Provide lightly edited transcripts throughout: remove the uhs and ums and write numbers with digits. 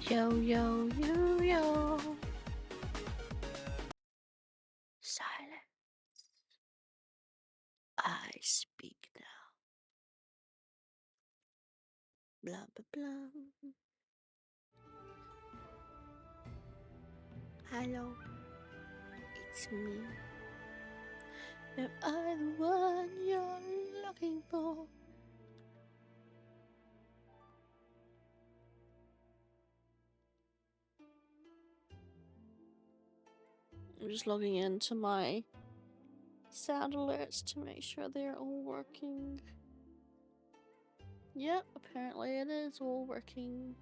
Yo, yo, yo, yo. Silence. I speak now. Blah, blah, blah. Hello. It's me. Am I the one you're looking for? I'm just logging into my sound alerts to make sure they're all working. Yep, apparently it is all working.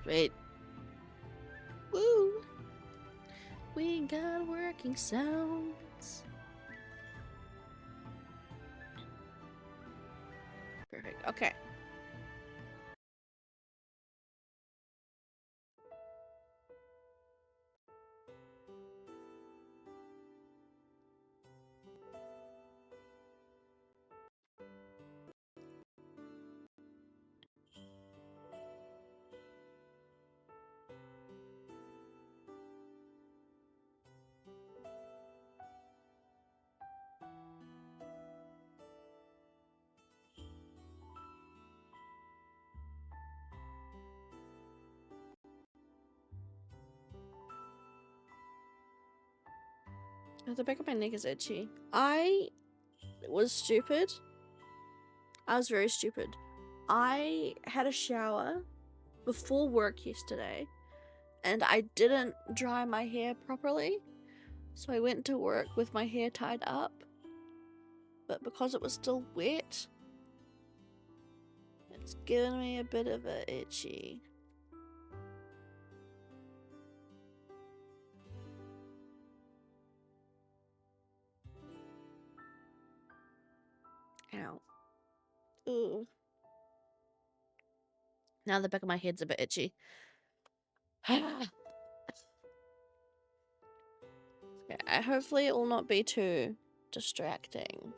Wait. Woo! We got working sounds. Perfect. Okay. The back of my neck is itchy. I was stupid. I was very stupid. I had a shower before work yesterday and I didn't dry my hair properly. So I went to work with my hair tied up. But because it was still wet, it's given me a bit of a itchy. Ow. Ooh. Now the back of my head's a bit itchy. Okay, hopefully it will not be too distracting.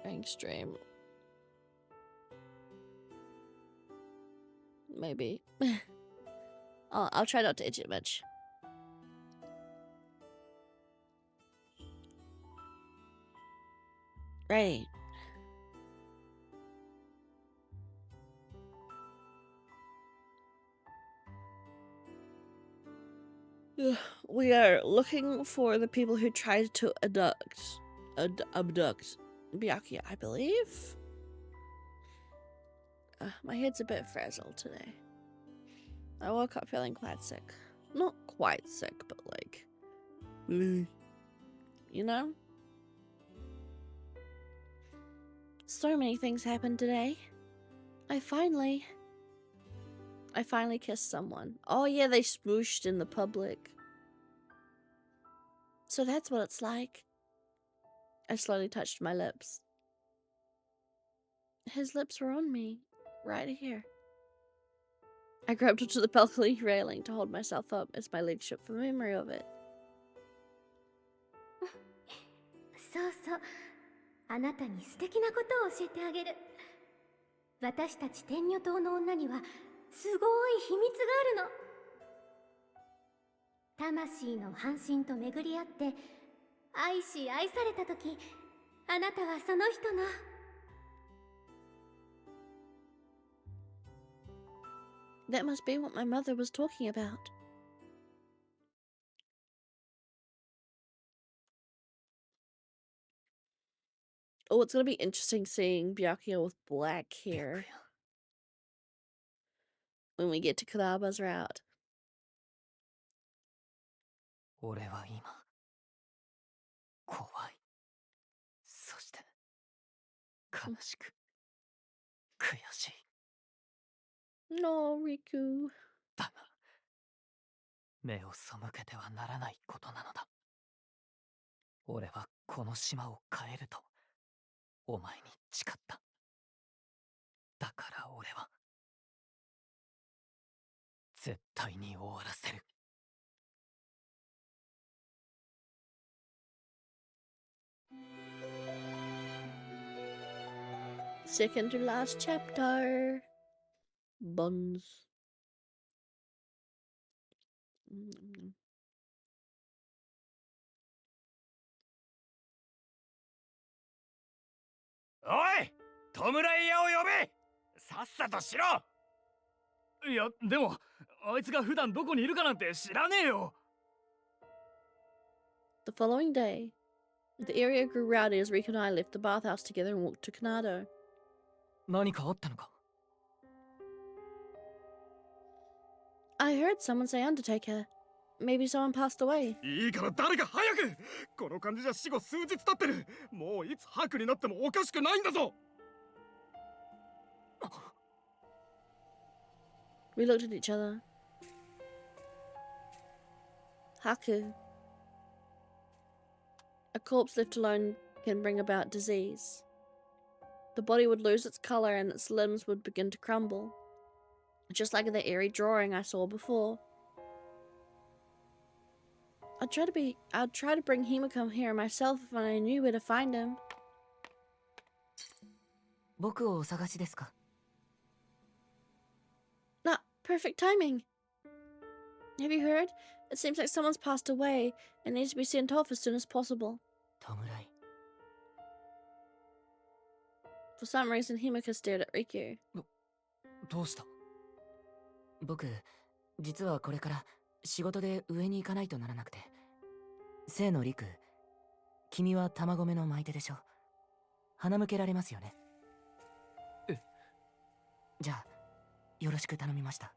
During stream. Maybe. I'll try not to itch it much. Right. We are looking for the people who tried to abduct Byakuya, I believe. My head's a bit frazzled today. I woke up feeling quite sick. Not quite sick, but like, you know? So many things happened today. I finally kissed someone. Oh yeah, they smooshed in the public. So that's what it's like. I slowly touched my lips. His lips were on me, right here. I grabbed onto the balcony railing to hold myself up as my legs shook from memory of it. そうそう、あなたに素敵なことを教えてあげる。私たち天女島の女にはすごい秘密があるの。魂の半身と巡り合って愛し愛された時、あなたはその人の。That must be what my mother was talking about. Oh, it's gonna be interesting seeing Byakuya with black hair when we get to Kuraba's route. 俺は今怖い、そして悲しく悔しい。 No, Riku. だが目を背けてはならないことなのだ。俺はこの島を変えるとお前に誓った。だから俺は絶対に終わらせる。Second to last chapter. Buns. Mm. おい、弔い屋を呼べ。さっさとしろ。いや、でもあいつが普段どこにいるかなんて知らねえよ。 The following day, the area grew rowdy as Riku and I left the bathhouse together and walked to Kanado. 何かあったのか？ I heard someone say Undertaker. Maybe someone passed away. いいから誰か早く。この感じじゃ死後数日経ってる。もういつ白になってもおかしくないんだぞ。We looked at each other. Haku. A corpse left alone can bring about disease. The body would lose its color and its limbs would begin to crumble, just like in the eerie drawing I saw before. I'd try to bring Himiko here myself if I knew where to find him. 僕をお探しですか？ Nah, perfect timing. Have you heard? It seems like someone's passed away and needs to be sent off as soon as possible. 弔い。 For some reason, Himiko stared at Riku. どうした？僕、実はこれから仕事で上に行かないとならなくて。生の陸、君は卵目の巻いてでしょ。鼻向けられますよね。え？じゃあ、よろしく頼みました。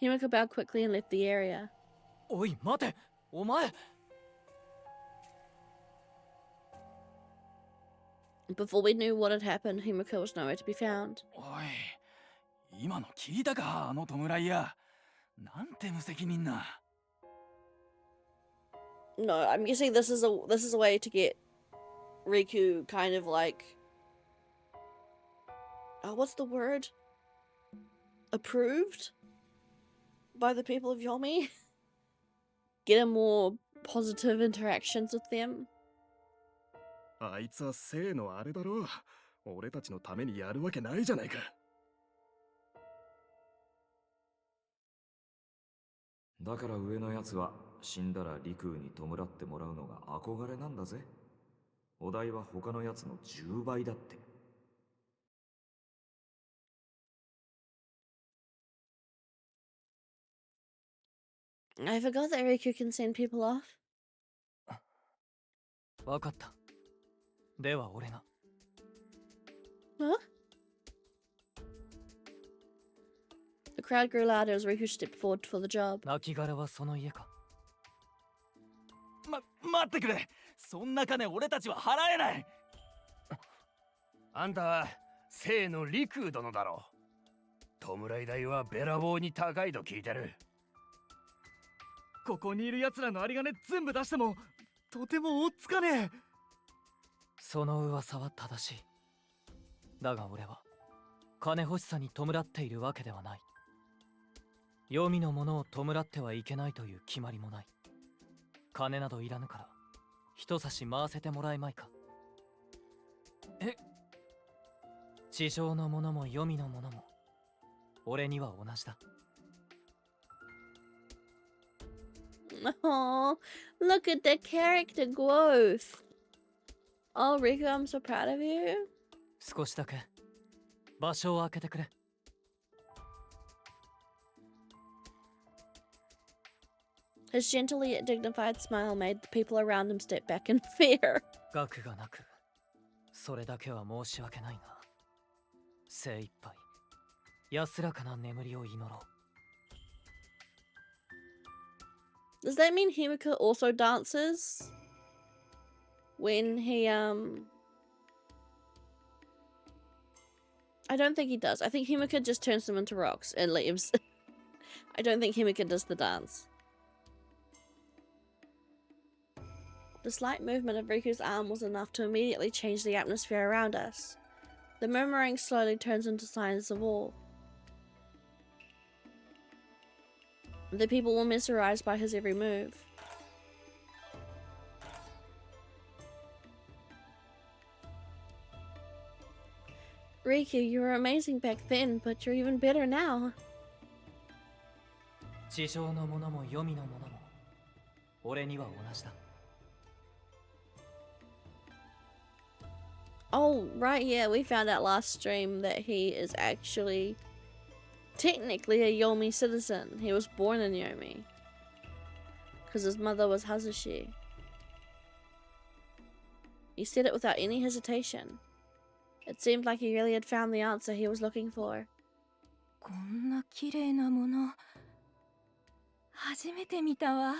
Himiko bowed quickly and left the area. おい、待て！お前！ Before we knew what had happened, Himiko was nowhere to be found. おい、今の聞いたか、あの弔い屋。なんて無責任な。No, I'm guessing this is a way to get Riku kind of like, what's the word? Approved by the people of Yomi. Get him more positive interactions with them. あいつは生のあれだろう。俺たちのためにやるわけないじゃないか。だから上のやつは死んだら陸に弔ってもらうのが憧れなんだぜ。お代は他のやつの10倍だって。I forgot that Riku can send people off. わかった。では俺が。Huh? The crowd grew louder as Riku stepped forward for the job. 亡骸はその家か。待ってくれ。そんな金俺たちは払えない。あんたは生の陸殿だろう。弔い代はべらぼうに高いと聞いてる。ここにいる奴らの有り金全部出してもとても追っつかねえ。その噂は正しい。だが俺は金欲しさに弔っているわけではない。黄泉のものを弔ってはいけないという決まりもない。金などいらぬから人差し回せてもらえまいか。え？地上のものも黄泉のものも俺には同じだ。Oh, look at the character growth. Oh, Riku, I'm so proud of you. 少しだけ場所を空けてくれ。His gentle yet dignified smile made the people around him step back in fear. 額がなくそれだけは申し訳ないが精一杯安らかな眠りを祈ろう。 Does that mean Himiko also dances? When he, I don't think he does. I think Himiko just turns them into rocks and leaves. I don't think Himiko does the dance. The slight movement of Riku's arm was enough to immediately change the atmosphere around us. The murmuring slowly turns into signs of awe. The people were mesmerized by his every move. Riku, you were amazing back then, but you're even better now. 地上のものも黄泉のものも俺には同じだ。 Oh, right, yeah, we found out last stream that he is actually technically a Yomi citizen. He was born in Yomi. Because his mother was Hazushi. He said it without any hesitation. It seemed like he really had found the answer he was looking for. こんな綺麗なもの初めて見たわ。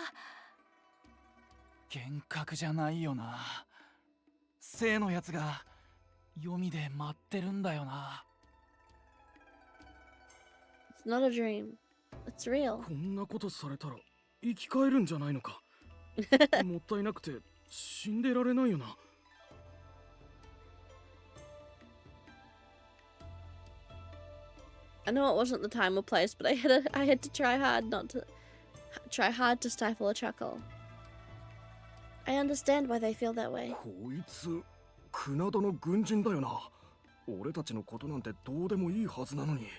幻覚じゃないよな。生のやつが読みで待ってるんだよな。It's not a dream. It's real. こんなことされたら生き返るんじゃないのか。もったいなくて死んでられないよな。I know it wasn't the time or place, but I had to try hard to stifle a chuckle. I understand why they feel that way. こいつクナドの軍人だよな。俺たちのことなんてどうでもいいはずなのに。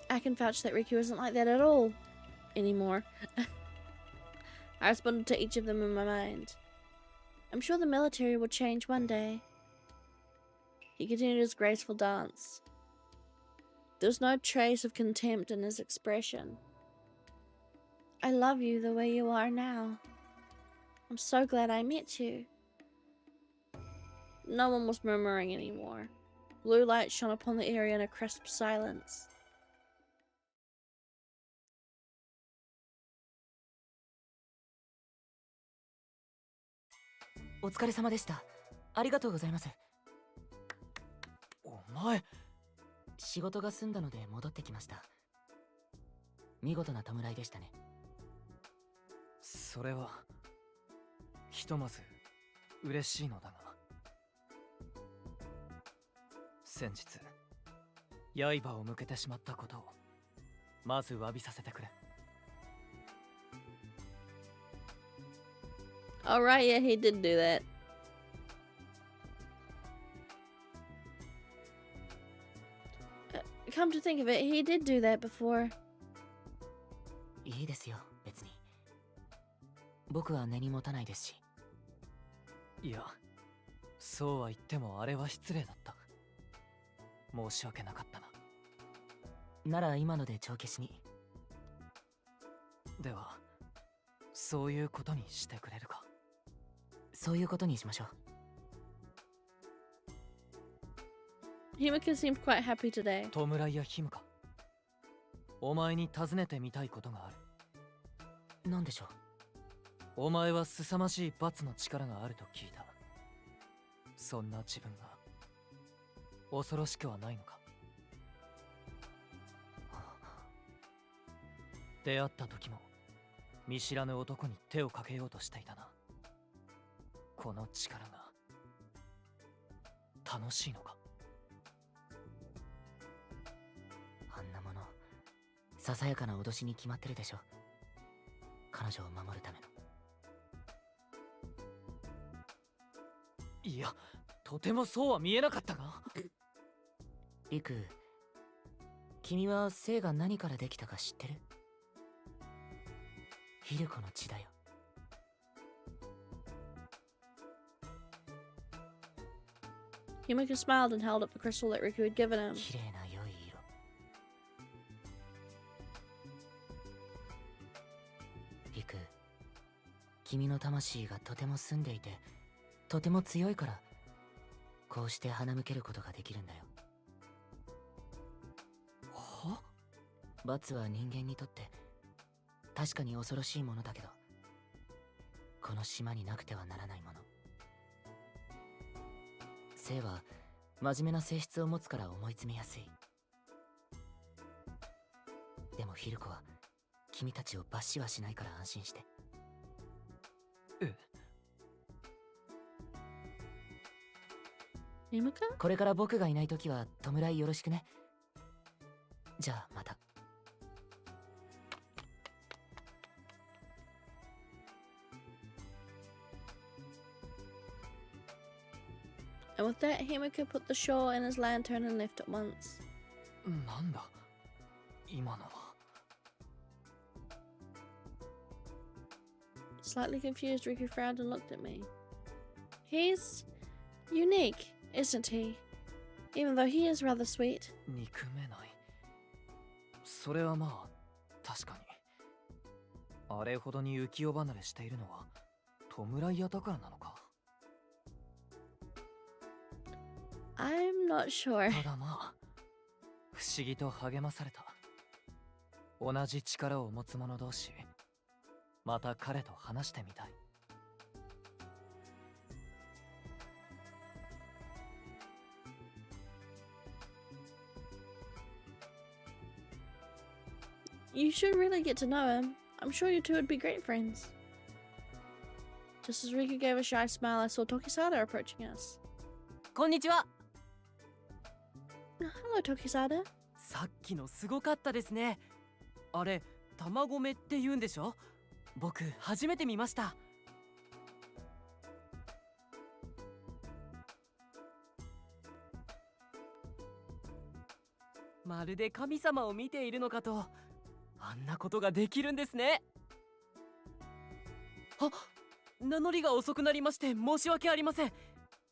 I can vouch that Riku isn't like that at all anymore. I responded to each of them in my mind. I'm sure the military will change one day. He continued his graceful dance. There was no trace of contempt in his expression. I love you the way you are now. I'm so glad I met you. No one was murmuring anymore. Blue light shone upon the area in a crisp silence. お疲れ様でした。ありがとうございます。お前、仕事が済んだので戻ってきました。見事な弔いでしたね。それはひとまず嬉しいのだが、先日刃を向けてしまったことをまず詫びさせてくれ。 Alright, yeah, he did do that. Come to think of it, he did do that before. いいですよ、別に。僕は根に持たないですし。いや、そうは言ってもあれは失礼だった。申し訳なかったな。なら今ので帳消しに。では、そういうことにしてくれるか。そういうことにしましょう。Himika seemed quite happy today. 弔いやヒムか。お前に尋ねてみたいことがある。なんでしょう。お前は凄まじい罰の力があると聞いた。そんな自分が恐ろしくはないのか。出会った時も見知らぬ男に手をかけようとしていたな。この力が楽しいのか。あんなものささやかな脅しに決まってるでしょ。彼女を守るための。いや、とてもそうは見えなかったが。リク、君は性が何からできたか知ってる？ヒルコの血だよ。Himika smiled and held up the crystal that Riku had given him. 綺麗な良い色。リク、君の魂がとても澄んでいて、とても強いから、こうして鼻向けることができるんだよ。は？罰は人間にとって確かに恐ろしいものだけど、この島になくてはならないもの。性は真面目な性質を持つから思い詰めやすい。でもヒルコは君たちを罰しはしないから安心して。Himika? これから僕がいないときは弔いよろしくね。じゃあまた。And with that, Himiko put the shawl in his lantern and left at once. なんだ今のは。Slightly confused, Riku frowned and looked at me. He's unique, isn't he? Even though he is rather sweet. 憎めない。それはまあ確かに。あれほどに浮世離れしているのは弔い屋だからなのか。I'm not sure. ただまあ不思議と励まされた。同じ力を持つ者同士、また彼と話してみたい。You should really get to know him. I'm sure you two would be great friends. Just as Riku gave a shy smile, I saw Tokisada approaching us. こんにちは。 Hello, Tokisada. さっきのすごかったですね。あれ、卵目って言うんでしょ？僕初めて見ました。まるで神様を見ているのかと。あんなことができるんですね。あ、名乗りが遅くなりまして申し訳ありません。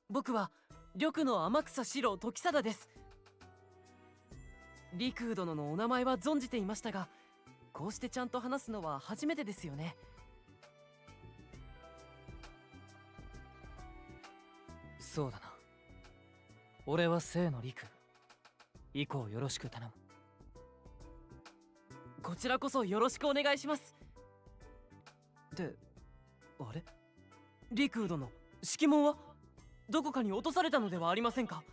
僕は緑の天草四郎時貞です。陸殿のお名前は存じていましたが、こうしてちゃんと話すのは初めてですよね。そうだな。俺は聖の陸。以降よろしく頼む。こちらこそよろしくお願いします。で、あれ？陸殿、敷物はどこかに落とされたのではありませんか？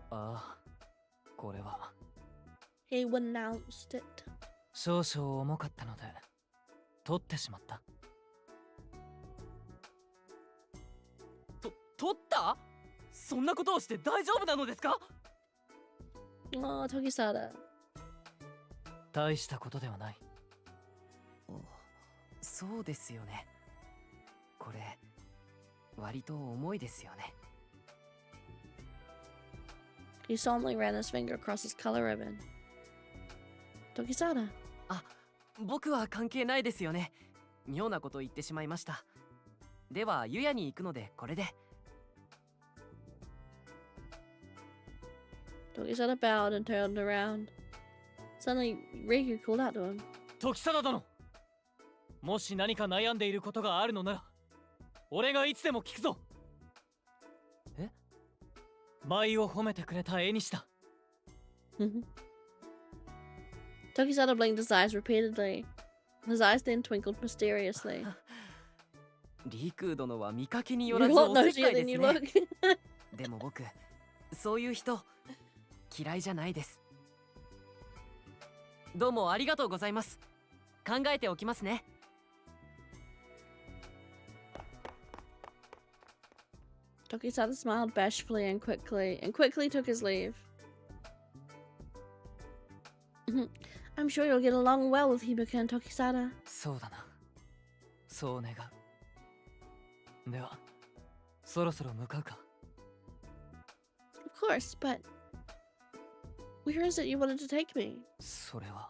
ああ、これは He announced it. 少々重かったので取ってしまった。取った？そんなことをして大丈夫なのですか？ Oh, Tokisada. 大したことではない。そうですよね。これ割と重いですよね。He solemnly ran his finger across his color ribbon. Tokisada. あ、僕は関係ないですよね。妙なこと言ってしまいました。では湯屋に行くのでこれで。Tokisada bowed and turned around. Suddenly, Riku called out to him. 時貞殿、もし何か悩んでいることがあるのなら俺がいつでも聞くぞ。え？舞を褒めてくれた絵にした。Tokisada blinked his eyes repeatedly. His eyes then twinkled mysteriously. 陸殿は見かけによ You're ら a ず lot おせっ nosier かいで than す you ね。 look. でも僕、そういう人嫌いじゃないです。どうもありがとうございます。考えておきますね。Tokisada smiled bashfully and quickly took his leave. I'm sure you'll get along well with Hibika and Tokisada. そうだな。そう願う。では、そろそろ向かうか。Of course, but where is it you wanted to take me? それは。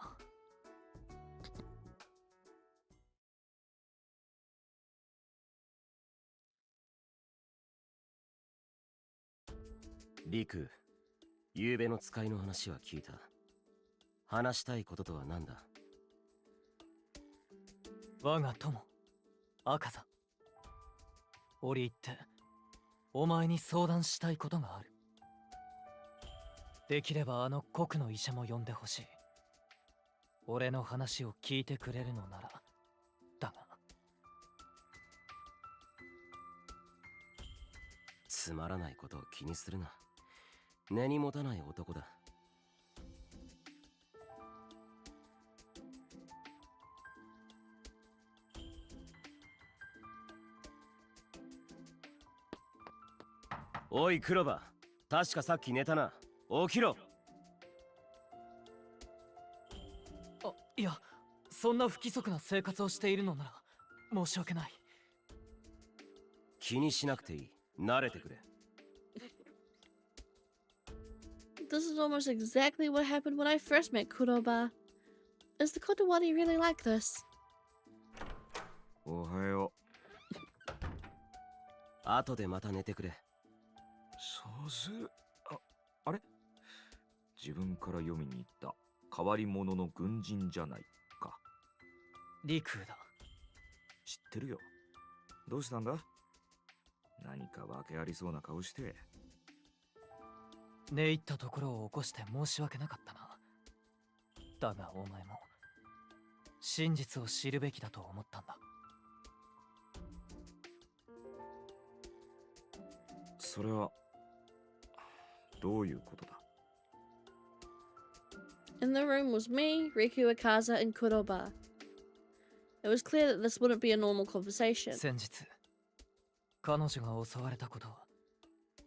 陸、ゆうべの使いの話は聞いた。話したいこととは何だ？我が友、赤座。折り入って、お前に相談したいことがある。できればあの国の医者も呼んでほしい。俺の話を聞いてくれるのなら、だが。つまらないことを気にするな。根に持たない男だ。おいクロバ、確かさっき寝たな。起きろ。いや、そんな不規則な生活をしているのなら申し訳ない。気にしなくていい。慣れてくれ。This is almost exactly what happened when I first met Kuroba. Is the Kotowari really like this? おはよ後でまた寝てくれ。う。さすあれ自分から読みに行った変わり者の軍人じゃないか。リクーだ。知ってるよ。どうしたんだ？何か訳ありそうな顔して。寝入ったところを起こして申し訳なかったな。だがお前も真実を知るべきだと思ったんだ。それはどういうことだ？ In the room was me, Riku, Akaza, and Kuroba. It was clear that this wouldn't be a normal conversation. 先日彼女が襲われたことは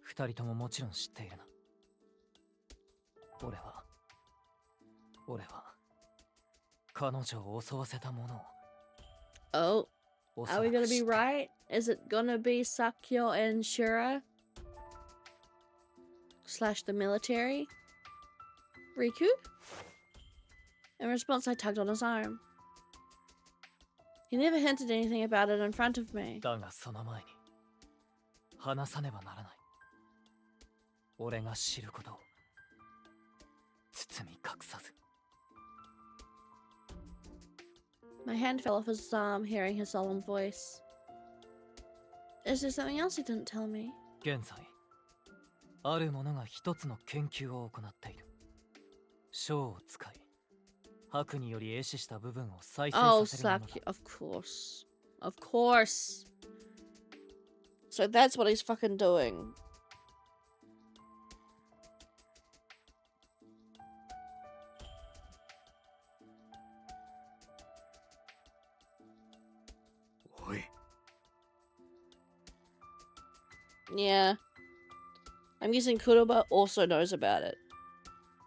二人とももちろん知っているな。俺は彼女を襲わせたものを。 Oh, are we gonna be right? Is it gonna be Sakyo and Shura? / the military? Riku? In response, I tugged on his arm. He never hinted anything about it in front of me. だがその前に話さねばならない。俺が知ることを包み隠さず。My hand fell off his arm, hearing his solemn voice. Is there something else he didn't tell me? 現在ある者が一つの研究を行っている。章を使い白により壊死した部分を再生 Oh, させるものだ。 Sakyo, of course. Of course. So that's what he's fucking doing. Yeah. I'm guessing Kuroba also knows about it.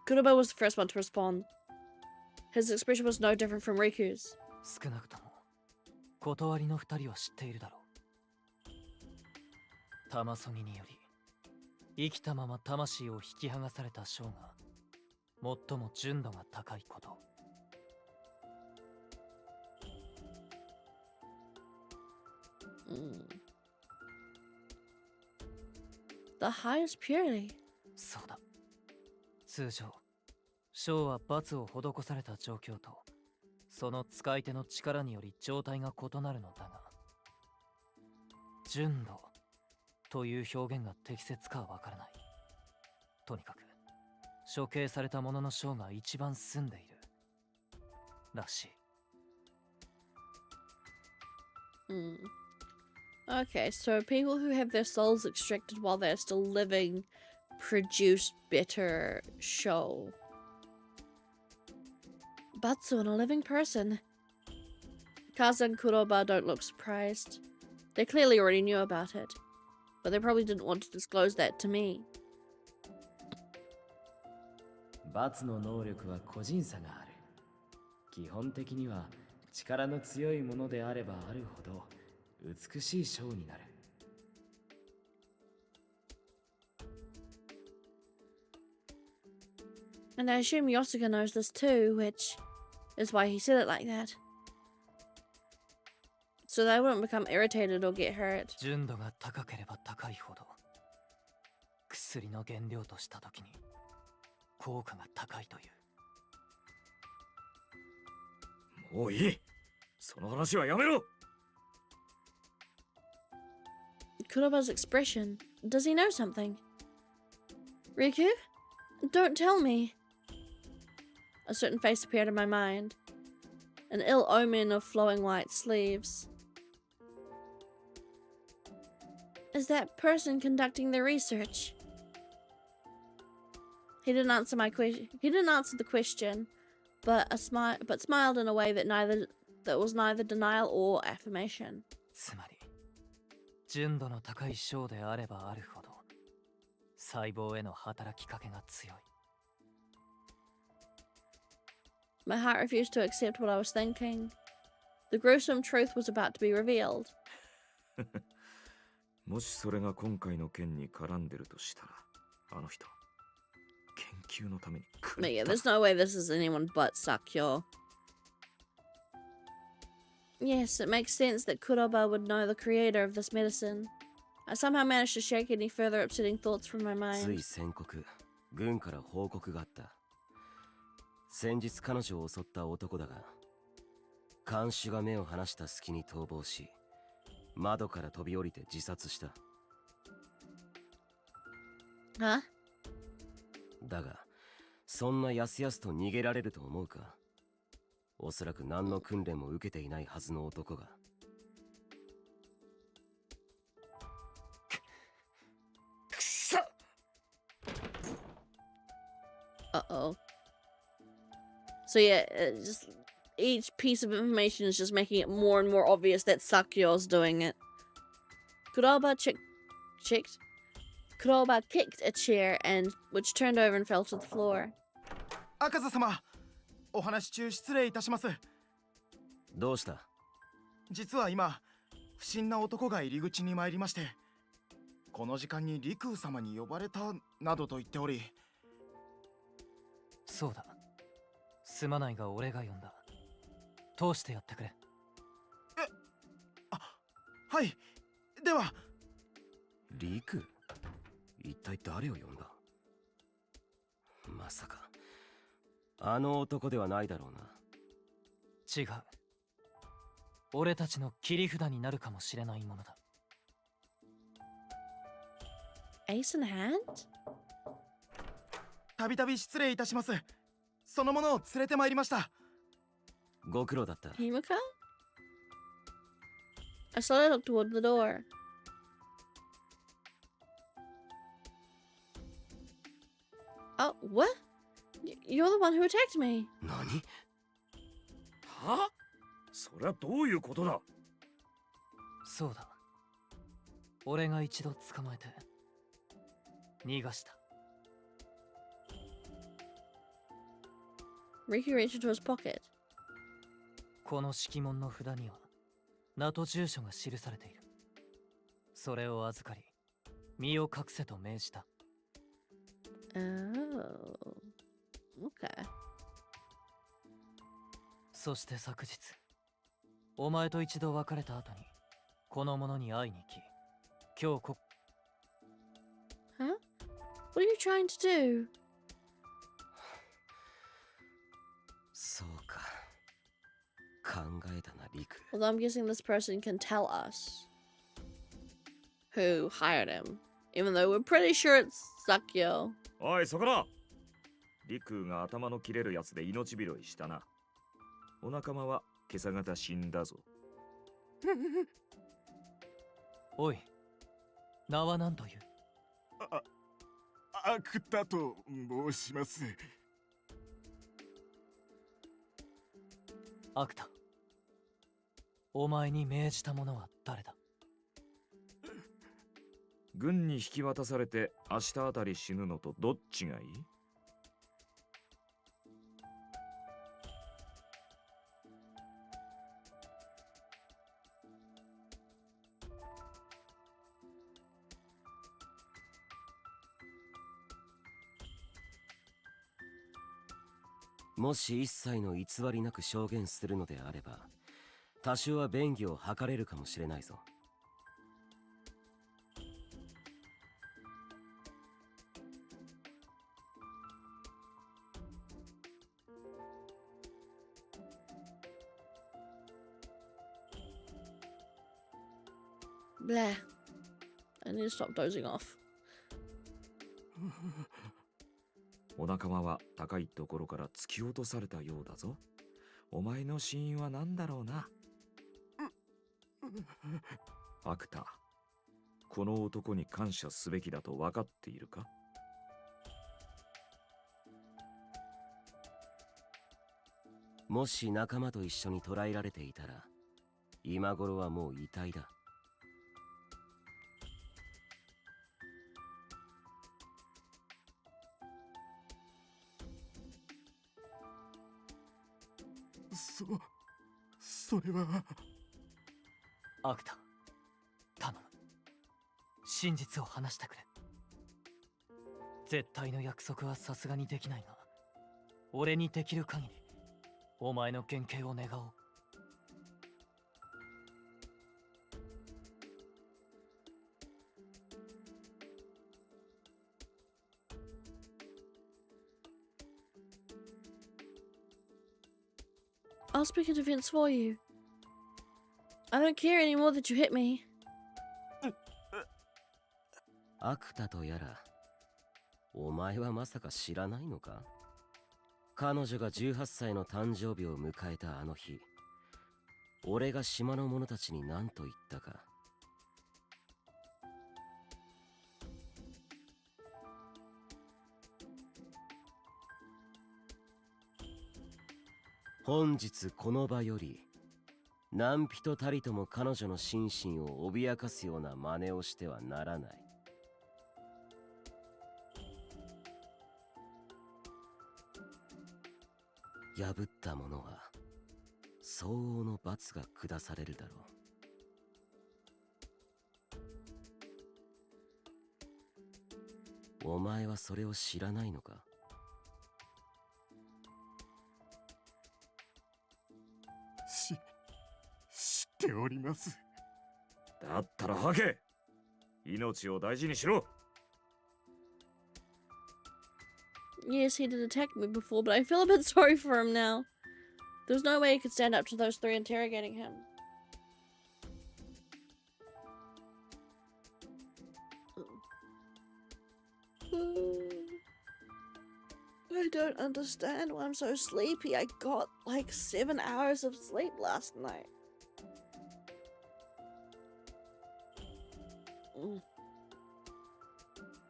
Kuroba was the first one to respond. His expression was no different from Riku's. 少なくとも断りの二人は知っているだろう。玉そぎにより生きたまま魂を引き剥がされた章が最も純度が高いこと。The highest purity. そうだ。通常章は罰を施された状況とその使い手の力により状態が異なるのだが、純度という表現が適切かはわからない。とにかく処刑された者の章が一番澄んでいるらしい。Okay, so people who have their souls extracted while they're still living produce better show. Batsu and a living person. Kaza and Kuroba don't look surprised. They clearly already knew about it, but they probably didn't want to disclose that to me. バツの能力は個人差がある。基本的には力の強いものであればあるほど美しいショーになる。And I assume Yosuga knows this too, which is why he said it like that. So they wouldn't become irritated or get hurt. 純度が高ければ高いほど薬の原料としたときに効果が高いという。もういい。その話はやめろ。Kuroba's expression. Does he know something? Riku? Don't tell me. A certain face appeared in my mind. An ill omen of flowing white sleeves. Is that person conducting the research? He didn't answer my question. He didn't answer the question, but smiled in a way that was neither denial or affirmation. つまり純度の高い章であればあるほど細胞への働きかけが強い。My heart refused to accept what I was thinking. The gruesome truth was about to be revealed. もしそれが今回の件に絡んでるとしたら、あの人、研究のために狂った。 But yeah, there's no way this is anyone but Sakyo. Yes, it makes sense that Kuroba would know the creator of this medicine. I somehow managed to shake any further upsetting thoughts from my つ mind. い宣告、軍から報告があった。先日彼女を襲った男だが、看守が目を離した隙に逃亡し、窓から飛び降りて自殺した。Huh? だが、そんなやすやすと逃げられると思うか？おそらく何の訓練も受けていないはずの男が。くそ！ Uh-oh. So yeah, just each piece of information is just making it more and more obvious that Sakyo's doing it. Kuroba checked. Kuroba kicked a chair and which turned over and fell to the floor. 赤座様、お話中失礼いたします。どうした？実は今、不審な男が入り口に参りまして、この時間に陸空様に呼ばれたなどと言っており。そうだ。すまないが俺が呼んだ。通してやってくれ。はい。では。陸？一体誰を呼んだ？まさかあの男ではないだろうな。違う。俺たちの切り札になるかもしれないものだ。Ace in hand? たびたび失礼いたします。そのものを連れてまいりました。ご苦労だった。Himika? I slowly looked toward the door. Oh, what? You're the one who attacked me. 何？は？そりゃどういうことだ？そうだ。俺が一度捕まえて逃がした。Ricky reached into his pocket. この色紋の札には名と住所が記されている。それを預かり、身を隠せと命じた。Oh, okay. そして昨日、お前と一度別れた後に、この者に会いに行き、今日こ。Huh? What are you trying to do? そうか。考えたな、陸。 Although I'm guessing this person can tell us who hired him, even though we're pretty sure it's Sakyo. おい、そこら！陸が頭の切れるやつで命拾いしたな。お仲間は今朝方死んだぞ。おい、名は何という？アクタと申します。アクタ。お前に命じた者は誰だ？軍に引き渡されて明日あたり死ぬのとどっちがいい？もし一切の偽りなく証言するのであれば、多少は便宜を図れるかもしれないぞ。Blah. I need to stop dozing off. お仲間は高いところから突き落とされたようだぞ。お前の死因は何だろうな。アクタ、この男に感謝すべきだと分かっているか？もし仲間と一緒に捕らえられていたら、今頃はもう遺体だ。それは。アクタ、頼む。真実を話してくれ。絶対の約束はさすがにできないが、俺にできる限り、お前の原型を願おう。I'll speak in defense for you. I don't care anymore that you hit me. アクタとやら、お前はまさか知らないのか？彼女が18歳の誕生日を迎えたあの日、俺が島の者たちに何と言ったか。本日この場より、何人たりとも彼女の心身を脅かすような真似をしてはならない。破った者は相応の罰が下されるだろう。お前はそれを知らないのか？知っております。だったら吐け。命を大事にしろ。 Yes, he did attack me before, but I feel a bit sorry for him now. There's no way he could stand up to those three interrogating him. I don't understand why I'm so sleepy. I got like 7 hours of sleep last night.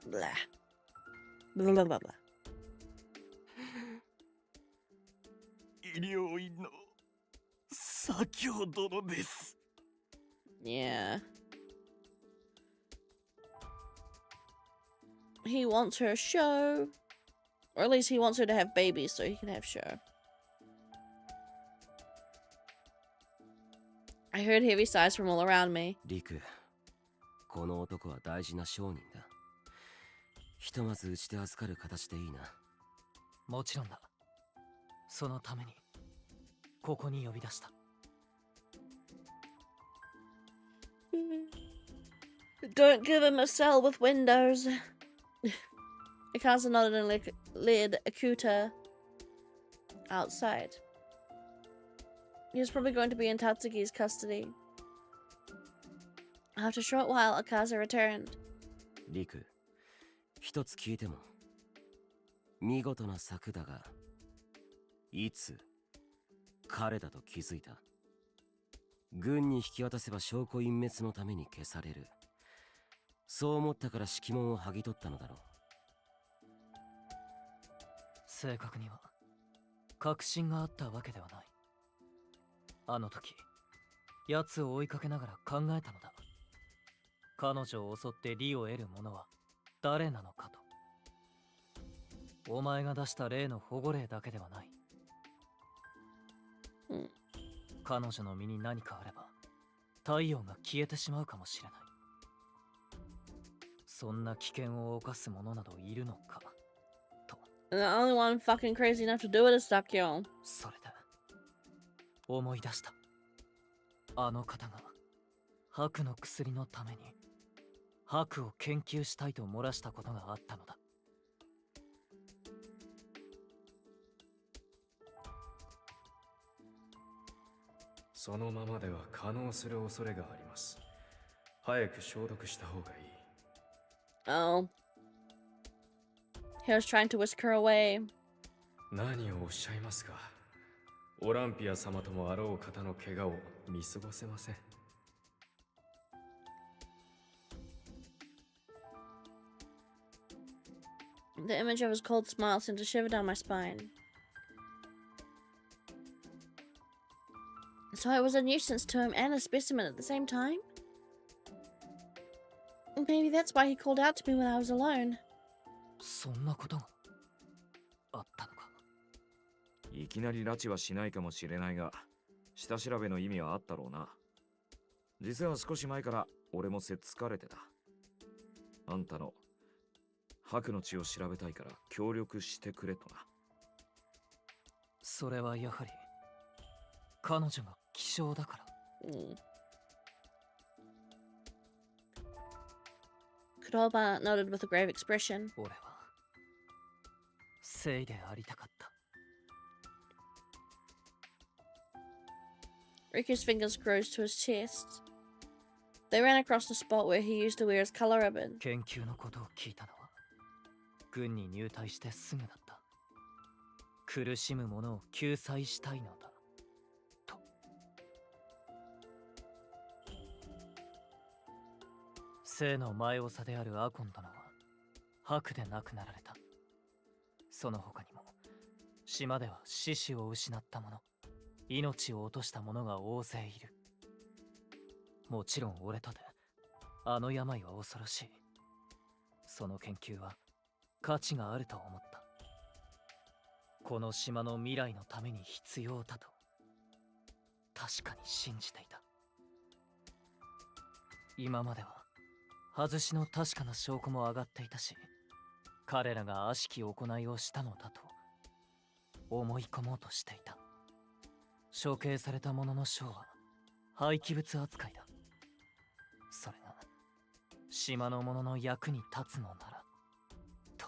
Blah. Blah blah blah blah. 医療院の左京殿です。Yeah. He wants her show. Or at least he wants her to have babies so he can have show. I heard heavy sighs from all around me. リク、この男は大事な商人だ。ひとまずうちで預かる形でいいな。もちろんだ。そのためにここに呼び出した。Don't give him a cell with windows. Akaza nodded and led Akuta outside. He was probably going to be in Tatsuki's custody. After a short while, Akaza returned. リク、一つ聞いても。見事な策だが、いつ彼だと気づいた？軍に引き渡せば証拠隠滅のために消される。そう思ったから指揮門を剥ぎ取ったのだろう。正確には確信があったわけではない。あの時奴を追いかけながら考えたのだ。彼女を襲って利を得る者は誰なのかと。お前が出した例の保護令だけではない。彼女の身に何かあれば太陽が消えてしまうかもしれない。そんな危険を冒す者などいるのかと。And the only one fucking crazy enough to do it is Sakyo. それで思い出した。あの方が白の薬のために白を研究したいと漏らしたことがあったのだ。そのままでは可能する恐れがあります。早く消毒した方がいい。Oh. He was trying to whisk her away. 何をおっしゃいますか。オランピア様ともあろう方の怪我を見過ごせません。The image of his cold smile sent a shiver down my spine. So I was a nuisance to him and a specimen at the same time? Maybe that's why he called out to me when I was alone. そんなことがあったのか。いきなり拉致はしないかもしれないが、下調べの意味はあったろうな。実は少し前から俺もせっつかれてた。あんたの白の血を調べたいから協力してくれとな。それはやはり彼女が希少だから。Kuroba nodded with a grave expression. 俺は聖でありたかった。 Riku's fingers cruised to his chest. They ran across the spot where he used to wear his color ribbon. 研究のことを聞いたのは軍に入隊してすぐだった。苦しむ者を救済したいのだと。聖の前長であるアコン殿は白で亡くなられた。その他にも島では獅子を失った者、命を落とした者が大勢いる。もちろん俺とてあの病は恐ろしい。その研究は価値があると思った。この島の未来のために必要だと確かに信じていた。今までは外しの確かな証拠も上がっていたし、彼らが悪しき行いをしたのだと思い込もうとしていた。処刑された者の章は廃棄物扱いだ。それが島の者の役に立つのならと。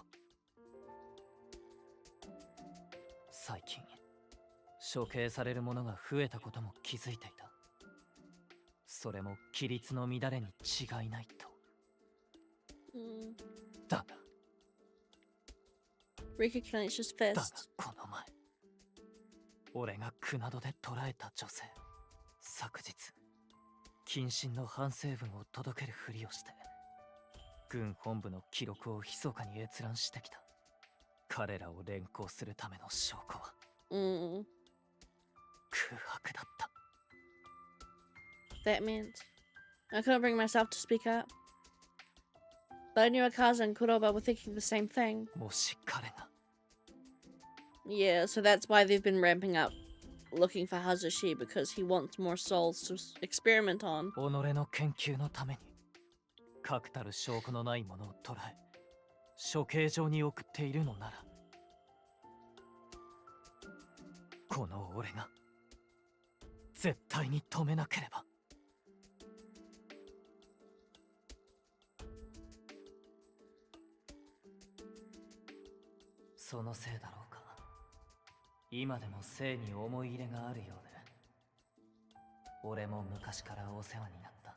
最近処刑される者が増えたことも気づいていた。それも規律の乱れに違いないと。だが Riku clenched his だが fist. この前俺が船戸で捕らえた女性、昨日謹慎の反省文を届けるふりをして軍本部の記録を密かに閲覧してきた。彼らを連行するための証拠は空白だった。 That meant I couldn't bring myself to speak up. But I knew Akaza and Kuroba were thinking the same thing. もし彼が Yeah, so that's why they've been ramping up looking for Hazushi, because he wants more souls to experiment on. 己の研究のために確たる証拠のないものを捕らえ処刑場に送っているのなら、この俺が絶対に止めなければ。そのせいだろうか。今でも生に思い入れがあるようで、俺も昔からお世話になった。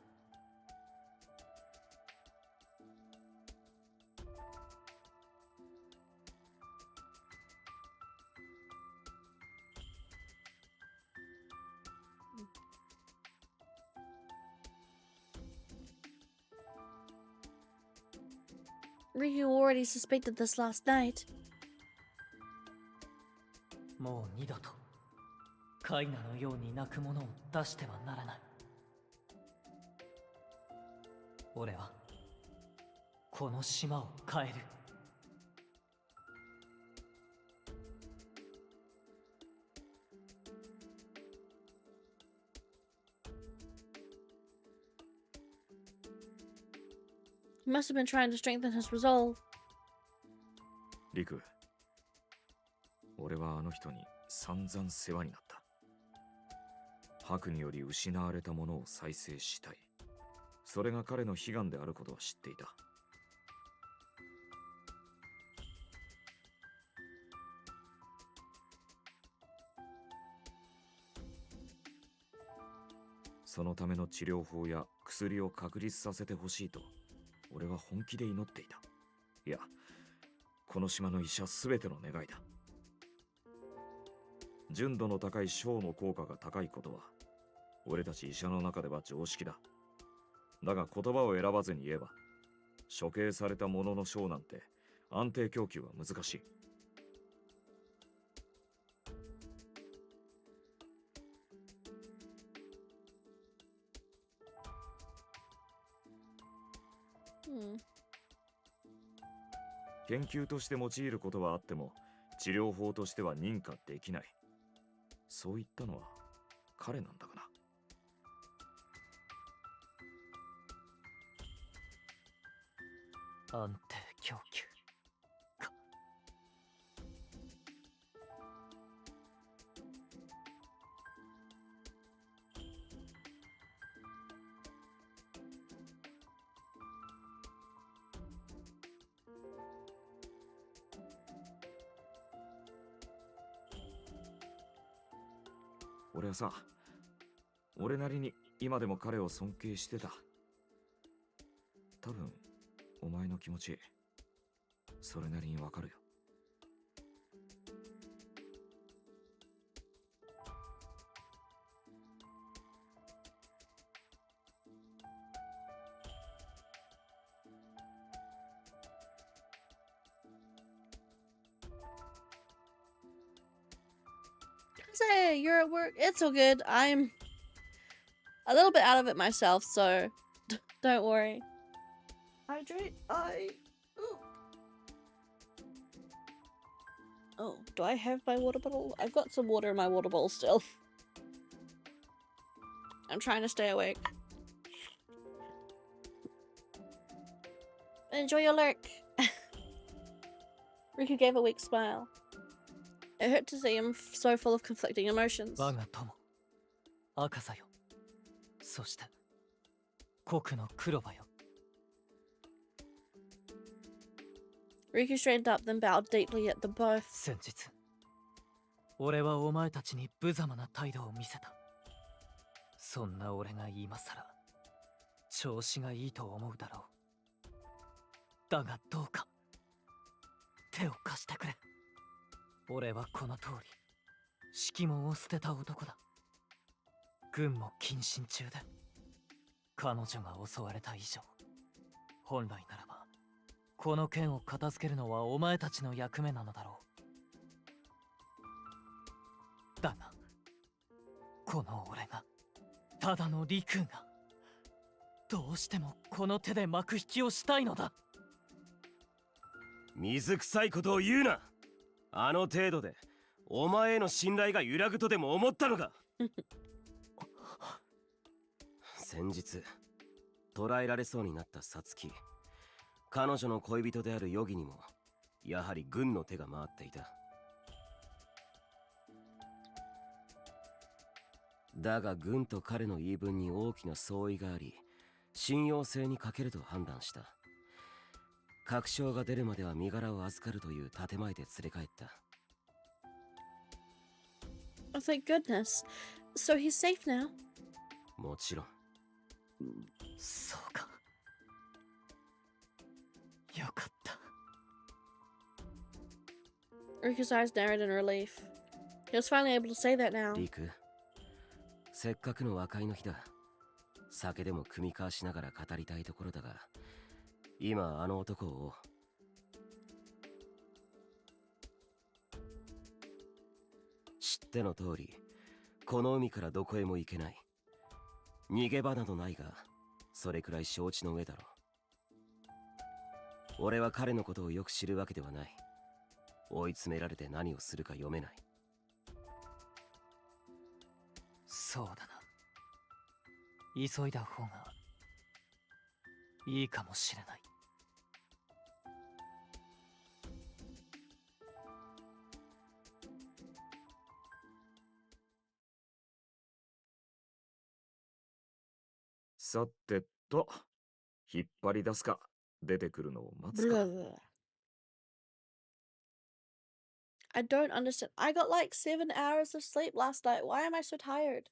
Ryu already suspected this last night. もう二度とカイナのように泣く者を出してはならない。俺はこの島を変える。He must have been trying to strengthen his resolve. リク、俺はあの人に散々世話になった。白により失われたものを再生したい。それが彼の悲願であることは知っていた。そのための治療法や薬を確立させてほしいと俺は本気で祈っていた。いや、この島の医者すべての願いだ。純度の高い小の効果が高いことは俺たち医者の中では常識だ。だが言葉を選ばずに言えば、処刑されたものの小なんて安定供給は難しい。研究として用いることはあっても治療法としては認可できない。そう言ったのは彼なんだがな。安定供給か。俺はさ、俺なりに今でも彼を尊敬してた。多分お前の気持ちそれなりにわかるよ。Say you're at work. It's all good. I'm a little bit out of it myself, so don't worry. Hydrate. Oh, do I have my water bottle? I've got some water in my water bottle still. I'm trying to stay awake. Enjoy your lurk. Riku gave a weak smile. It hurt to see him so full of conflicting emotions. 我が友、赤さよ。そして、濃くの黒羽よ。Riku straightened up, then bowed deeply at the both. 先日、俺はお前たちに無様な態度を見せた。そんな俺が今さら、調子がいいと思うだろう。だがどうか、手を貸してくれ。俺はこの通り、色紋を捨てた男だ。軍も謹慎中で、彼女が襲われた以上、本来ならば、この剣を片付けるのはお前たちの役目なのだろう。だが、この俺が、ただの陸が、どうしてもこの手で幕引きをしたいのだ。水臭いことを言うな。あの程度でお前への信頼が揺らぐとでも思ったのか。先日捕らえられそうになったサツキ、彼女の恋人であるヨギにもやはり軍の手が回っていた。だが軍と彼の言い分に大きな相違があり、信用性に欠けると判断した。確証が出るまでは身柄を預かるという建前で連れ帰った。Oh, thank goodness. So he's safe now? もちろん。そうか。よかった。Riku's eyes narrowed in relief. He was finally able to say that now. リク、せっかくの和解の日だ。酒でも酌み交わしながら語りたいところだが、今あの男を知っての通り、この海からどこへも行けない。逃げ場などないが、それくらい承知の上だろう。俺は彼のことをよく知るわけではない。追い詰められて何をするか読めない。そうだな。急いだ方がいいかもしれない。さてと、引っ張り出すか出てくるのを待つ Blah, か。 blah. I don't understand. I got like 7 hours of sleep last night. Why am I so tired?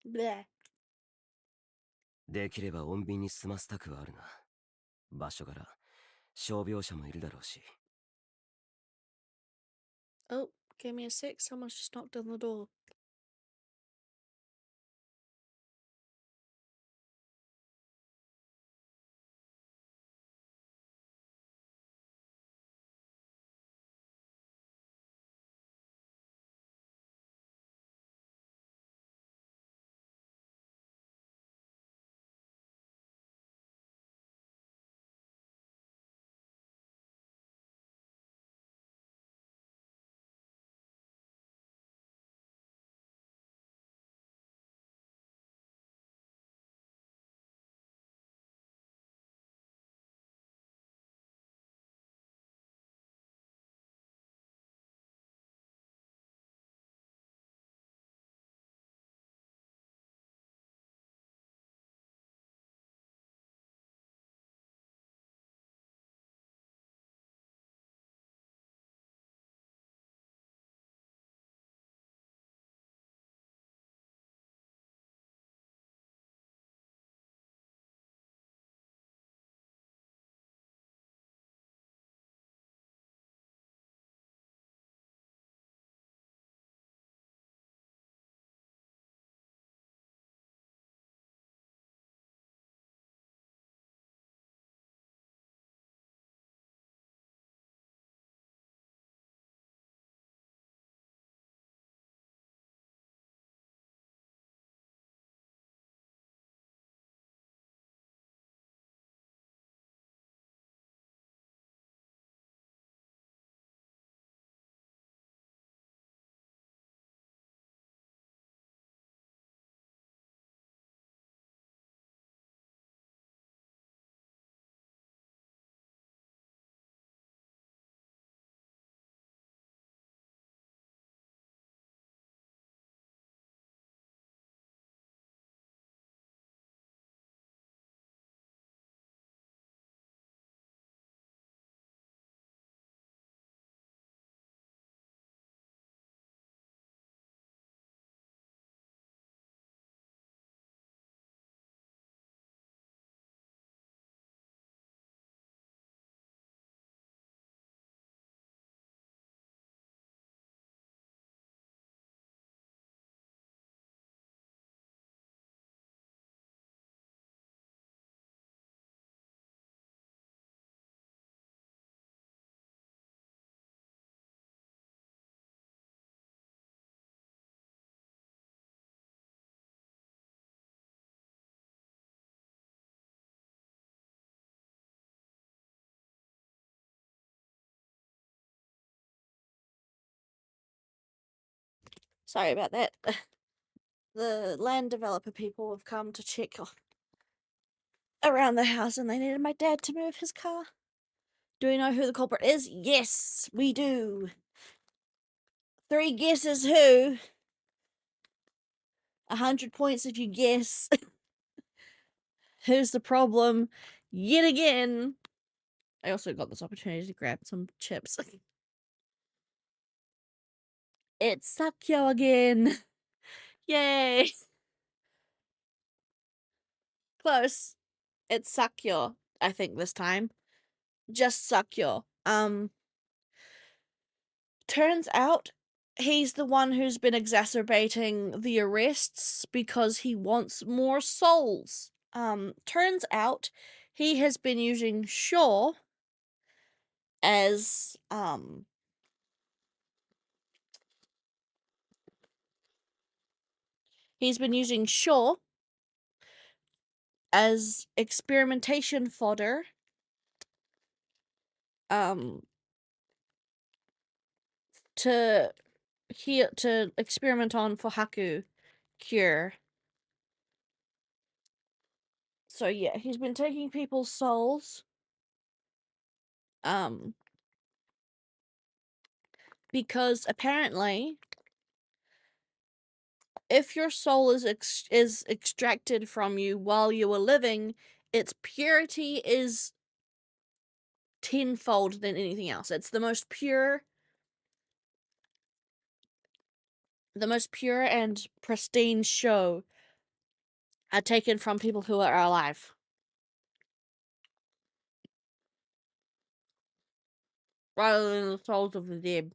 Bleh. できれば穏便に済ませたくはあるな。場所柄、傷病者もいるだろうし。Oh, give me a sec. Someone's just knocked on the door. Sorry about that. The land developer people have come to check around the house and they needed my dad to move his car. Do we know who the culprit is? Yes, we do. 3 guesses who. 100 points if you guess. Who's the problem? Yet again. I also got this opportunity to grab some chips. It's Sakyo again. Yay. Close. It's Sakyo, I think this time. Just Sakyo. Turns out he's the one who's been exacerbating the arrests because he wants more souls. Turns out he has been using Shaw as he's been using Shaw as experimentation fodder to experiment on for Haku cure. So yeah, he's been taking people's souls because apparently if your soul is extracted from you while you are living, its purity is tenfold than anything else. It's the most pure and pristine show are taken from people who are alive. Rather than the souls of the dead.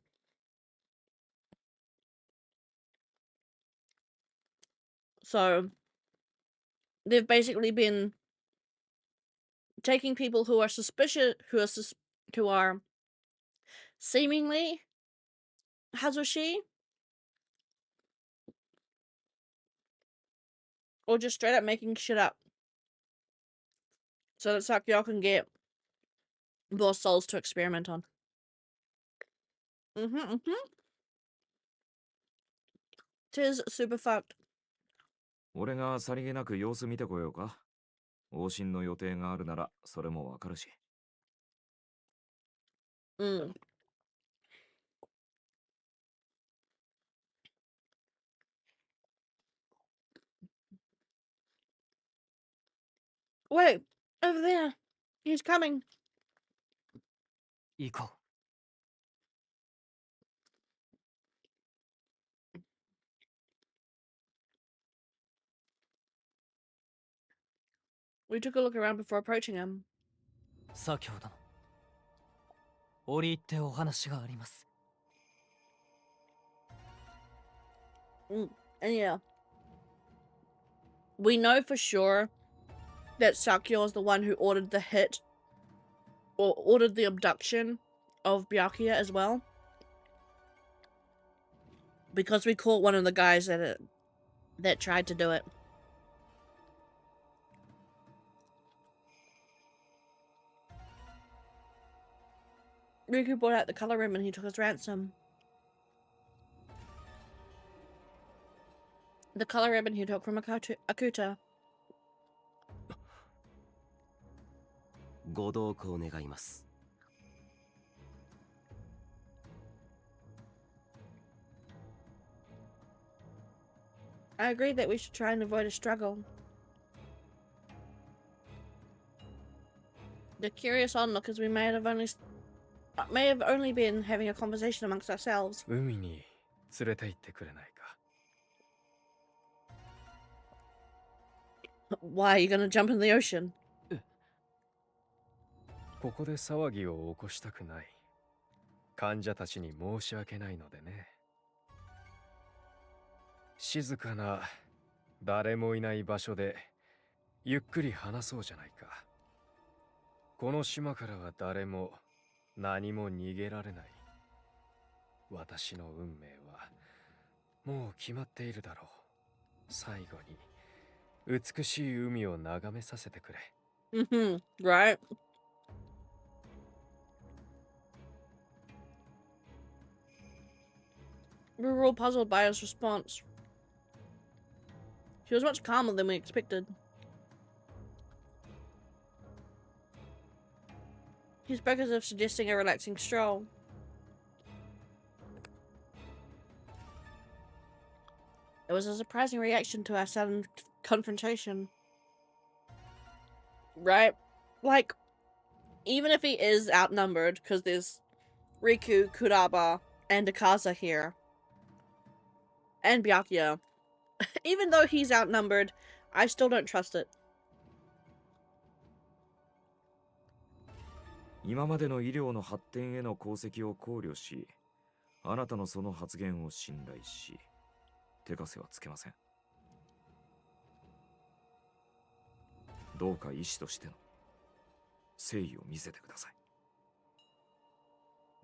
So they've basically been taking people who are suspicious, who are seemingly Hazushi, or just straight up making shit up, so that Sakyo can get more souls to experiment on. Tis super fucked. 俺がさりげなく様子見てこようか。往診の予定があるならそれもわかるし。Wait, over there. He's coming. 行こう。We took a look around before approaching him. 先ほどの折り入ってお話があります。And yeah, we know for sure that Sakyo is the one who ordered the hit, or ordered the abduction of Byakuya as well, because we caught one of the guys that tried to do it. Riku brought out the color ribbon he took as ransom. The color ribbon he took from Akuta. ご同行願います。I agree that we should try and avoid a struggle. The curious onlookers we may have only been having a conversation amongst ourselves. 海に連れて行ってくれないか。 Why are you gonna jump in the ocean? ここで騒ぎを起こしたくない。患者たちに申し訳ないのでね。静かな誰もいない場所でゆっくり話そうじゃないか。この島からは誰も何も逃げられない。私の運命はもう決まっているだろう。最後に美しい海を眺めさせてくれ。Right? We were all puzzled by his response. She was much calmer than we expected. He spoke as if suggesting a relaxing stroll. It was a surprising reaction to our sudden confrontation. Right? Like, even if he is outnumbered, because there's Riku, Kuraba, and Akaza here, and Byakuya, even though he's outnumbered, I still don't trust it. 今までの医療の発展への功績を考慮し、あなたのその発言を信頼し、手枷はつけません。どうか医師としての誠意を見せてください。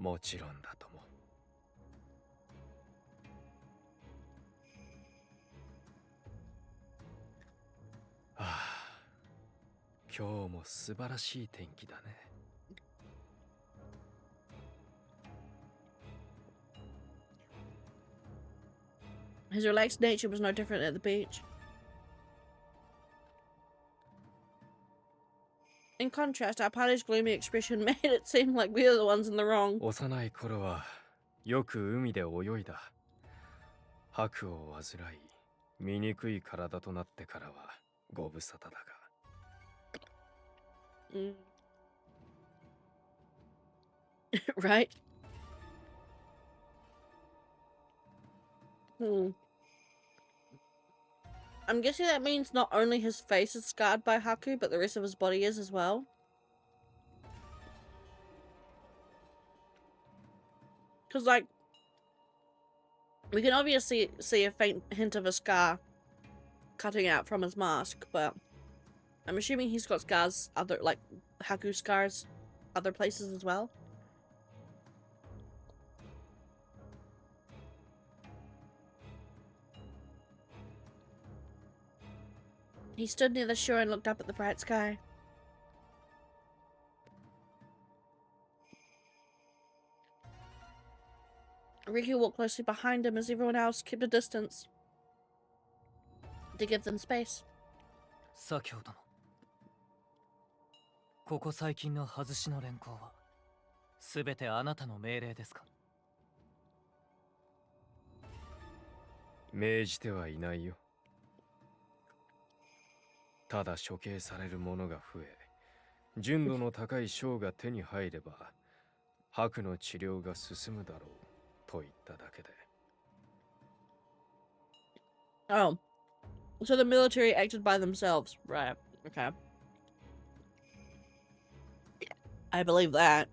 もちろんだとも。はあ、今日も素晴らしい天気だね。His relaxed nature was no different at the beach. In contrast, our party's gloomy expression made it seem like we were the ones in the wrong. 幼い頃はよく海で泳いだ。白を患い、醜い体となってからはご無沙汰だが。Right? I'm guessing that means not only his face is scarred by Haku, but the rest of his body is as well. Because, like, we can obviously see a faint hint of a scar cutting out from his mask, but I'm assuming he's got scars, other, like, Haku scars, other places as well. He stood near the shore and looked up at the bright sky. Riku walked closely behind him as everyone else kept a distance to give them space. 先ほどのここ最近の外しの連行は全てあなたの命令ですか？命じてはいないよ。ただ処刑される者が増え、純度の高い賞が手に入れば、白の治療が進むだろうと言っただけで。Oh. So the military acted by themselves. Right. Okay. I believe that.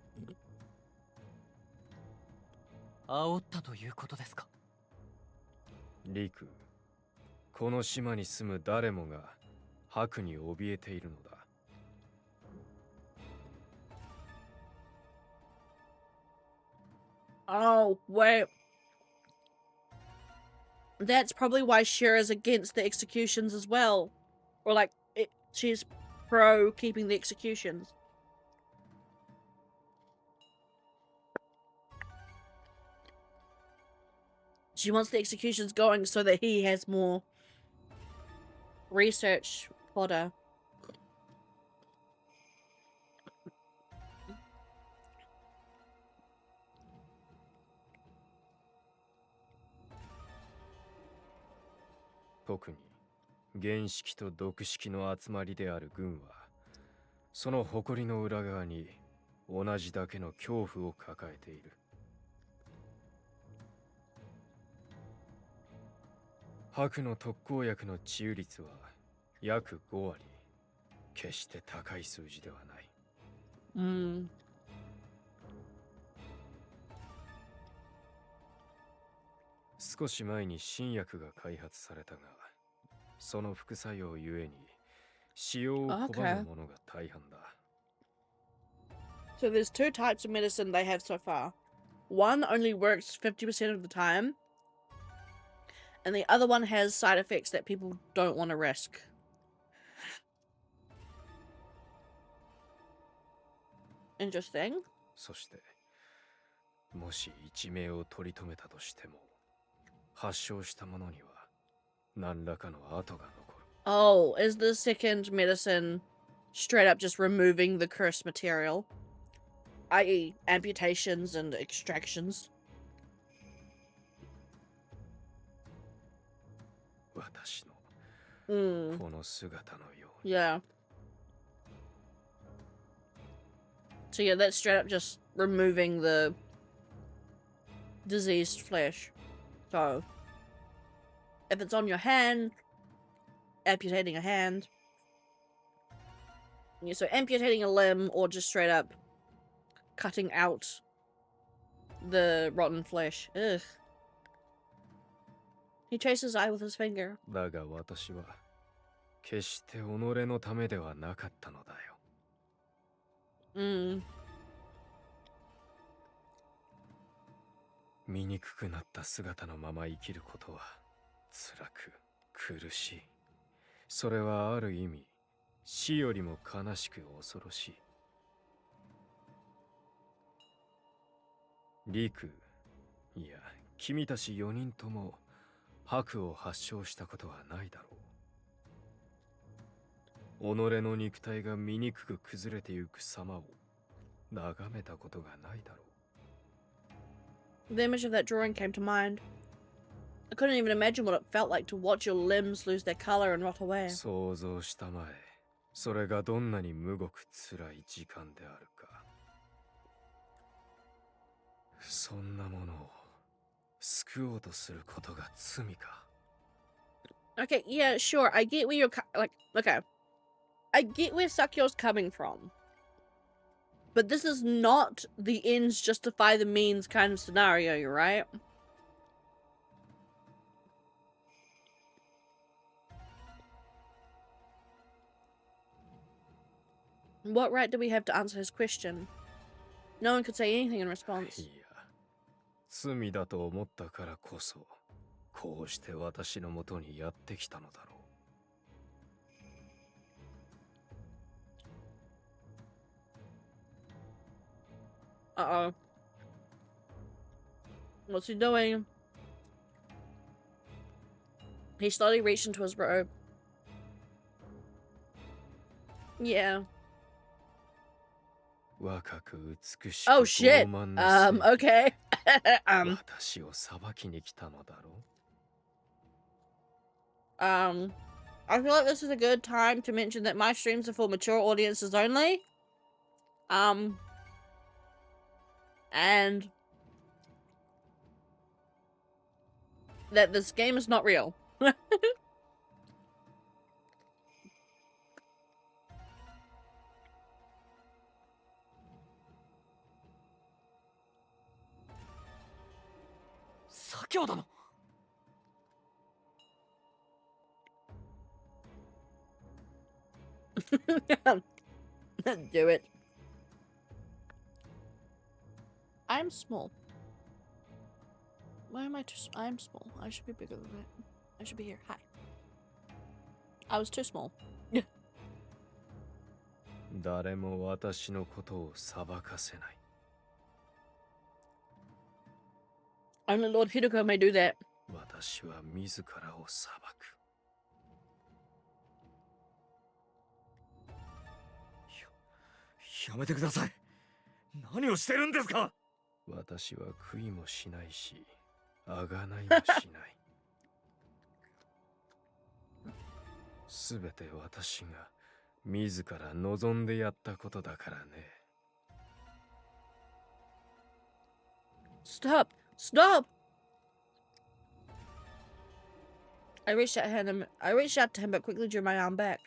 煽ったということですか？リク、この島に住む誰もが白に怯えているのだ。Oh, wait. That's probably why Shira's against the executions as well. Or like, she's pro keeping the executions. She wants the executions going so that he has more research fodder.「特に原式と毒式の集まりである軍は、その誇りの裏側に同じだけの恐怖を抱えている。白の特効薬の治癒率は約5割。決して高い数字ではない。少し前に新薬が開発されたが、その副作用ゆえに使用を拒むものが大半だ。So there's two types of medicine they have so far. One only works 50% of the time, and the other one has side effects that people don't want to risk. Interesting. そして、もし一命を取り留めたとしても、発症したものには何らかの跡が残る。 Oh, is the second medicine straight up just removing the cursed material? I.e. amputations and extractions? 私の Mm, この姿のように。 yeah. So yeah, that's straight up just removing the diseased flesh. So, if it's on your hand, amputating a hand. Yeah, so amputating a limb or just straight up cutting out the rotten flesh. Ugh. He traced his eye with his finger. だが私は決して己のためではなかったのだよ。 Mm. 醜くなった姿のまま生きることは辛く苦しい。それはある意味死よりも悲しく恐ろしい。リク、いや君たち4人とも白を発症したことはないだろう。己の肉体が醜く崩れてゆく様を眺めたことがないだろう。 The image of that drawing came to mind. I couldn't even imagine what it felt like to watch your limbs lose their color and rot away. 想像したまえ、それがどんなに無ごく辛い時間であるか。そんなものを救おうとすることが罪か。 Okay, yeah, sure. I get where you're like. Okay, I get where Sakyo's coming from, but this is not the ends justify the means kind of scenario, you're right? What right do we have to answer his question? No one could say anything in response. いや、罪だと思ったからこそ、こうして私のもとにやってきたのだろう。 Uh-oh. What's he doing? He slowly reached into his robe. Yeah. 若く美しく Oh shit. 傲慢なせい Okay. 私を裁きに来たのだろう。 I feel like this is a good time to mention that my streams are for mature audiences only. And that this game is not real. Sakyo 殿。 Do it. I'm small. Why am I too small? I'm small. I should be bigger than that. I should be here. Hi. I was too small. 誰も私のことを裁かせない。 Only Lord Hideko may do that. 私は自らを裁く。 やめてください。何をしてるんですか。私は悔いもしないし、贖いもしない。すべて私が自ら望んでやったことだからね。 Stop! Stop! I reached out to him, but quickly drew my arm back.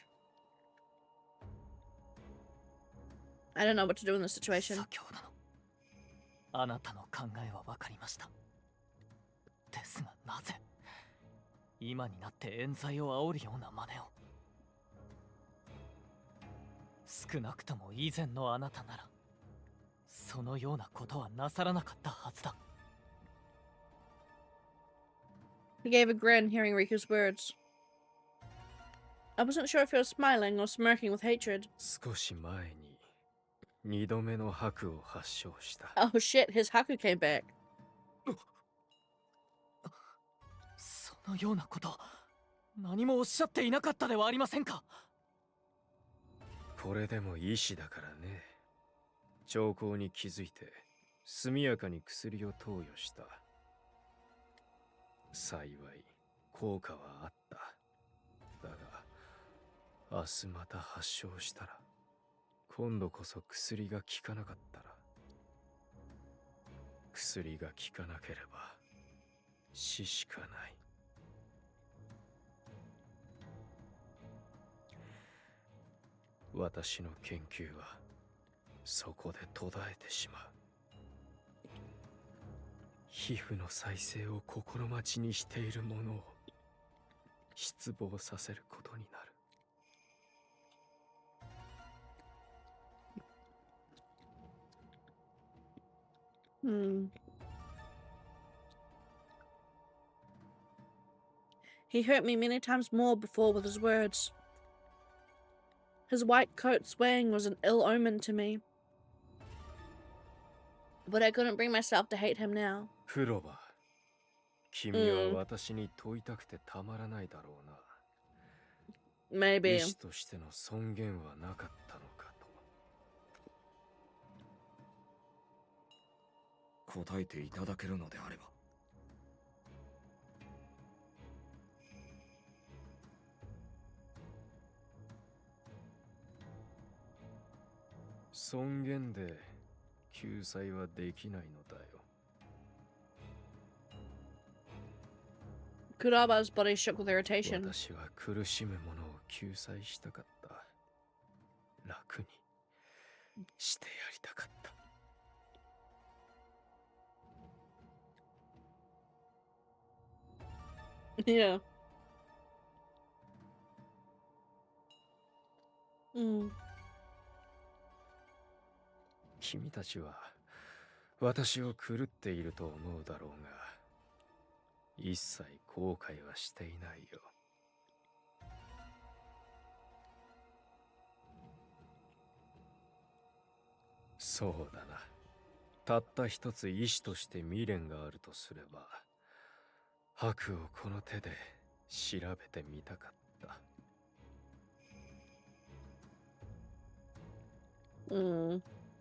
I don't know what to do in this situation. 先ほどのあなたの考えは分かりました。ですがなぜ今になって冤罪を煽るような真似を。少なくとも以前のあなたならそのようなことはなさらなかったはずだ。 He gave a grin, hearing Riku's words. I wasn't sure if he was smiling or smirking with hatred. 少し前に二度目の白を発症した。 Oh shit, his Haku came back. のようなこと何もおっしゃっていなかったではありませんか。これでも医師だからね。兆候に気づいて速やかに薬を投与した。幸い効果はあった。だが明日また発症したら、今度こそ薬が効かなかったら、薬が効かなければ死しかない。私の研究はそこで途絶えてしまう。皮膚の再生を心待ちにしているものを失望させることになる。He hurt me many times more before with his words. His white coat swaying was an ill omen to me. But I couldn't bring myself to hate him now. クロバー、君は私に問いたくてたまらないだろうな。Maybe. 医師としての尊厳はなかったのかと。答えていただけるのであれば。尊厳で救済はできないのだよ。Kuraba's body shook with irritation. 私は苦しむ者を救済したかった。楽にしてやりたかった。Yeah. 君たちは私を狂っていると思うだろうが、一切後悔はしていないよ。そうだな。たった一つ意志として未練があるとすれば、悪をこの手で調べてみたかった。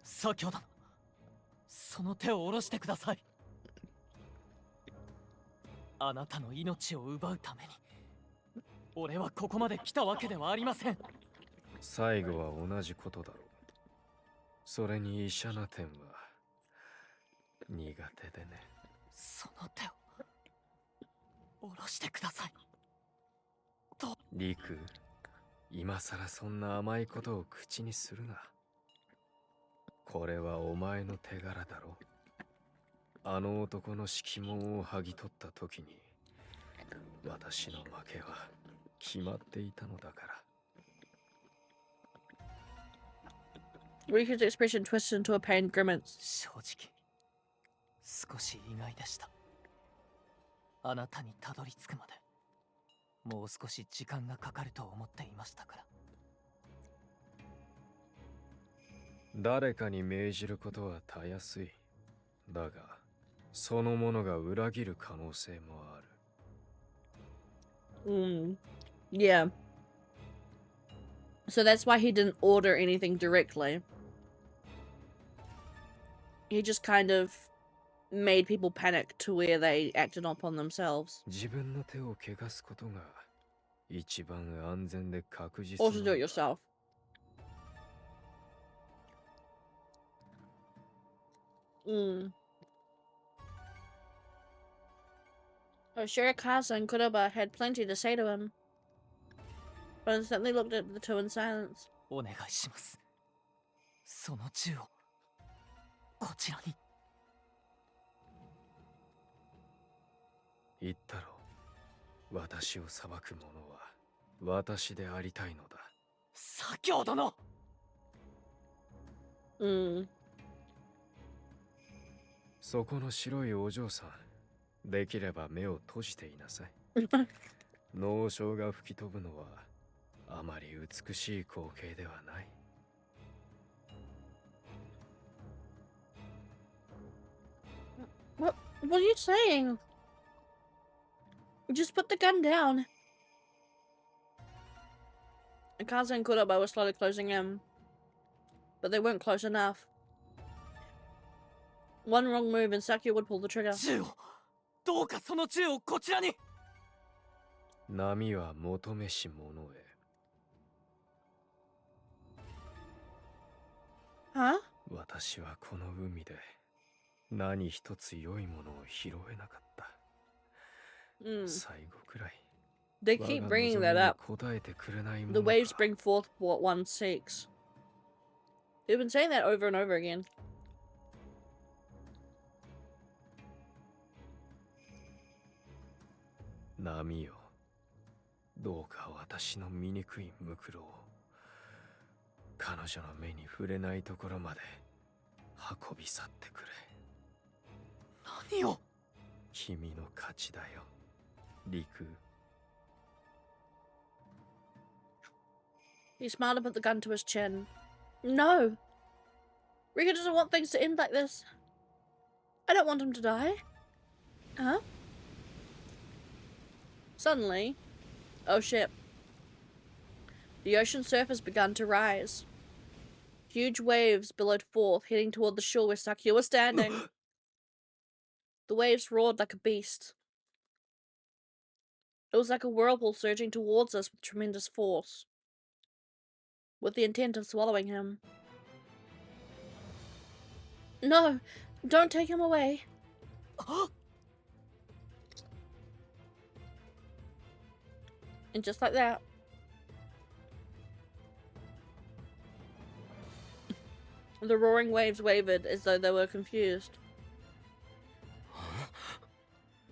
左京殿、その手を下ろしてください。あなたの命を奪うために俺はここまで来たわけではありません。最後は同じことだろう。それに医者な点は苦手でね。その手を下ろしてください。リク、今さらそんな甘いことを口にするな。これはお前の手柄だろ。あの男の色紋を剥ぎ取った時に私の負けは決まっていたのだから。Riku's expression twisted into a pained grimace. 正直少し意外でした。あなたにたどり着くまでもう少し時間がかかると思っていましたから。誰かに命じることはたやすい。だがそのものが裏切る可能性もある。Yeah. So that's why he didn't order anything directly. He just kind of made people panic to where they acted upon themselves. 自分の手を汚すことが一番安全で確実。 Also do it yourself. Shirakazu and Kuroba had plenty to say to him, but instead they looked at the two in silence. お願いします。その銃をこちらに。言ったろう。私を裁く者は私でありたいのだ。左京殿。そこの白いお嬢さん、できれば目を閉じていなさい。脳症が吹き飛ぶのはあまり美しい光景ではない。What are you saying? Just put the gun down. Akaza and Kuroba were slowly closing in, but they weren't close enough. One wrong move and Sakio would pull the trigger. 銃をどうかその銃をこちらに。波は求めし者へ。Huh? 私はこの海で何一つ良いものを拾えなかった。最後くらい。They keep bringing that up. The waves bring forth what one seeks. They've been saying that over and over again. 波よ、どうか私の醜いムクロを彼女の目に触れないところまで運び去ってくれ。何を？君の勝ちだよ、陸。He smiled and put the gun to his chin. No! Rika doesn't want things to end like this. I don't want him to die. Huh? Suddenly... Oh shit. The ocean surface began to rise. Huge waves billowed forth, heading toward the shore where Sakio was standing. The waves roared like a beast. It was like a whirlpool surging towards us with tremendous force, with the intent of swallowing him. No! Don't take him away! And just like that, the roaring waves wavered as though they were confused.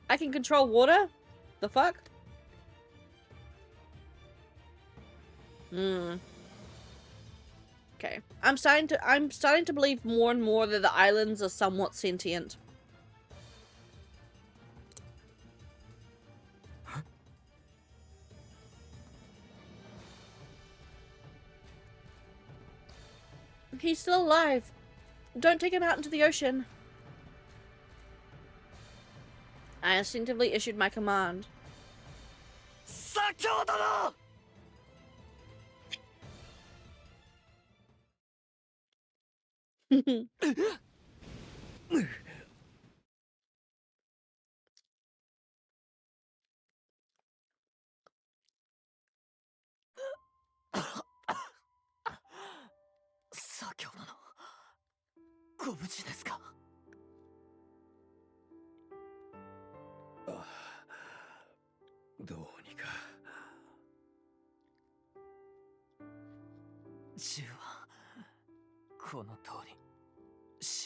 I can control water? The fuck? Okay. I'm starting to believe more and more that the islands are somewhat sentient. He's still alive. Don't take him out into the ocean. I instinctively issued my command. Sakio殿! Sakio 殿、ご無事ですか？どうにか。銃はこの通り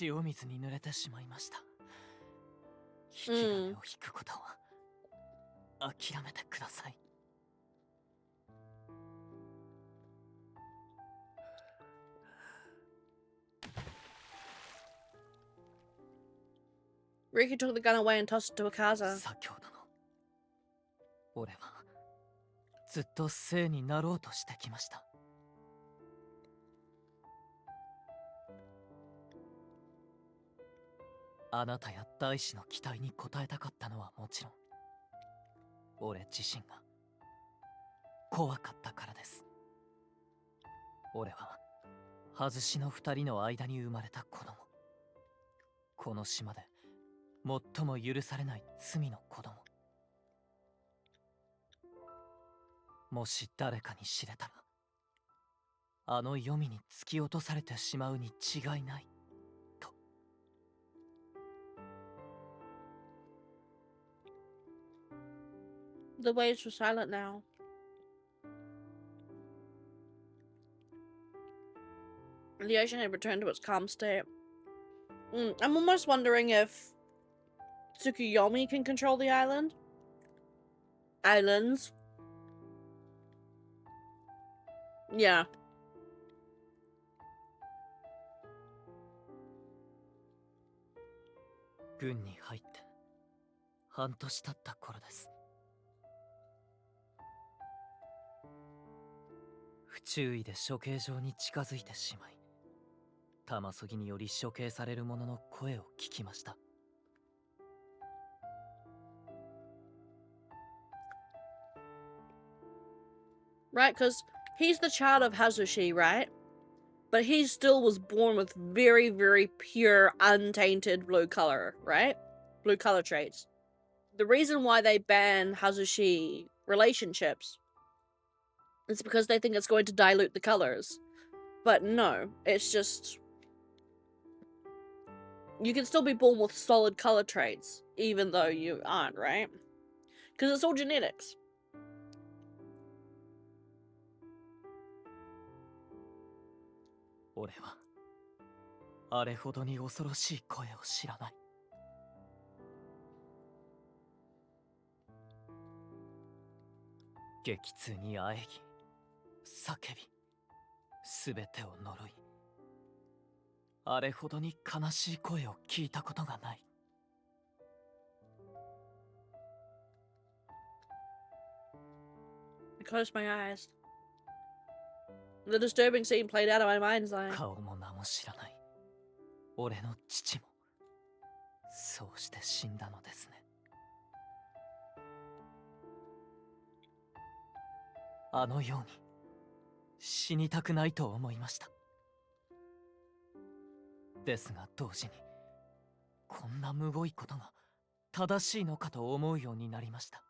塩水に濡れてしまいました。引き金を引くことは諦めてください。Riku took the gun away and tossed it to Akaza. 先ほどの俺はずっと聖になろうとしてきました。あなたや大使の期待に応えたかったのはもちろん、俺自身が怖かったからです。俺は外しの二人の間に生まれた子供、この島で最も許されない罪の子供。もし誰かに知れたら、あの黄泉に突き落とされてしまうに違いないと。The waves were silent now. The ocean had returned to its calm state. I'm almost wondering if Tsukuyomi can control the island. Islands. Yeah.軍に入って半年経った頃です。不注意で処刑場に近づいてしまい、玉そぎにより処刑される者の声を聞きました。right? Because he's the child of Hazushi, right? But he still was born with very, very pure, untainted blue color, right? Blue color traits. The reason why they ban Hazushi relationships is because they think it's going to dilute the colors. But no, it's just... You can still be born with solid color traits, even though you aren't, right? Because it's all genetics. 俺はあれほどに恐ろしい声を知らない。激痛にあえぎ、叫び、すべてを呪い。あれほどに悲しい声を聞いたことがない。I closed my eyes. The disturbing scene played out of my mind's eye. 顔も名も知らない俺の父もそうして死んだのですね。あのように死にたくないと思いました。ですが同時にこんなむごいことが正しいのかと思うようになりました。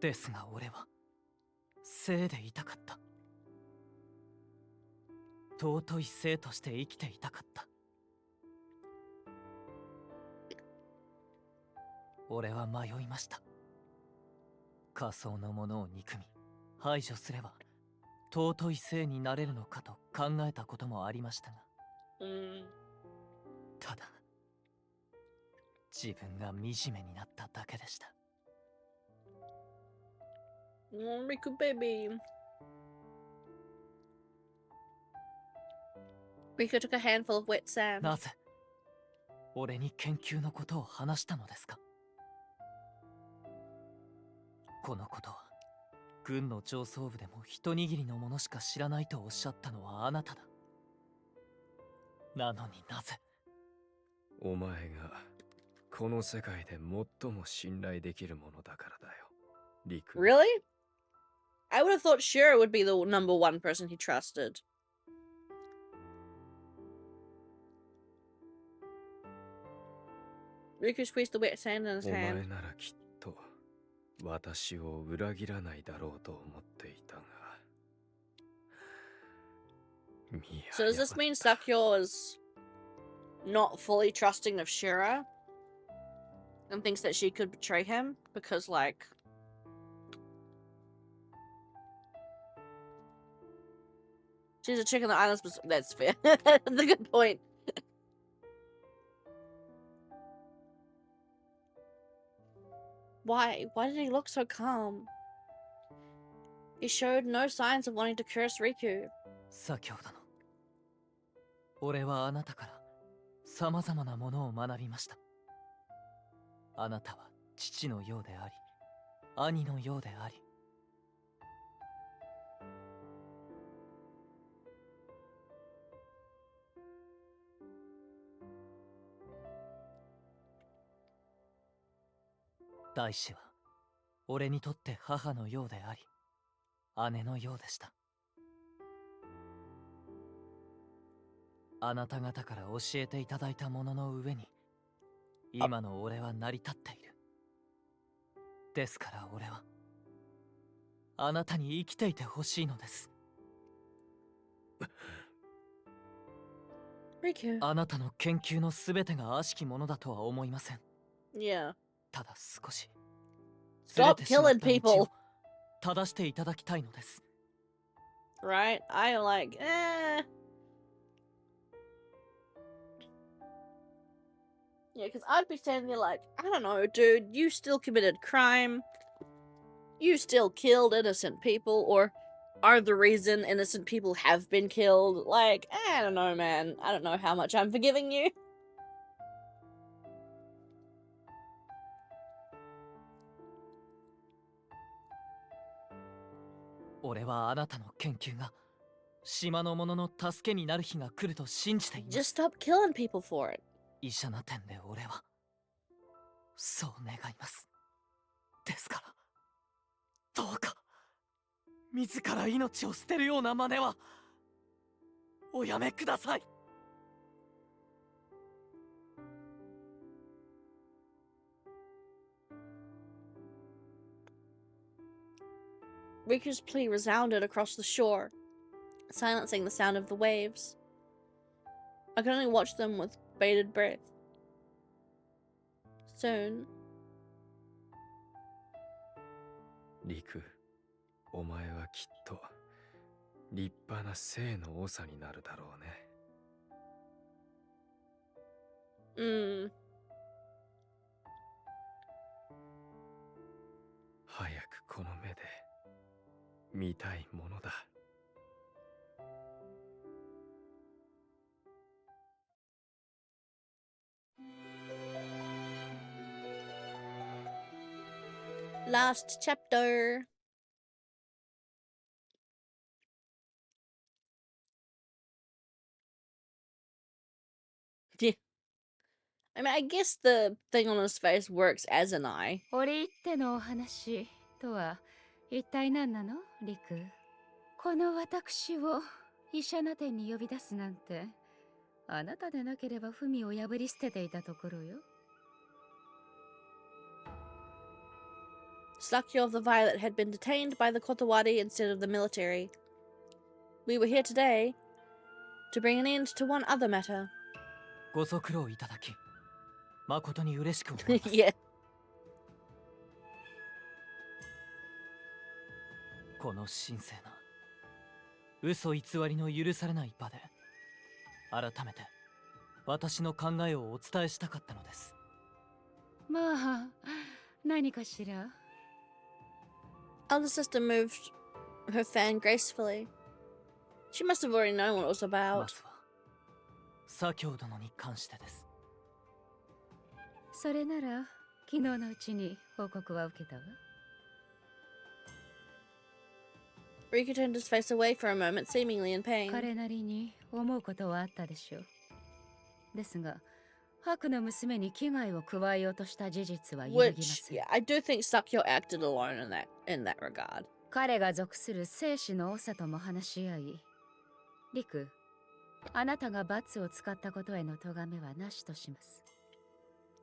ですが俺は生でいたかった。尊い生として生きていたかった。俺は迷いました。仮想のものを憎み排除すれば尊い生になれるのかと考えたこともありましたが、ただ自分が惨めになっただけでした。Riku baby. Riku took a handful of wet sand. なぜ俺に研究のことを話したのですか？このことは軍の上層部でも一握りのものしか知らないとおっしゃったのはあなただ。なのになぜ？お前がこの世界で最も信頼できるものだからだよ、リク。Really? I would have thought Shira would be the number one person he trusted. Riku squeezed the wet sand in his お前 hand. ならきっと私を裏切らないだろうと思っていたが。So does this mean Sakyo is not fully trusting of Shira? And thinks that she could betray him? Because, like... She's a chick on the islands, but that's fair. That's a good point. Why? Why did he look so calm? He showed no signs of wanting to curse Riku. 先ほどの俺はあなたから様々なものを学びました。あなたは父のようであり兄のようであり、大志は俺にとって母のようであり姉のようでした。あなた方から教えていただいたものの上に今の俺は成り立っている。ですから俺はあなたに生きていてほしいのです。Riku. あなたの研究のすべてが悪しきものだとは思いません。Yeah. ただ少し Stop killing people. 正していただきたいのです。 Right? I like, Yeah, because I'd be standing there like, I don't know, dude, you still committed crime. You still killed innocent people, or are the reason innocent people have been killed. Like, I don't know, man. I don't know how much I'm forgiving you. 俺はあなたの研究が島の者の助けになる日が来ると信じていま Just す。 stop killing people for it. 医者な点で俺はそう願います。ですからどうか自ら命を捨てるような真似はおやめください。 Riku's plea resounded across the shore, silencing the sound of the waves. I could only watch them with bated breath. Soon, リク、お前はきっと立派な性の長になるだろうね。早くこの目で見たいものだ。last chapter. Yeah. I mean, I guess the thing on his face works as an eye. 折り入ってのお話とは一体何なの、リク？この私を医者な点に呼び出すなんて、あなたでなければ文を破り捨てていたところよ。Sakyo of the Violet had been detained by the Kotowari instead of the military. We were here today to bring an end to one other matter. ご足労いただき誠に嬉しく思います。 Yeah. この神聖な嘘偽りの許されない場で改めて私の考えをお伝えしたかったのです。まあ、何かしら。Elder sister moved her fan gracefully. She must have already known what it was ま about. ずは左京殿に関してです。それなら昨日のうちに報告は受けたわ。Rika turned his face away for a moment, seemingly in pain. 彼なりに思うことはあったでしょう。ですが、白の娘に危害を加えようとした事実は揺るぎま Which, せん。 yeah, I do think Sakyo acted alone in that regard. 彼が属する生死の長とも話し合い、リク、あなたが罰を使ったことへの咎めはなしとします。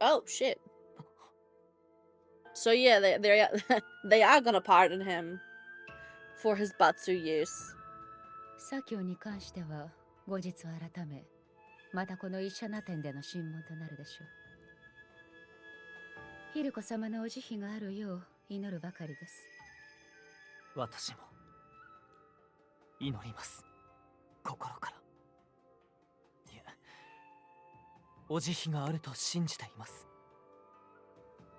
Oh shit. So yeah, they are gonna pardon him for his Batsu use. 左京に関しては後日改め、またこの医者な点での審問となるでしょう。ヒルコ様のお慈悲があるよう祈るばかりです。私も祈ります。心から。いえ、お慈悲があると信じています。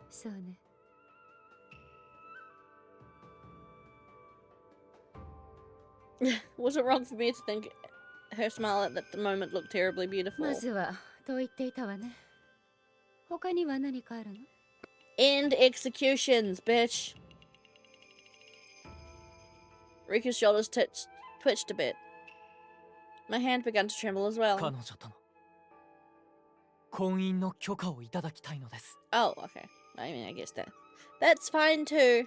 そうね。Was it wrong for me to think her smile at that moment looked terribly beautiful? まずはと言っていたわね。他には何かあるの？ End executions, bitch. Riku's shoulders twitched a bit. My hand began to tremble as well. 彼女との婚姻の許可をいただきたいのです。 Oh, okay. I mean, I guess that's fine too.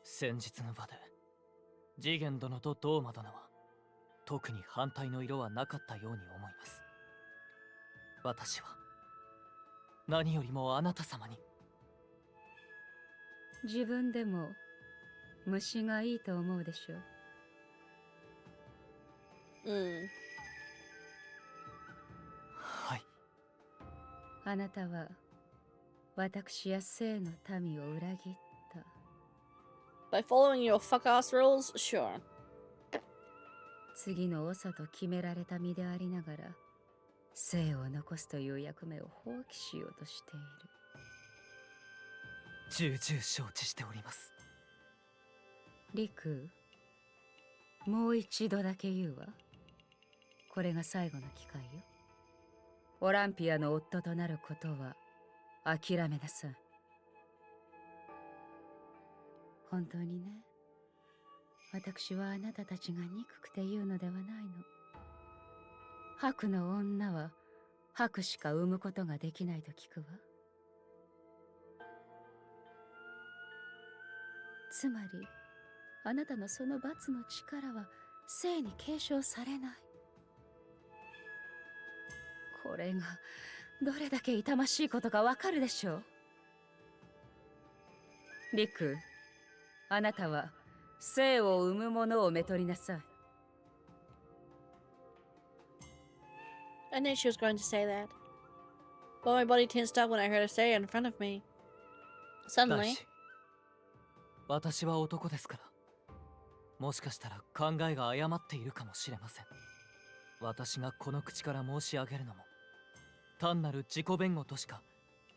先日の場で次元殿とドーマ殿は特に反対の色はなかったように思います。私は何よりもあなた様に。自分でも虫がいいと思うでしょう。はい。あなたは私や生の民を裏切った。By following your fuck-ass rules? Sure. 次の長と決められた身でありながら生を残すという役目を放棄しようとしている。重々承知しております。リク、もう一度だけ言うわ。これが最後の機会よ。オランピアの夫となることは諦めなさい。本当にね。私はあなたたちが憎くて言うのではないの。白の女は白しか産むことができないと聞くわ。つまりあなたのその罰の力は生に継承されない。これがどれだけ痛ましいことかわかるでしょう。リク、あなたは生を生むものをめとりなさい。I knew she was going to say that. But my body tensed up when I heard her say it in front of me. 大 Suddenly, 志、私は男ですから。もしかしたら考えが誤っているかもしれません。私がこの口から申し上げるのも単なる自己弁護としか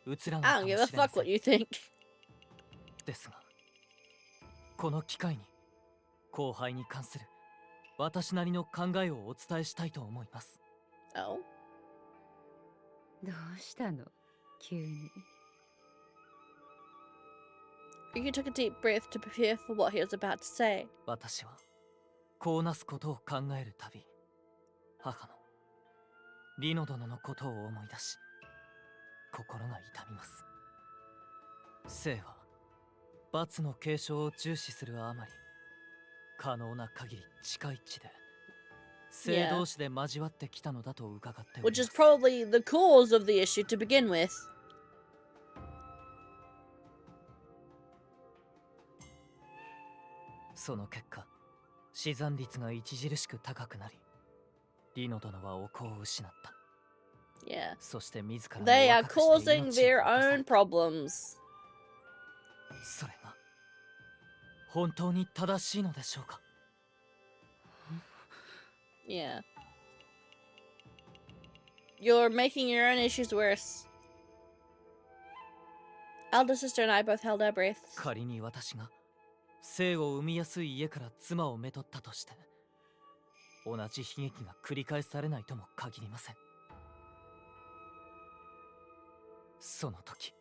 映らない I か don't もしれ give ま a せ fuck ん。 what you think. ですが、この機会に後輩に関する私なりの考えをお伝えしたいと思います。Oh. どうしたの急に。Ryuki took a deep breath to prepare for what he was about to say. 私はこうなすことを考えるたび、母のリノ殿のことを思い出し、心が痛みます。生は罰の継承を重視するあまり、可能な限り近い地で生同士で交わってきたのだと伺っており Which ま is す。 probably the cause of the issue to begin with. その結果、死産率が著しく高くなり、リノ殿はお子を失った。 Yeah. そして自らの They are 若くして causing 命を their 落とされ own た。 problems. それが本当に正しいのでしょうか。 Yeah. You're making your own issues worse. Elder sister and I both held our breaths. 仮に私が生を産みやすい家から妻をめとったとして、同じ悲劇が繰り返されないとも限りません。その時、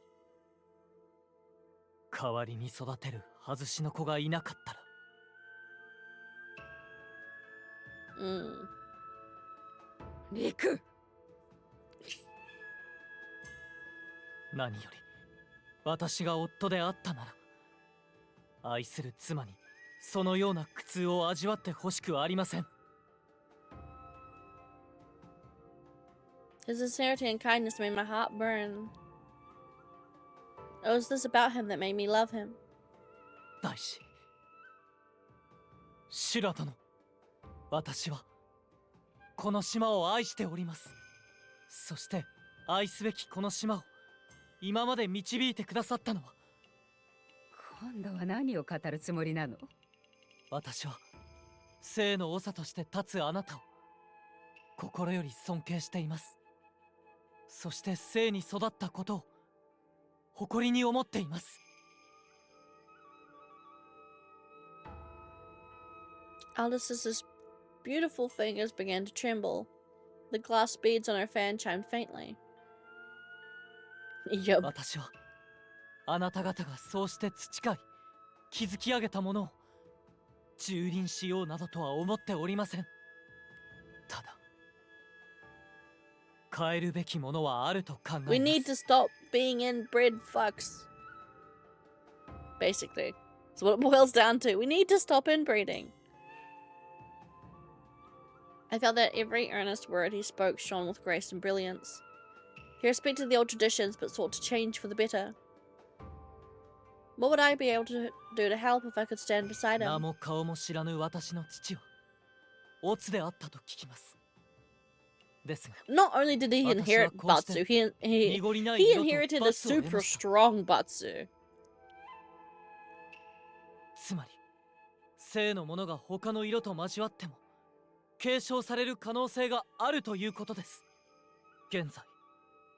代わりに育てる外しの子がいなかったら。 Mm. リク、何より私が夫であったなら、愛する妻にそのような苦痛を味わってほしくありません。 His sincerity and kindness made my heart burn. It was this about him that made me love him. 大志、シュラ殿、私はこの島を愛しております。そして愛すべきこの島を今まで導いてくださったのは、今度は何を語るつもりなの。私は生の長として立つあなたを心より尊敬しています。そして生に育ったことを誇りに思っています。 Elder sister's beautiful fingers began to tremble. The glass beads on her fan chimed faintly. Yup. 私はあなた方がそうして培い築き上げたものを蹂躙しようなどとは思っておりません。ただ変えるべきものはあると考えます。 We need to stop being inbred fucks. Basically. That's what it boils down to. We need to stop inbreeding. I felt that every earnest word he spoke shone with grace and brilliance. He respected the old traditions but sought to change for the better. What would I be able to do to help if I could stand beside 名 him? も顔も知らぬ私の父はオツであったと聞きます。ですが Not only did he inherit Batsu, he 濁りない he 色と inherited a 罰を得 super ました。 strong Batsu. つまり生のものが他の色と交わっても継承される可能性があるということです。現在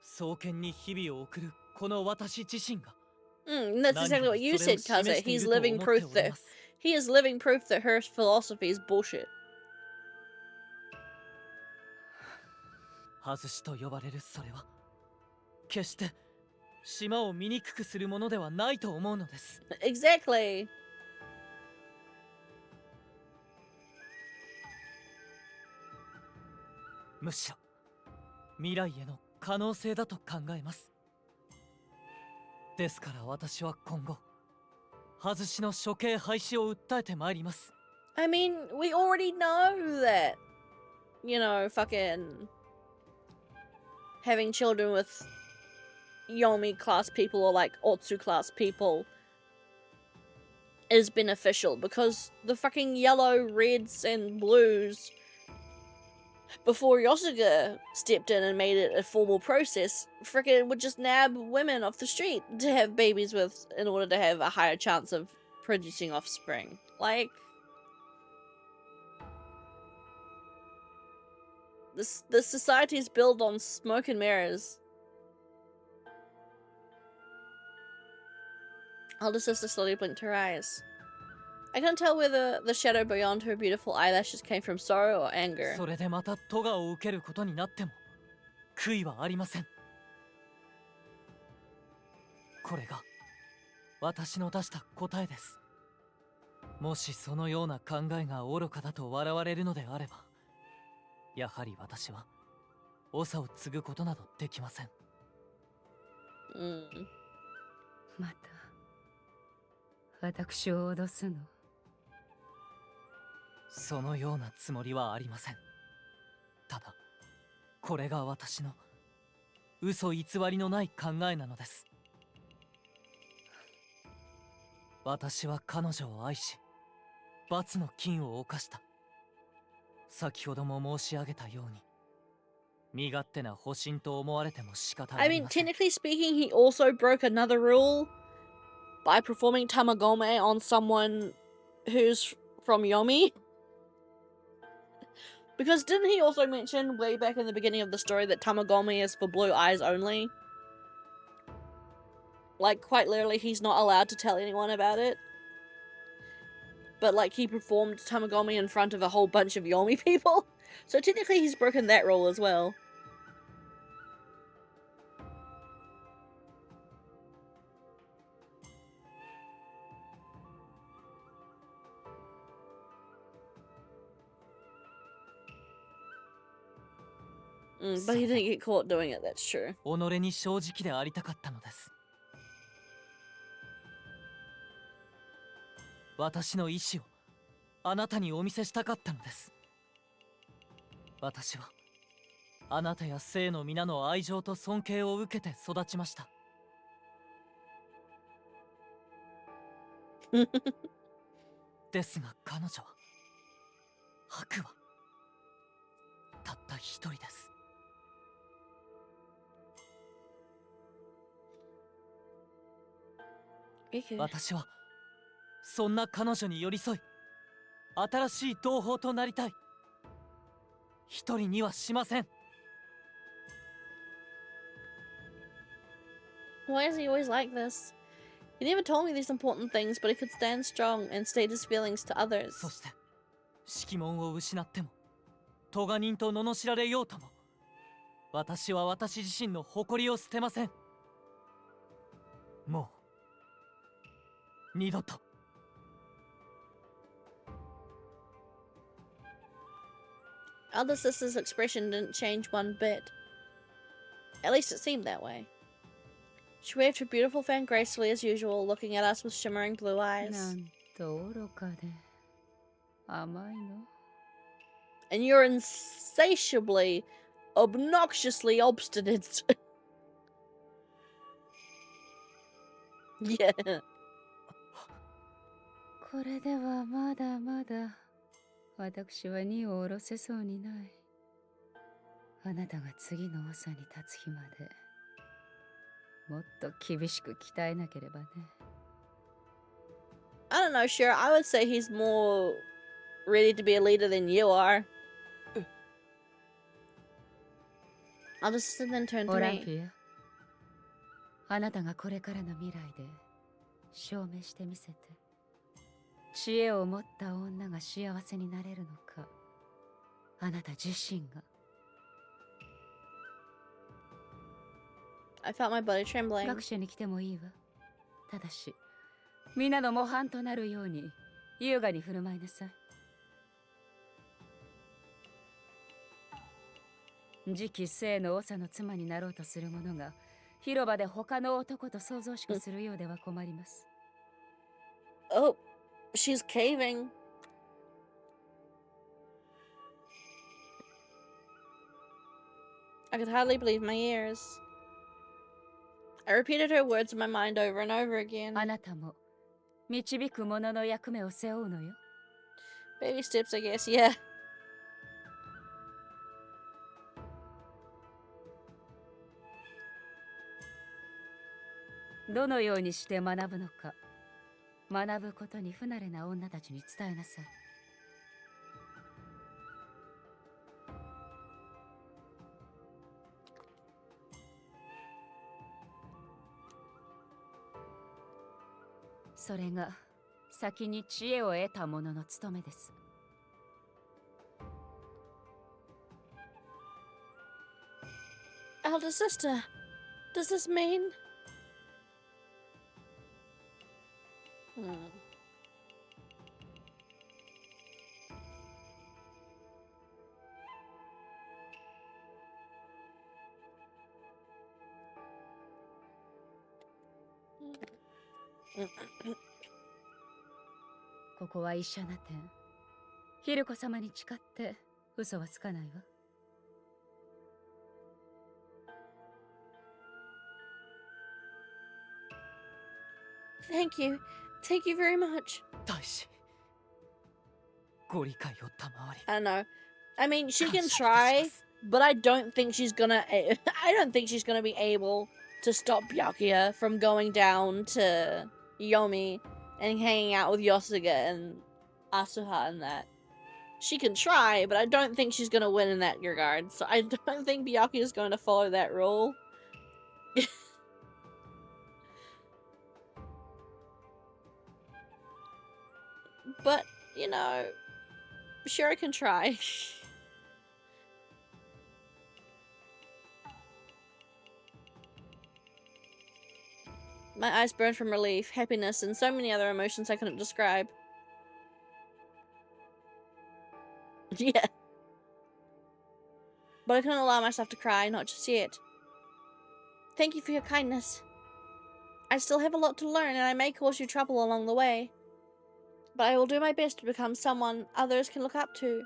双剣に日々を送るこの私自身が That's exactly what you said, Kaze. He's living proof that he is living proof that her philosophy is bullshit. 外しと呼ばれるそれは決して島を醜くするものではないと思うのです。 Exactly. むしろ未来への可能性だと考えます。ですから私は今後外しの処刑廃止を訴えてまいります。 I mean, we already know that, you know, fucking having children with Yomi class people or like Otsu class people is beneficial because the fucking yellow, reds, and blues, before Yosuga stepped in and made it a formal process, frickin' would just nab women off the street to have babies with in order to have a higher chance of producing offspring. Like, this society is built on smoke and mirrors. Elder sister slowly blinked her eyes. I couldn't tell whether the shadow beyond her beautiful eyelashes came from sorrow or anger. それでまた咎を受けることになっても悔いはありません。これが私の出した答えです。もしそのような考えが愚かだと笑われるのであれば、やはり私は長を継ぐことなどできません。また私を脅すの？そのようなつもりはありません。ただこれが私の嘘偽りのない考えなのです。私は彼女を愛し罰の禁を犯した。先ほども申し上げたように身勝手な保身と思われても仕方あ I り mean, ません。 technically speaking, he also broke another rule by performing Tamagome on someone who's from Yomi. Because didn't he also mention way back in the beginning of the story that Tamagome is for blue eyes only? Like, quite literally, he's not allowed to tell anyone about it. But, like, he performed Tamagome in front of a whole bunch of Yomi people. So technically he's broken that rule as well. But he didn't get caught doing it, that's true. 己に正直でありたかったのです。私の意志をあなたにお見せしたかったのです。私はあなたや生の皆の愛情と尊敬を受けて育ちました。ですが彼女は悪はたった一人です。私はそんな彼女に寄り添い新しい同胞となりたい。一人にはしません。 Why is he always like this? He never told me these important things, but he could stand strong and state his feelings to others. そして色紋を失っても咎人と罵られようとも私は私自身の誇りを捨てません。もう二度と。Elder sister's expression didn't change one bit. At least it seemed that way. She waved her beautiful fan gracefully as usual, looking at us with shimmering blue な eyes. んと愚かで甘いの。 And you're insatiably, obnoxiously obstinate. Yeah. これではまだまだ私は荷を下ろせそうにない。あなたが次の長に立つ日までもっと厳しく鍛えなければね。I don't know, Shira. I would say he's more ready to be a leader than you are. Elder sister then turned オ to ラン me. ピア、あなたがこれからの未来で証明してみせて。知恵を持った女が幸せになれるのか、あなた自身が。 I felt my body trembling. 学者に来てもいいわ。ただし皆の模範となるように優雅に振る舞いなさい。次期生の長の妻になろうとする者が広場で他の男と想像しくするようでは困ります。Oh, she's caving. I could hardly believe my ears. I repeated her words in my mind over and over again. あなたも導く者の役目を背負うのよ。Baby steps, I guess, yeah. どのようにして学ぶのか、学ぶことに不慣れな女たちに伝えなさい。それが先に知恵を得た者の務めです。Elder sister, does this mean? Hmm. ここは医者な点。ヒルコ様に誓って嘘はつかないわ。Thank you. Thank you very much. 大使ご理解を賜り I know. I mean, she can 感謝いたし try, ます but I don't think she's gonna. I don't think she's gonna be able to stop Byakuya from going down to Yomi and hanging out with Yosuga and Asuha and that. She can try, but I don't think she's gonna win in that regard. So I don't think Byakuya is going to follow that rule. But, you know, sure I can try. My eyes burned from relief, happiness, and so many other emotions I couldn't describe. Yeah. But I couldn't allow myself to cry, not just yet. Thank you for your kindness. I still have a lot to learn, and I may cause you trouble along the way. But I will do my best to become someone others can look up to,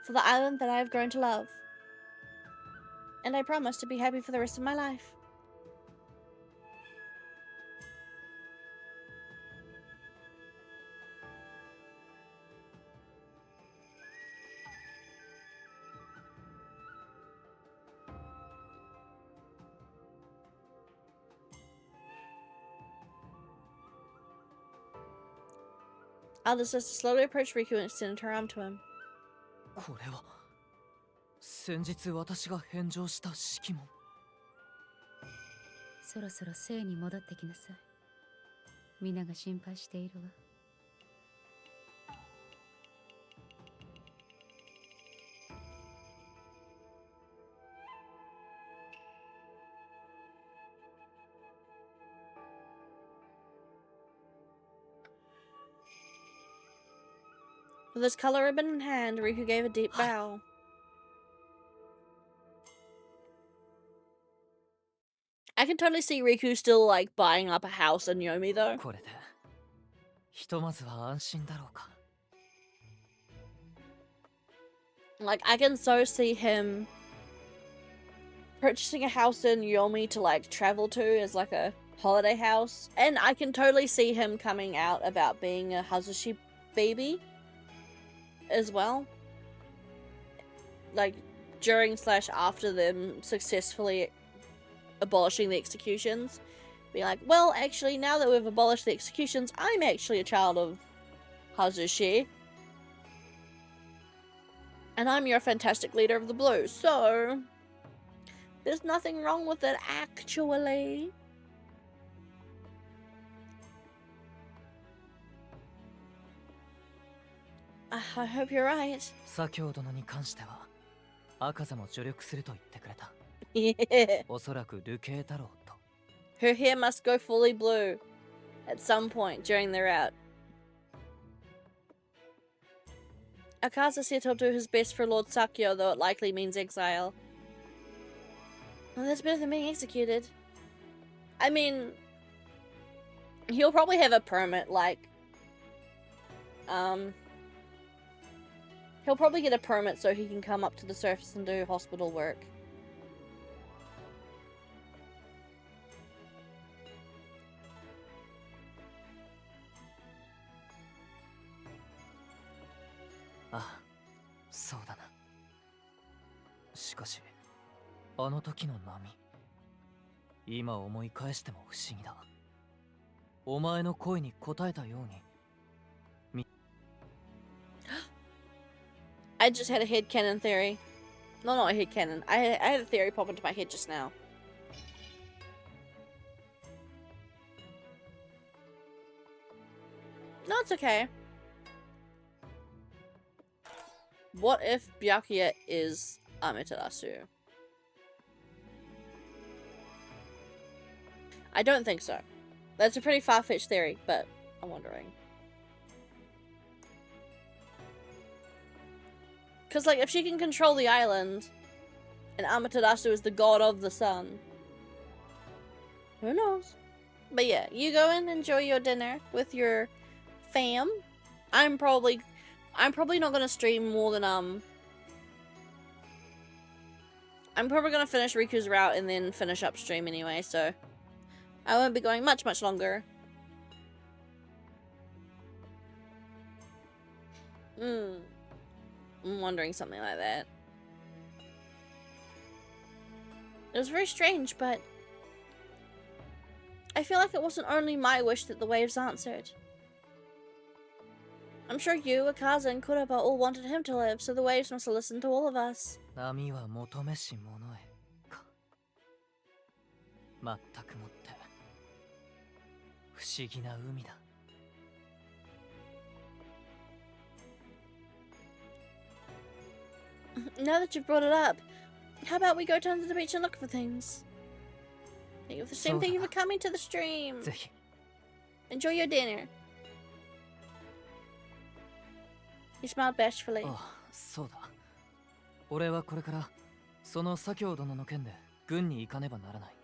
for the island that I have grown to love. And I promise to be happy for the rest of my life. Elder sister slowly approached Riku and extended her arm to him. これは先日私が返上した式問。そろそろ生に戻ってきなさい。皆が心配しているわ。With his color ribbon in hand, Riku gave a deep bow. I can totally see Riku still, like, buying up a house in Yomi, though. これでひとまずは安心だろうか。 Like, I can so see him purchasing a house in Yomi to, like, travel to as, like, a holiday house. And I can totally see him coming out about being a Hazushi baby as well. Like, during / after them successfully abolishing the executions. Be like, well, actually, now that we've abolished the executions, I'm actually a child of Hazushi. And I'm your fantastic leader of the Blue, so there's nothing wrong with it, actually. I hope you're right. 左京殿に関しては赤座も助力すると言ってくれた。Yeah. おそらく流刑だろうと。 Her hair must go fully blue at some point during the route. Akaza said he'll do his best for Lord Sakyo, though it likely means exile. Well, that's better than being executed. I mean, he'll probably have a permit, like, he'll probably get a permit so he can come up to the surface and do hospital work. Ah, そうだな。しかし、あの時の波。今思い返しても不思議だ。お前の声に応えたように。I just had a headcanon theory. No, not a headcanon. I had a theory pop into my head just now. No, it's okay. What if Byakuya is Amaterasu? I don't think so. That's a pretty far-fetched theory, but I'm wondering. Because, like, if she can control the island, and Amaterasu is the god of the sun, who knows? But yeah, you go and enjoy your dinner with your fam. I'm probably not gonna stream more than I'm probably gonna finish Riku's route and then finish upstream anyway, so I won't be going much longer. I'm wondering something like that. It was very strange, but I feel like it wasn't only my wish that the waves answered. I'm sure you, Akaza, and Kuraba all wanted him to live, so the waves must have listened to all of us. 波は求めし者へか。まったくもって不思議な海だ。Now that you've brought it up, how about we go down to the beach and look for things? Thank you for the stream. Thank you for coming to the stream. ぜひ。 Enjoy your dinner. He smiled bashfully. ああ、そうだ。俺はこれからその左京殿の件で軍に行かねばならない。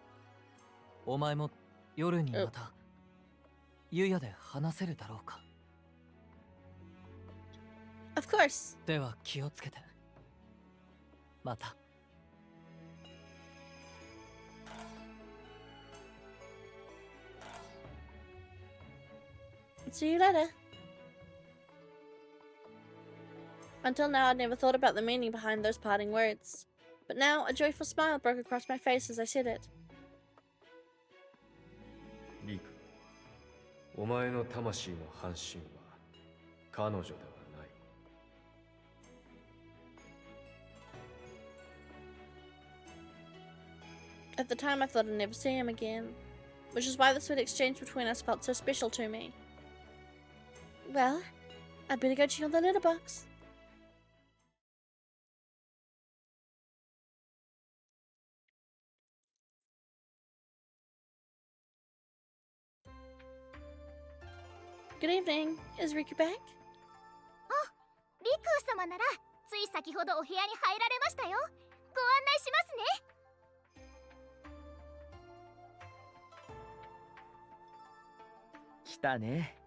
お前も夜にまた湯屋で話せるだろうか。Of course. では気をつけて。また。See you later. Until now, I'd never thought about the meaning behind those parting words. But now, a joyful smile broke across my face as I said it. リク、お前の魂の半身は彼女ではない。At the time, I thought I'd never see him again, which is why the sweet exchange between us felt so special to me. Well, I'd better go check on the litter box. Good evening. Is Riku back? リクー様ならつい先ほどお部屋に入られましたよ。ご案内しますね。来たね。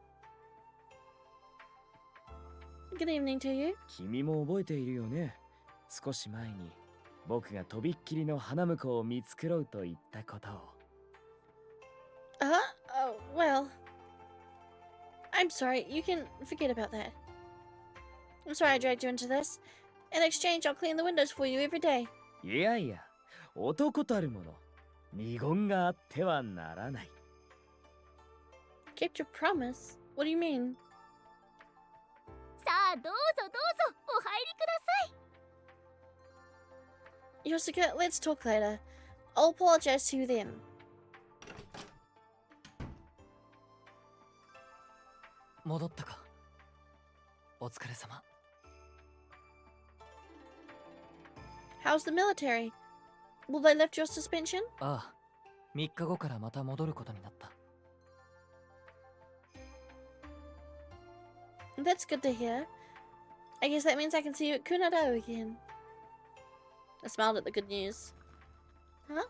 Good evening to you. 君も覚えているよね。少し前に僕がとびっきりの花婿を見繕うと言ったことを。Oh, well. I'm sorry, you can forget about that. I'm sorry I dragged you into this. In exchange, I'll clean the windows for you every day. いやいや、男たるもの、二言があってはならない。Kept your promise? What do you mean? さあ、どうぞどうぞお入りください。 Yosuke, let's talk later. I'll apologize to you then. 戻ったか。お疲れ様。How's the military? Will they lift your suspension? ああ、3日後からまた戻ることになった。That's good to hear. I guess that means I can see you at Kunadao again. I smiled at the good news. Huh?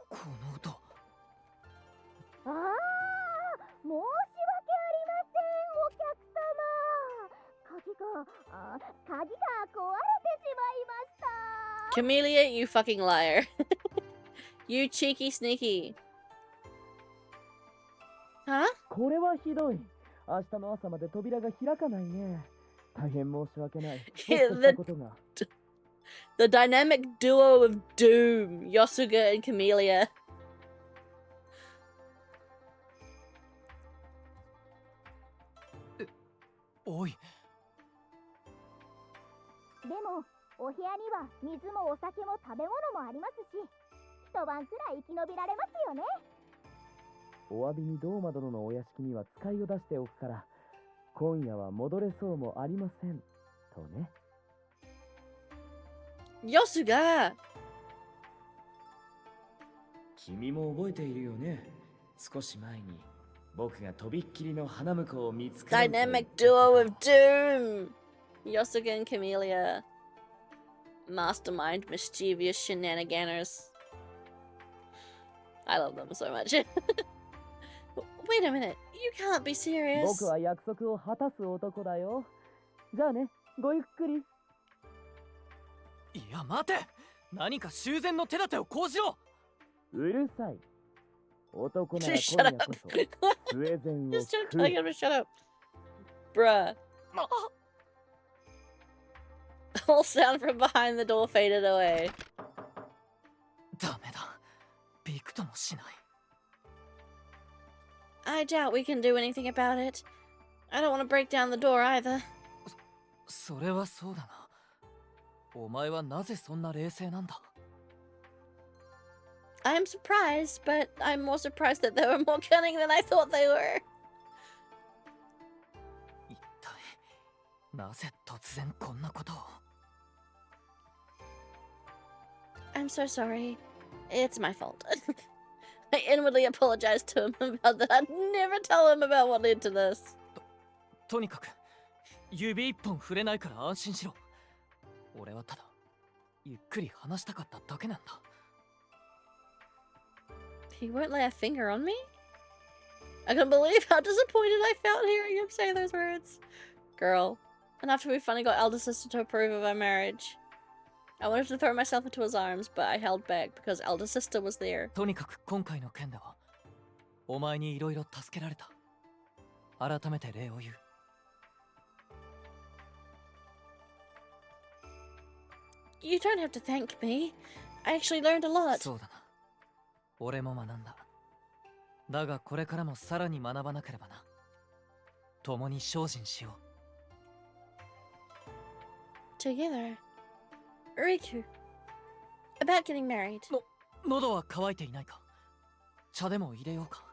この音。ああ、申し訳ありません、お客様。鍵が壊れてしまいました。Camellia, you fucking liar. You cheeky sneaky. Huh? これはひどい。明日の朝まで扉が開かないね。大変申し訳ない。ほっとしたことが。The dynamic duo of doom, Yosuga and Camellia. おい。でも、お部屋には水もお酒も食べ物もありますし、一晩くらい生き延びられますよね。お詫びにドーマ殿のお屋敷には使いを出しておくから、今夜は戻れそうもありません。とね。Yosuga! 君も覚えているよね。少し前に僕がとびっきりの花婿を見つけた。 Dynamic duo of doom! Yosuga and Camellia. Mastermind mischievous shenanigans. I love them so much. Wait a minute, you can't be serious. 僕は約束を果たす男だよ。じゃあね、ごゆっくり。いや待て、何か修繕の手立てを講じろ。うるさい。男なら今夜こそプレゼンを Just don't tell him to shut up. Bruh. All sound from behind the door faded away. ダメだ。びくともしない。I doubt we can do anything about it. I don't want to break down the door either. それはそうだな。お前はなぜそんな冷静なんだ。 I'm surprised, but I'm more surprised that they were more cunning than I thought they were. 一体なぜ突然こんなことを。 I'm so sorry. It's my fault. I inwardly apologized to him about that. I'd never tell him about what led to this. とにかく指一本触れないから安心しろ。俺はただゆっくり話したかっただけなんだ。 He won't lay a finger on me? I can't believe how disappointed I felt hearing him say those words. Girl. And after we finally got elder sister to approve of our marriage, I wanted to throw myself into his arms, but I held back because elder sister was there. とにかく今回の件ではお前にいろいろ助けられた。改めて礼を言う。 You don't have to thank me. I actually learned a lot. そうだな。俺も学んだ。だがこれからもさらに学ばなければな。共に精進しよう。 Together. Riku. About getting married. 喉は渇いていないか。茶でも入れようか。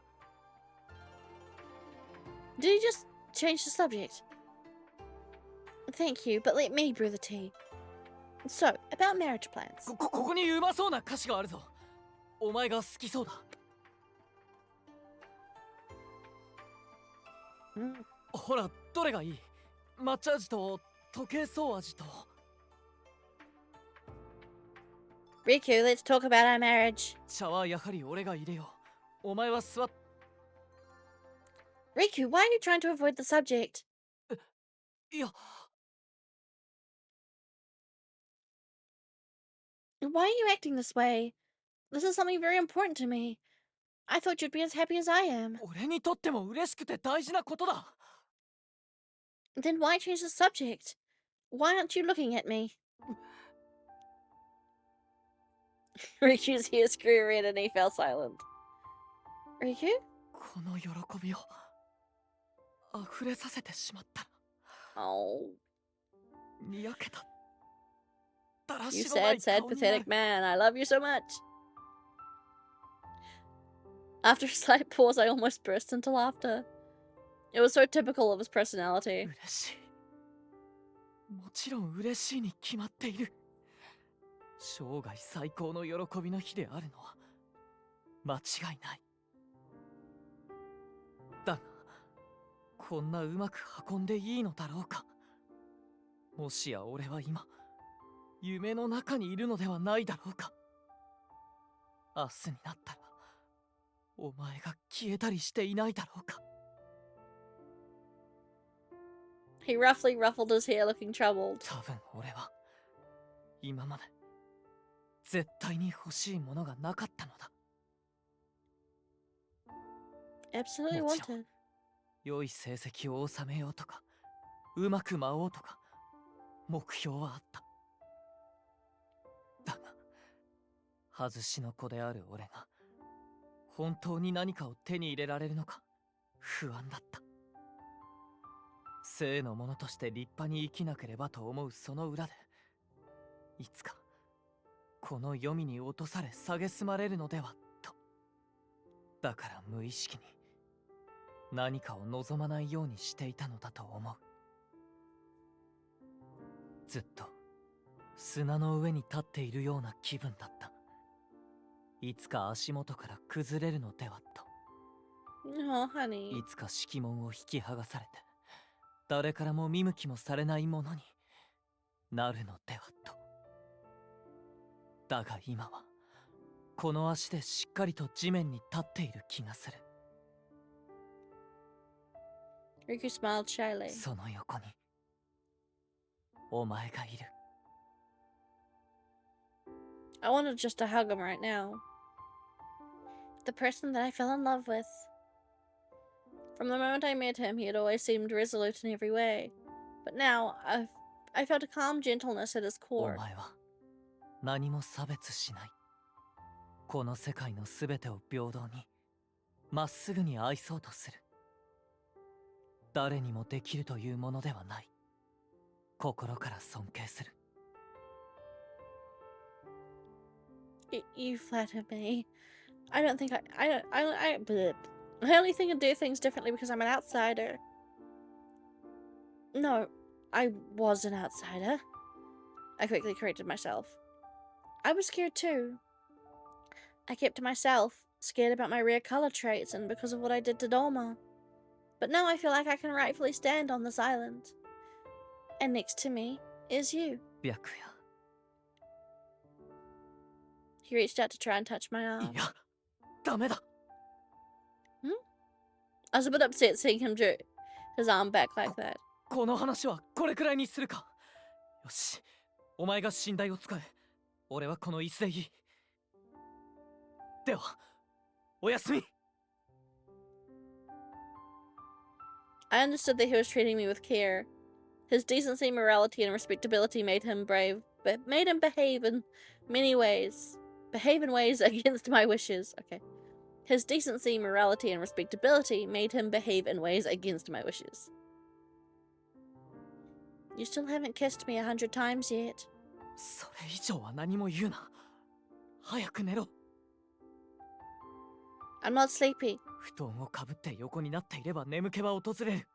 Did you just change the subject? Thank you, but let me brew the tea. So, about marriage plans. ここにうまそうな歌詞があるぞ。お前が好きそうだ。ほら、どれがいい？抹茶味と時計草味と。 Riku, let's talk about our marriage. 茶はやはり俺が入れよう。お前は座っ。 Riku, why are you trying to avoid the subject? いや。 Why are you acting this way? This is something very important to me. I thought you'd be as happy as I am. 俺にとっても嬉しくて大事なことだ。 Then why change the subject? Why aren't you looking at me? Riku's ears grew red and he fell silent. Riku? この喜びを溢れさせてしまったら。 Oh. にやけた。 You sad, sad, pathetic man. I love you so much. After a slight pause, I almost burst into laughter. It was so typical of his personality. 嬉しい。もちろん嬉しいに決まっている。生涯最高の喜びの日であるのは間違いない。だが、こんなうまく運んでいいのだろうか。もしや俺は今、夢の中にいるのではないだろうか。明日になったらお前が消えたりしていないだろうか。 He roughly ruffled his hair, looking troubled. 多分俺は今まで絶対に欲しいものがなかったのだ。 Absolutely もちろん wanted. 良い成績を収めようとかうまく舞おうとか目標はあった。だが外しの子である俺が本当に何かを手に入れられるのか不安だった。生のものとして立派に生きなければと思うその裏で、いつかこの黄泉に落とされ蔑まれるのではと。だから無意識に何かを望まないようにしていたのだと思う。ずっと砂の上に立っているような気分だった。いつか足元から崩れるのではと。 Oh, honey. いつか敷物を引き剥がされて誰からも見向きもされないものになるのではと。だが今はこの足でしっかりと地面に立っている気がする。 Riku smiled shyly. その横にお前がいる。 I wanted just to hug him right now. The person that I fell in love with. From the moment I met him, he had always seemed resolute in every way. But now, I felt a calm gentleness at his お core. 前は何も差別しない。この世界のすべてを平等にまっすぐに愛そうとする。誰にもできるというものではない。心から尊敬する。 You flatter me. I don't think bleh. I only think I do things differently because I'm an outsider. No, I was an outsider. I quickly corrected myself. I was scared too. I kept to myself, scared about my rare color traits and because of what I did to Dolma. But now I feel like I can rightfully stand on this island. And next to me is you. 白 He reached out to try and touch my 夜。 arm. いや、ダメだ。 I was a bit upset seeing him jerk his arm back like that. この話はこれくらいにするか。よし、お前が寝台を使え。俺はこの椅子でいい。では、おやすみ。 I understood that he was treating me with care. His decency, morality, and respectability made him brave, but made him behave in many ways. Behave in ways against my wishes. Okay. His decency, morality, and respectability made him behave in ways against my wishes. You still haven't kissed me 100 times yet. それ以上は何も言うな。早く寝ろ。 I'm not sleepy. 布団をかぶって横になっていれば眠気は訪れる。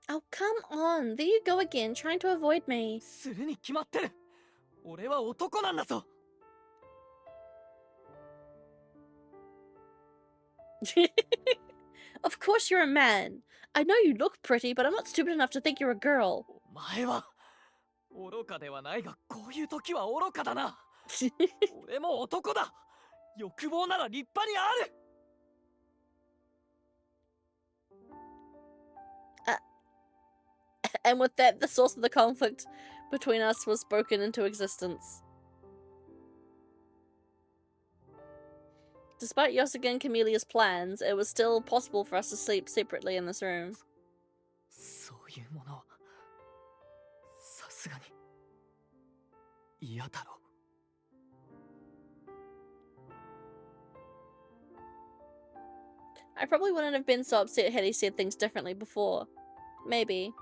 Oh, come on. There you go again, trying to avoid me. するに決まってる。俺は男なんだぞ。 Of course you're a man. I know you look pretty, but I'm not stupid enough to think you're a girl. お前は愚かではないが、こういう時は愚かだな。俺も男だ。欲望なら立派にある。 And with that, the source of the conflict between us was spoken into existence. Despite Yosuke and Camelia's plans, it was still possible for us to sleep separately in this room. そういうものはさすがに嫌だろう。 I probably wouldn't have been so upset had he said things differently before. Maybe.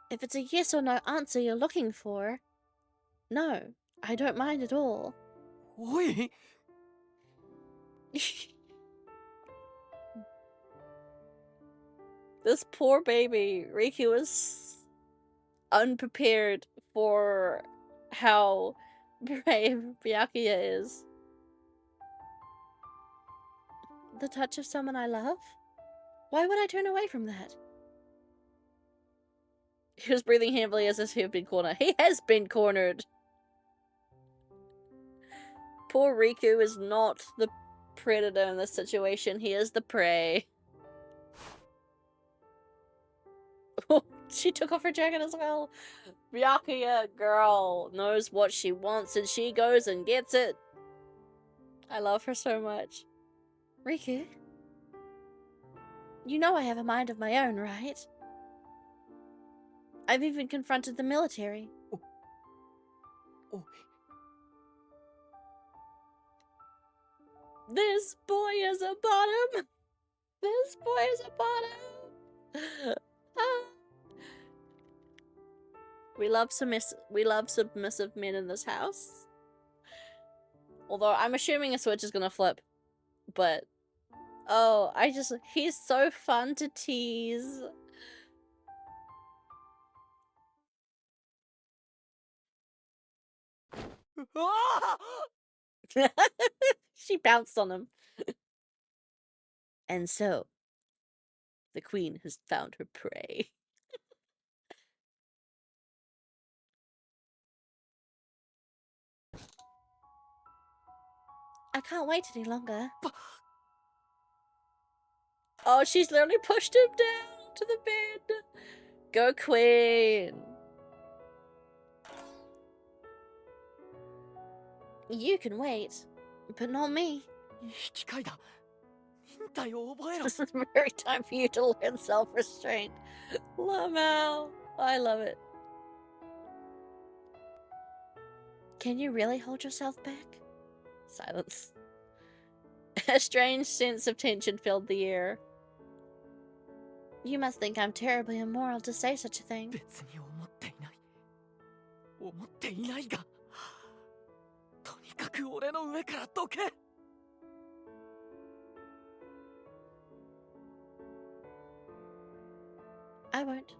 If it's a yes or no answer you're looking for, no, I don't mind at all. おい。 This poor baby. Riku was unprepared for how brave Byakuya is. The touch of someone I love? Why would I turn away from that? He was breathing heavily as if he had been cornered. He has been cornered! Poor Riku is not the predator in this situation. He is the prey. Oh, she took off her jacket as well. Byakuya girl knows what she wants and she goes and gets it. I love her so much. Riku, you know I have a mind of my own, right? I've even confronted the military. Oh. This boy is a bottom. This boy is a bottom. We love submissive men in this house. Although I'm assuming a switch is gonna flip. But oh, he's so fun to tease. She bounced on him. And so, the queen has found her prey. I can't wait any longer. Oh, she's literally pushed him down to the bed. Go, queen. You can wait, but not me. This is the very time for you to learn self-restraint. Lamau. I love it. Can you really hold yourself back? Silence. A strange sense of tension filled the air. You must think I'm terribly immoral to say such a thing. I won't.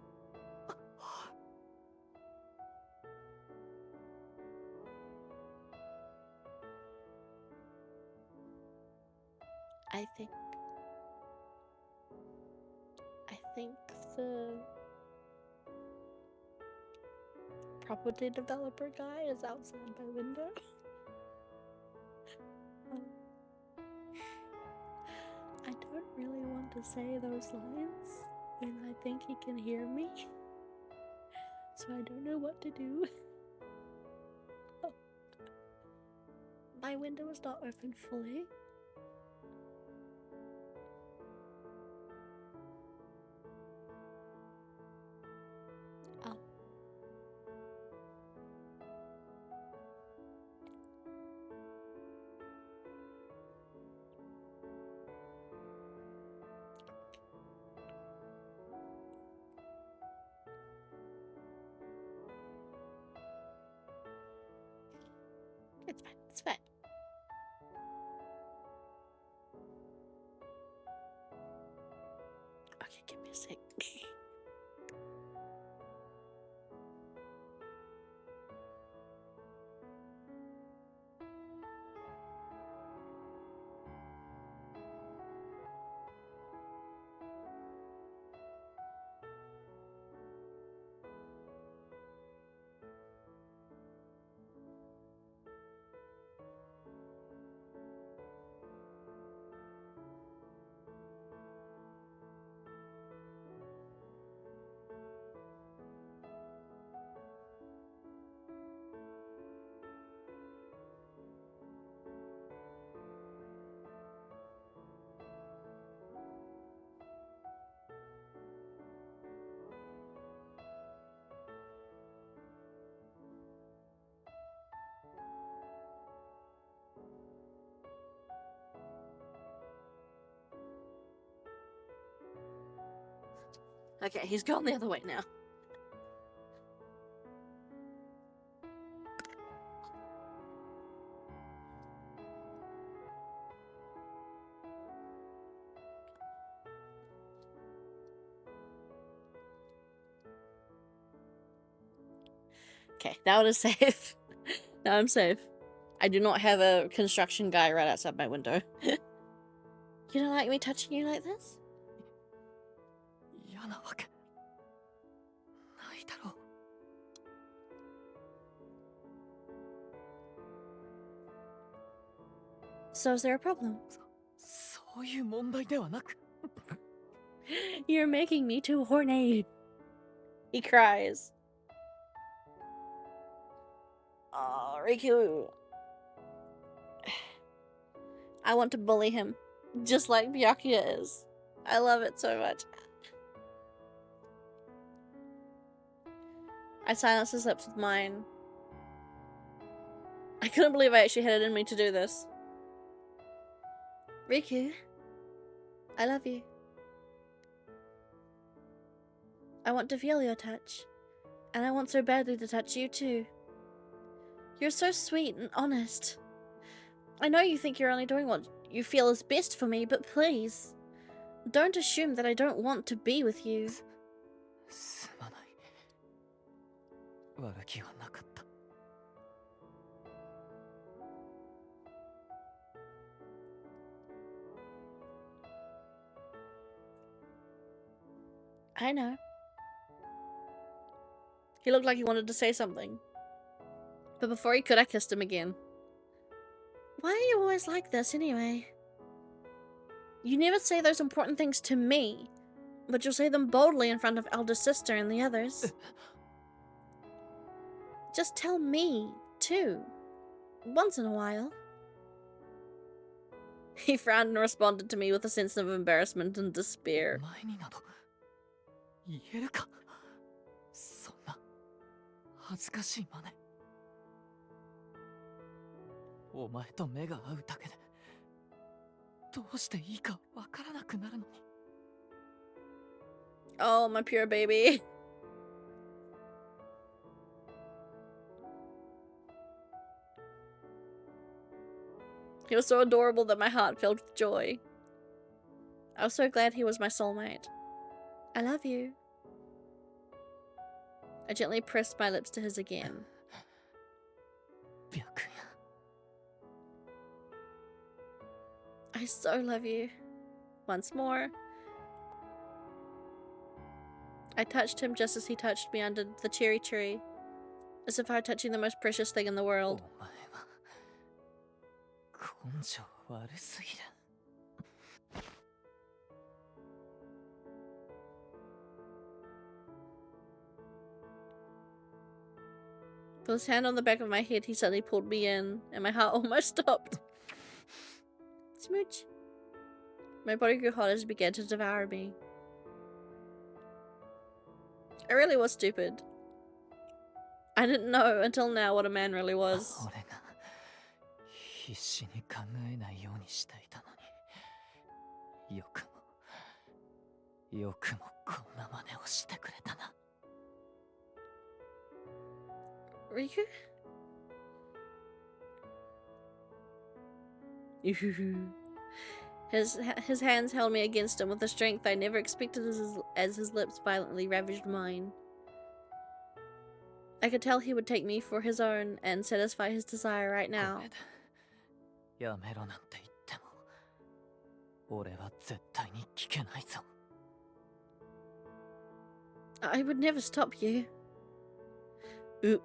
I think the property developer guy is outside my window. I don't really want to say those lines, and I think he can hear me. So I don't know what to do. My window is not open fully. Oh. It's fine, it's fine. Okay, give me a sec. Okay, he's gone the other way now. Okay, now it is safe. Now I'm safe. I do not have a construction guy right outside my window. You don't like me touching you like this? So is there a problem? そういう問題ではなく You're making me too horny. He cries. Oh, Riku. I want to bully him, just like Byakuya is. I love it so much. I silenced his lips with mine. I couldn't believe I actually had it in me to do this. Riku, I love you. I want to feel your touch, and I want so badly to touch you too. You're so sweet and honest. I know you think you're only doing what you feel is best for me, but please, don't assume that I don't want to be with you. すまない。悪気はなかった。I know. He looked like he wanted to say something. But before he could, I kissed him again. Why are you always like this, anyway? You never say those important things to me, but you'll say them boldly in front of elder sister and the others. Just tell me, too. Once in a while. He frowned and responded to me with a sense of embarrassment and despair. お前になど言えるかそんな恥ずかしい真似。お前と目が合うだけでどうしていいかわからなくなるのに。Oh, my pure baby. He was so adorable that my heart filled with joy. I was so glad he was my soulmate. I love you. I gently pressed my lips to his again. 白夜 I so love you. Once more. I touched him just as he touched me under the cherry tree, as if I were touching the most precious thing in the お world. 前は根性悪すぎる。 With his hand on the back of my head, he suddenly pulled me in, and my heart almost stopped. Smooch. My body grew hot as he began to devour me. I really was stupid. I didn't know until now what a man really was. 俺が必死に考えないようにしていたのによくもこんな真似をしてくれたな。 Riku? His hands held me against him with a strength I never expected as his lips violently ravaged mine. I could tell he would take me for his own and satisfy his desire right now. やめろなんて言っても俺は絶対に聞けないぞ。 I would never stop you. Oop.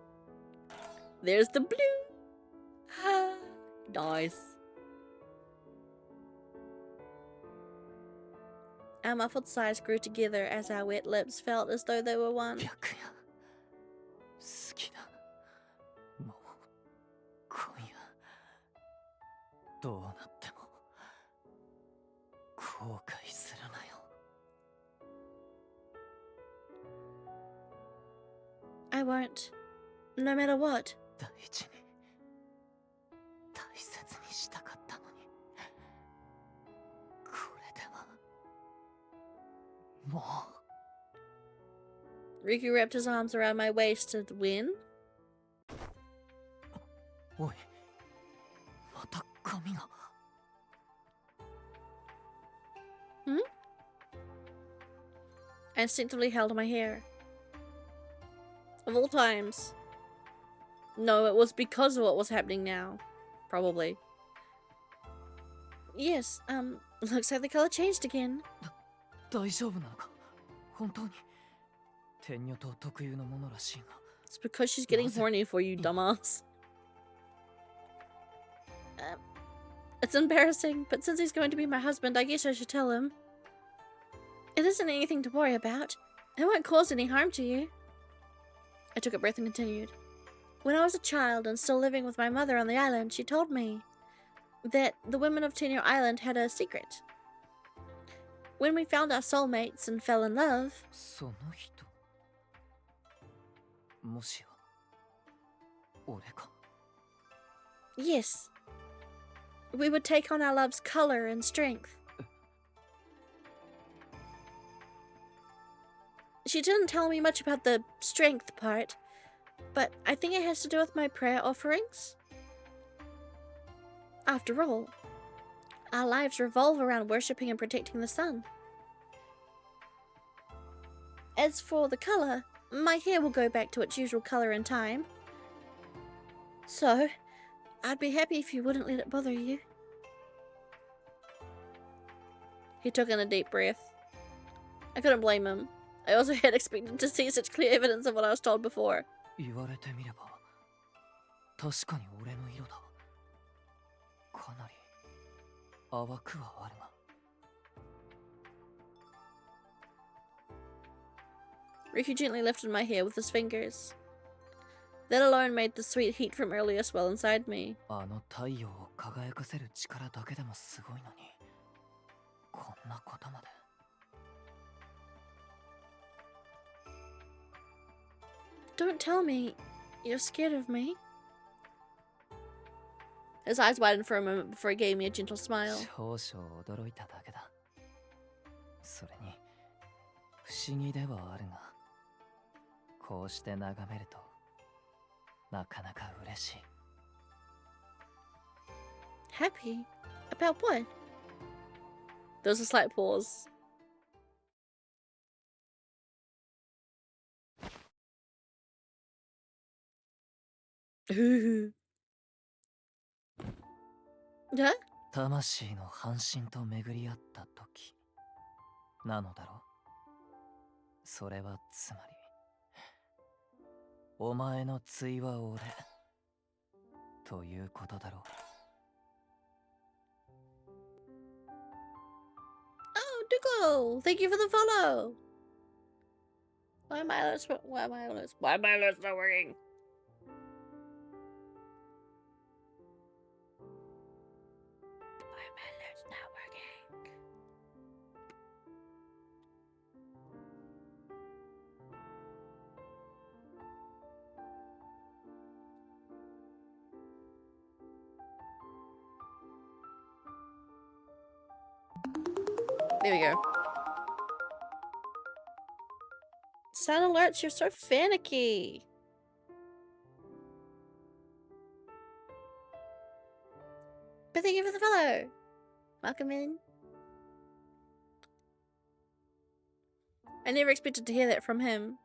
There's the blue. Ah, nice. Our muffled sighs grew together as our wet lips felt as though they were one. 白夜好きだ。もう今夜どうなっても後悔するなよ。 I won't. No matter what. 大事に大切にしたかったのにこれではもう Riku wrapped his arms around my waist and when? おいまた髪が I instinctively held my hair. Of all times. No, it was because of what was happening now. Probably. Yes, looks like the color changed again. 大丈夫なのか本当に天女島特有のものらしいが It's because she's getting horny for you, dumbass. It's embarrassing, but since he's going to be my husband, I guess I should tell him. It isn't anything to worry about. It won't cause any harm to you. I took a breath and continued. When I was a child and still living with my mother on the island, she told me that the women of Tenyo Island had a secret. When we found our soulmates and fell in love, その人もしや俺か yes, we would take on our love's color and strength. She didn't tell me much about the strength part, but I think it has to do with my prayer offerings. After all, our lives revolve around worshipping and protecting the sun. As for the color, my hair will go back to its usual color in time. So, I'd be happy if you wouldn't let it bother you. He took in a deep breath. I couldn't blame him. I also had expected to see such clear evidence of what I was told before. 言われてみれば確かに俺の色だかなり淡くはあるが Riku gently lifted my hair with his fingers. That alone made the sweet heat from earlier swell inside me. あの太陽を輝かせる力だけでもすごいのにこんなことまで Don't tell me you're scared of me. His eyes widened for a moment before he gave me a gentle smile. 少々驚いただけだそれに不思議ではあるがこうして眺めるとなかなか嬉しい Happy? About what? There was a slight pause. Ooh. Yeah? 魂の半身と巡り合った時なのだろうそれはつまりお前の対は俺ということだろう Oh, Duko! Thank you for the follow! Why am I not working? There we go. Sound alerts, you're so finicky. But thank you for the follow. Welcome in. I never expected to hear that from him.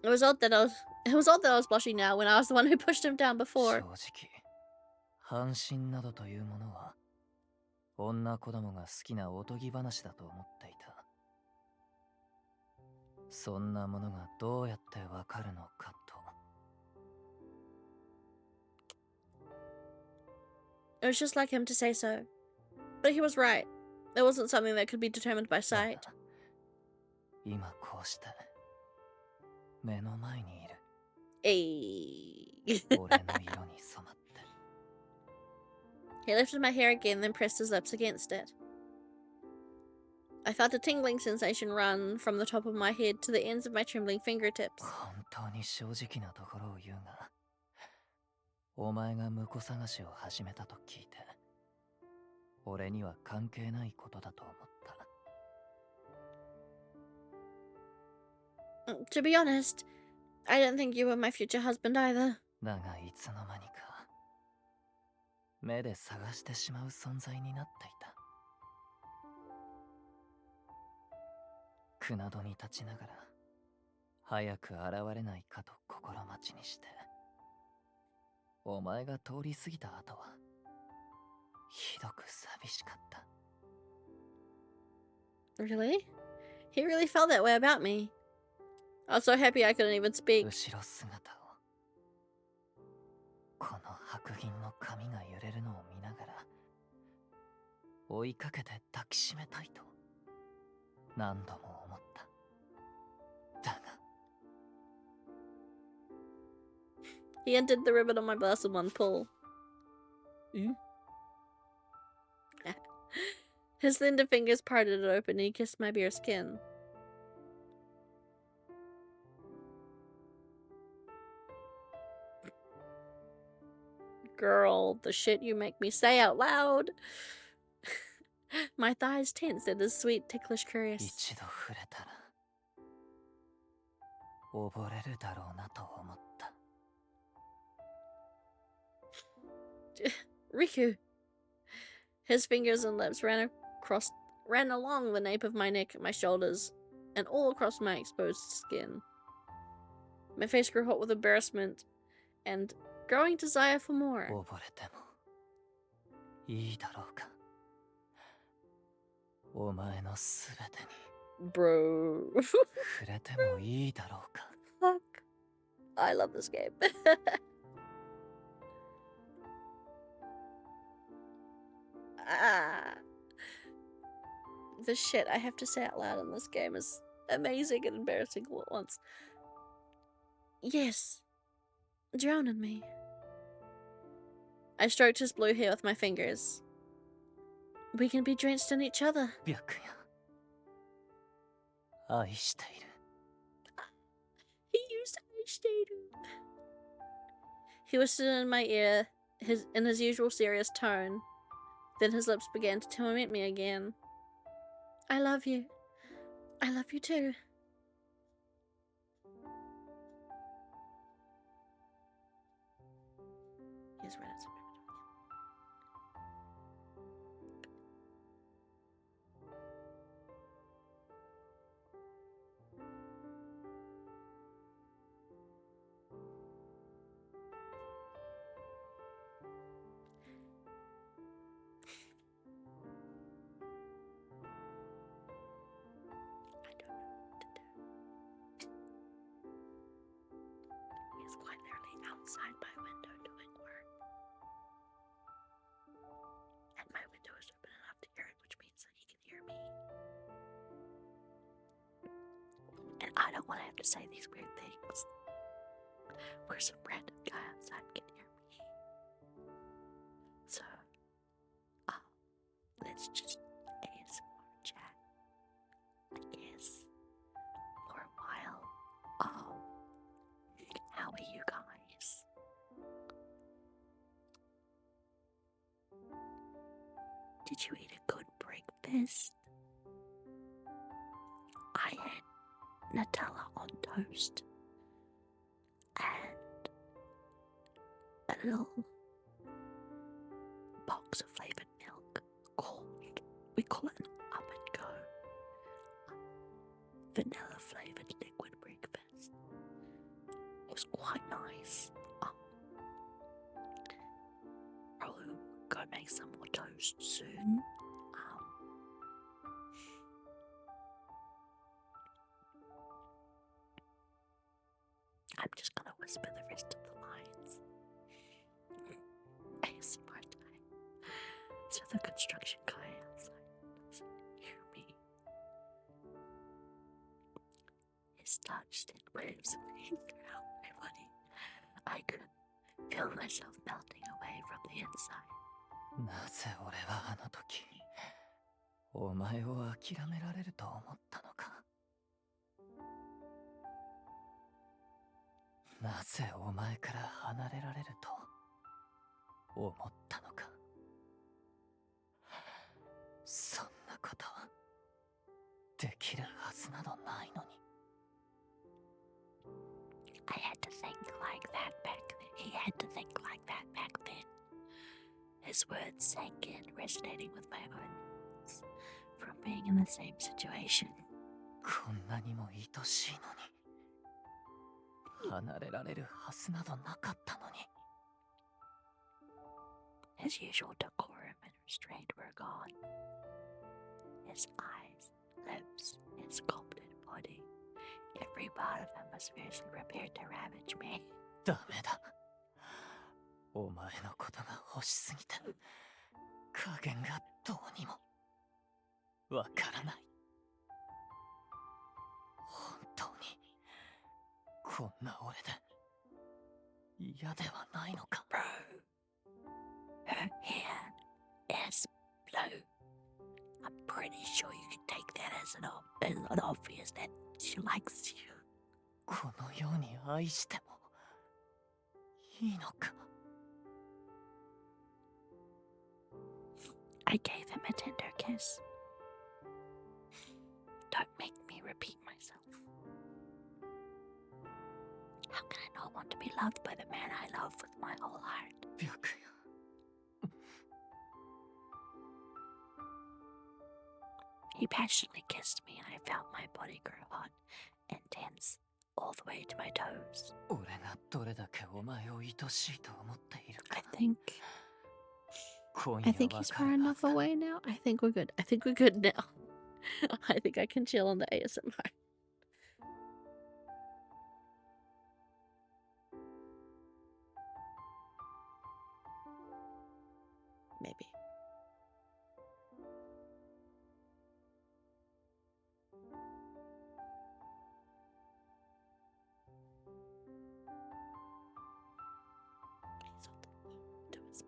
It was odd that I was blushing now when I was the one who pushed him down before. 正直半身などというものは女子供が好きなおとぎ話だと思っていたそんなものがどうやってわかるのかと It was just like him to say so. But he was right. It wasn't something that could be determined by sight. 今こうして目の前にいる Ayy. 俺の色に染まって He lifted my hair again, then pressed his lips against it. I felt a tingling sensation run from the top of my head to the ends of my trembling fingertips. 本当に正直なところを言うがお前が婿探しを始めたと聞いて俺には関係ないことだと思った To be honest, I didn't think you were my future husband either. だがいつの間にか目で探してしまう存在になっていた船戸に立ちながら早く現れないかと心待ちにしてお前が通り過ぎた後はひどく寂しかった Really? He really felt that way about me. I was so happy I couldn't even speak. 後ろ姿をこの白銀の髪が揺れるのを追いかけて抱きしめたいと何度も思った。だが He undid the ribbon on my blouse in one pull. His slender fingers parted it open and he kissed my bare skin. Girl, the shit you make me say out loud. My thighs tensed at his sweet, ticklish caress. 一度触れたら溺れるだろうなと思った。Riku. His fingers and lips ran along the nape of my neck, my shoulders, and all across my exposed skin. My face grew hot with embarrassment and growing desire for more. 溺れてもいいだろうか。お前のすべてに Bro. 触れてもいいだろうか。Fuck. I love this game. The shit I have to say out loud in this game is amazing and embarrassing all at once. Yes. Drown in me. I stroked his blue hair with my fingers. We can be drenched in each other. 白夜愛している。 He used I stayed. He whispered in my ear, in his usual serious tone. Then his lips began to torment me again. I love you. I love you too. He's read it. He's quite literally outside my window doing work. And my window is open enough to hear it, which means that he can hear me. And I don't want to have to say these weird things where some random guy outside can hear me. So, let's just ASMR chat, I guess, for a while. How are you guys? Did you eat a good breakfast? I had Nutella on toast and a little box of flavored milk we call it an up and go vanilla flavored liquid breakfast. It was quite nice. Probably go make some more toast soon. I'm just gonna whisper the rest of the lines. ASMR time. So the construction guy outside doesn't hear me. His touch did waves of heat throughout my body. I could feel myself melting away from the inside. なぜ俺はあの時お前を諦められると思ったのか。なぜお前から離れられると思ったのか。そんなことできるはずなどないのに。I had to think like that back then. He had to think like that back then. His words sank in, resonating with my own thoughts from being in the same situation. こんなにも愛しいのに離れられるはずなどなかったのに。His usual decorum and restraint were gone. His eyes, lips, his sculpted body, every part of him was fiercely prepared to ravage me. ダメだ。お前のことが欲しすぎて加減がどうにもわからない。本当にこんな俺で嫌ではないのか。 Her hair is blue. I'm pretty sure you can take that as an obvious that she likes you. このように愛してもいいのか。 I gave him a tender kiss. Don't make me repeat myself. How can I not want to be loved by the man I love with my whole heart? 白夜 He passionately kissed me and I felt my body grow hot and tense all the way to my toes. 俺がどれだけお前を愛しいと思っているか。 I think he's far enough away now. I think we're good. I think we're good now. I think I can chill on the ASMR. Maybe. He's on the phone to his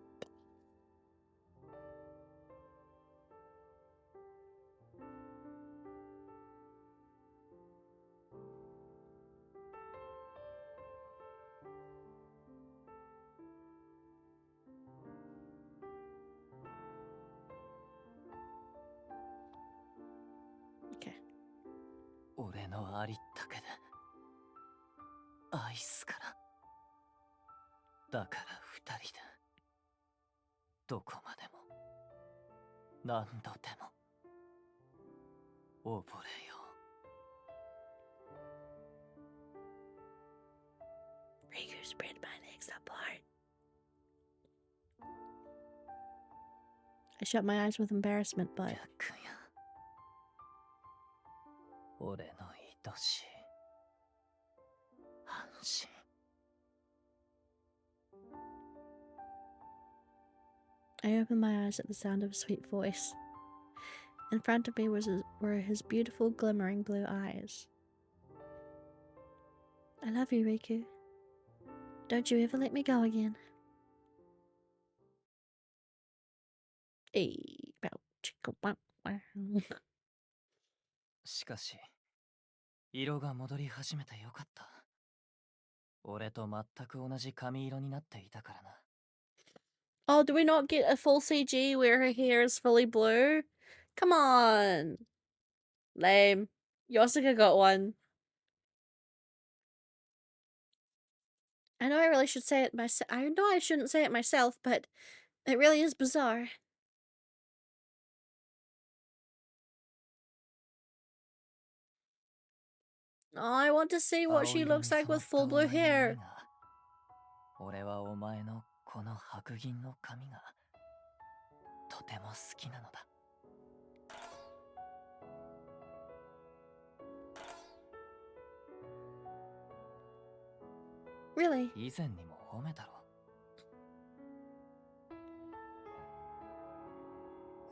Okay. 俺のありったけで愛すから。だから二人でどこまでも何度でも溺れよう。 Riku spread my legs apart. I shut my eyes with embarrassment, but 白夜俺の愛しい安心。 I opened my eyes at the sound of a sweet voice. In front of me were his beautiful, glimmering blue eyes. I love you, Riku. Don't you ever let me go again. Hey, bow, chicka, wow, wow. しかし色が戻り始めてよかった。俺と全く同じ髪色になっていたからな。 Oh, do we not get a full CG where her hair is fully blue? Come on. Lame. Yosuke got one. I know I really should say it myself. I know I shouldn't say it myself, but it really is bizarre. Oh, I want to see what she looks like with full blue hair. 俺はお前のこの白銀の髪がとても好きなのだ。 Really? 以前にも褒めたろ。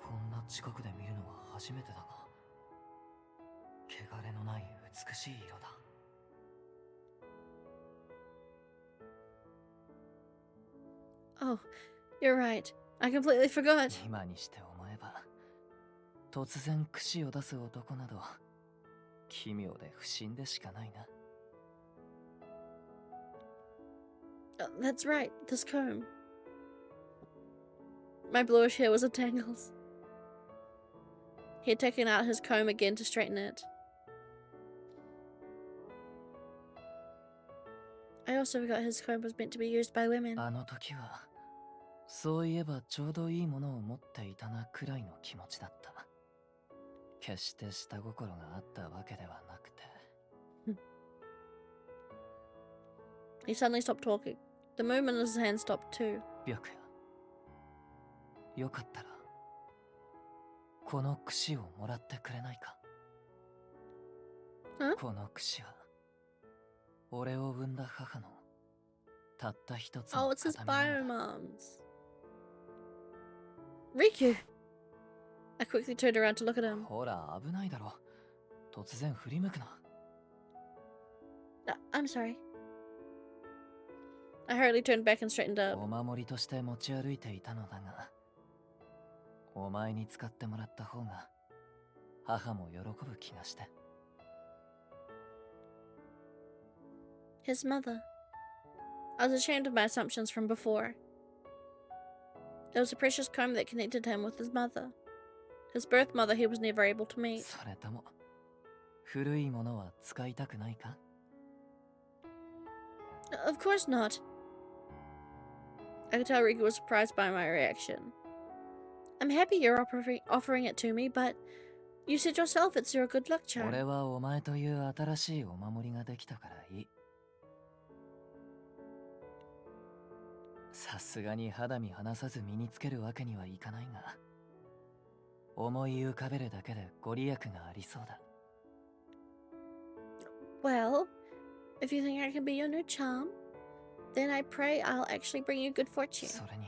こんな近くで見るのは初めてだが、汚れのない美しい色だ。 Oh, you're right. I completely forgot. 今にして思えば、突然櫛を出す男など奇妙で不審でしかないな。 That's right, this comb. My bluish hair was in tangles. He had taken out his comb again to straighten it. I also forgot his comb was meant to be used by women. あの時はそういえばちょうどいいものを持っていたなくらいの気持ちだった。決して下心があったわけではなくて。 He suddenly stopped talking. The movement of his hand stopped too. 白夜、よかったらこの櫛をもらってくれないか。 Huh? この櫛は俺を産んだ母のたった一つの Oh, it's his 形見なのだ。 biomom's. Riku! I quickly turned around to look at him. ほら、危ないだろ。突然振り向くな。I'm sorry. I hurriedly turned back and straightened up. お守りとして持ち歩いていたのだが、お前に使ってもらった方が、母も喜ぶ気がして。His mother. I was ashamed of my assumptions from before. It was a precious comb that connected him with his mother. His birth mother he was never able to meet. それとも、古いものは使いたくないか? Of course not. I could tell Riku was surprised by my reaction. I'm happy you're offering it to me, but you said yourself it's your good luck charm. 俺はお前という新しいお守りができたからいい。さすがに肌身離さず身につけるわけにはいかないが、思い浮かべるだけでご利益がありそうだ。Well, if you think I can be your new charm, then I pray I'll actually bring you good fortune. それに、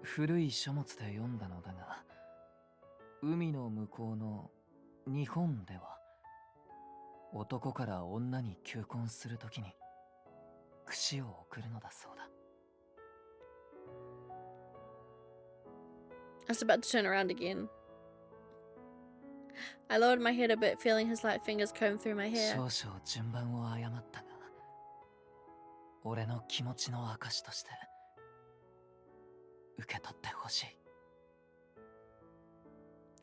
古い書物で読んだのだが、海の向こうの日本では、男から女に求婚するときに、櫛を送るのだそうだ。I was about to turn around again. I lowered my head a bit, feeling his light fingers comb through my hair. 少々順番を誤ったが、俺の気持ちの証として受け取ってほしい。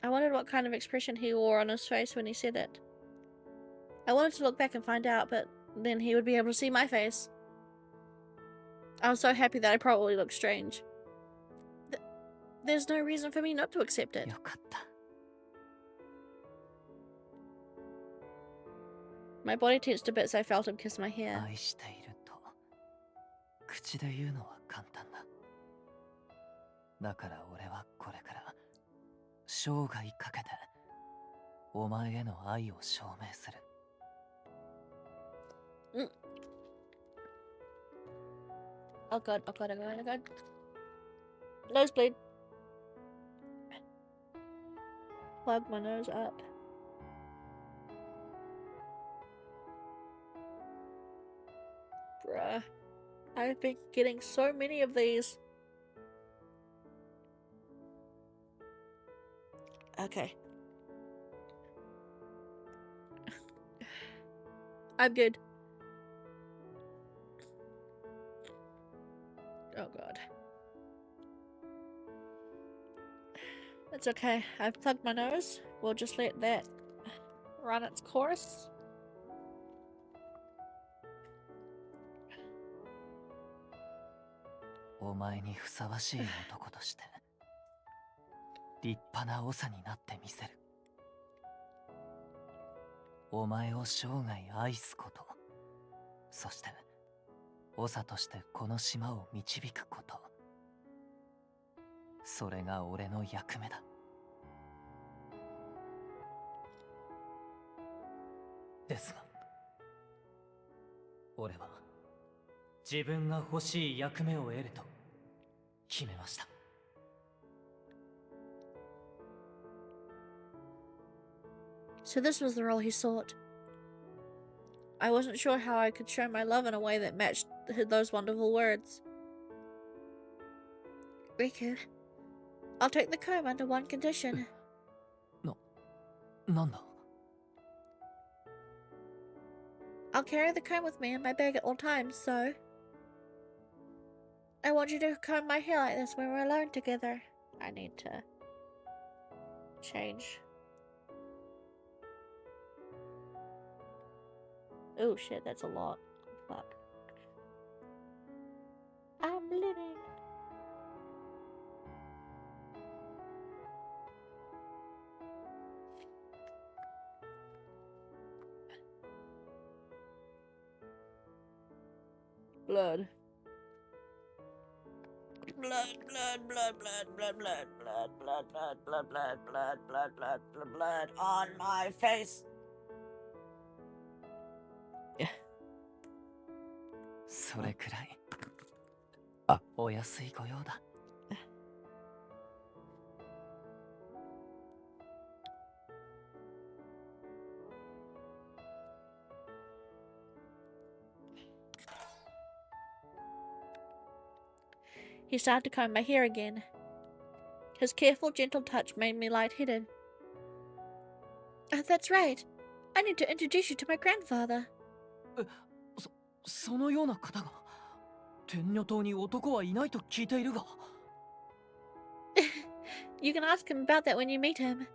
I wondered what kind of expression he wore on his face when he said it. I wanted to look back and find out, but then he would be able to see my face. I was so happy that I probably looked strange. There's no reason for me not to accept it. よかった。My body tensed a bit as I felt him kiss my hair. 愛していると口で言うのは簡単だ。だから俺はこれから生涯かけてお前への愛を証明する。Oh god, oh god, oh god, oh god. Nosebleed. Plug my nose up. Bruh. I've been getting so many of these. Okay. I'm good. Oh god. It's okay. I've plugged my nose. We'll just let that run its course.お前にふさわしい男として立派な長になってみせる。お前を生涯愛すこと、そして長としてこの島を導くこと、それが俺の役目だ。ですが、俺は自分が欲しい役目を得ると決めました。So this was the role he sought. I wasn't sure how I could show my love in a way that matched those wonderful words. Riku, I'll take the comb under one condition. なんだ? I'll carry the comb with me in my bag at all times, so I want you to comb my hair like this when we're alone together. I need to change. Oh shit, that's a lot. Fuck. I'm living. Blood. Blood, blood, blood, blood, blood, blood, blood, blood, blood, blood, blood, blood, blood, blood, blood, blood on my face. それくらいお安い御用だ。He started to comb my hair again. His careful, gentle touch made me lightheaded. That's right. I need to introduce you to my grandfather. そのような方が天女島に男はいないと聞いているが。You can ask him about that when you meet him.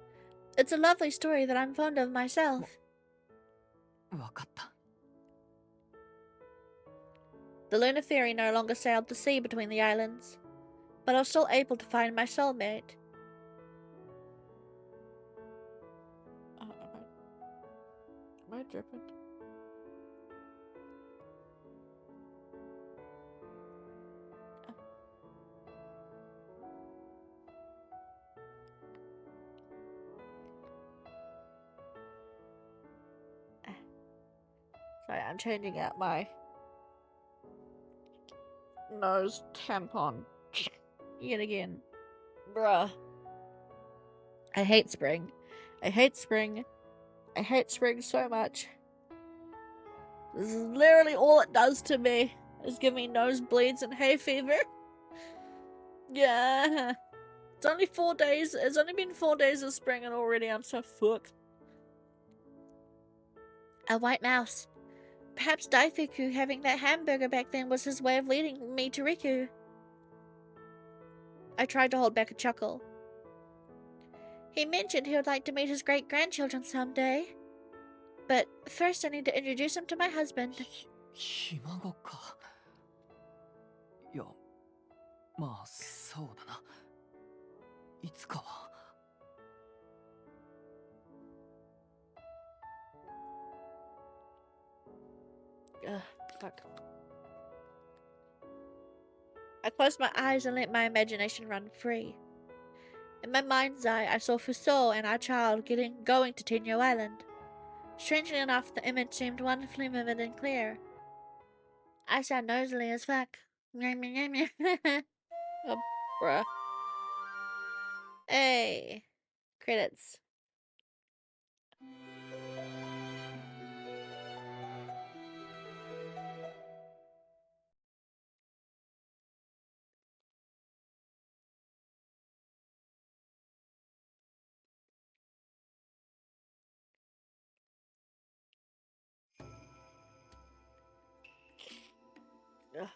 It's a lovely story that I'm fond of myself. わかった。The lunar ferry no longer sailed the sea between the islands, but I was still able to find my soulmate. Am I dripping? Sorry, I'm changing out my nose tampon yet again. Bruh. I hate spring. I hate spring. I hate spring so much. This is literally all it does to me. Is give me nosebleeds and hay fever. Yeah. It's only 4 days. It's only been 4 days of spring and already I'm so fucked. A white mouse. Perhaps Daifuku having that hamburger back then was his way of leading me to Riku. I tried to hold back a chuckle. He mentioned he would like to meet his great-grandchildren someday. But first I need to introduce him to my husband. ひ孫か。いや、まあそうだな。いつかは。Ugh, fuck. I closed my eyes and let my imagination run free. In my mind's eye, I saw Fusou and our child going to Tenyo Island. Strangely enough, the image seemed wonderfully vivid and clear. I sound nosily as fuck. Oh, bruh. Hey. Credits. Ugh.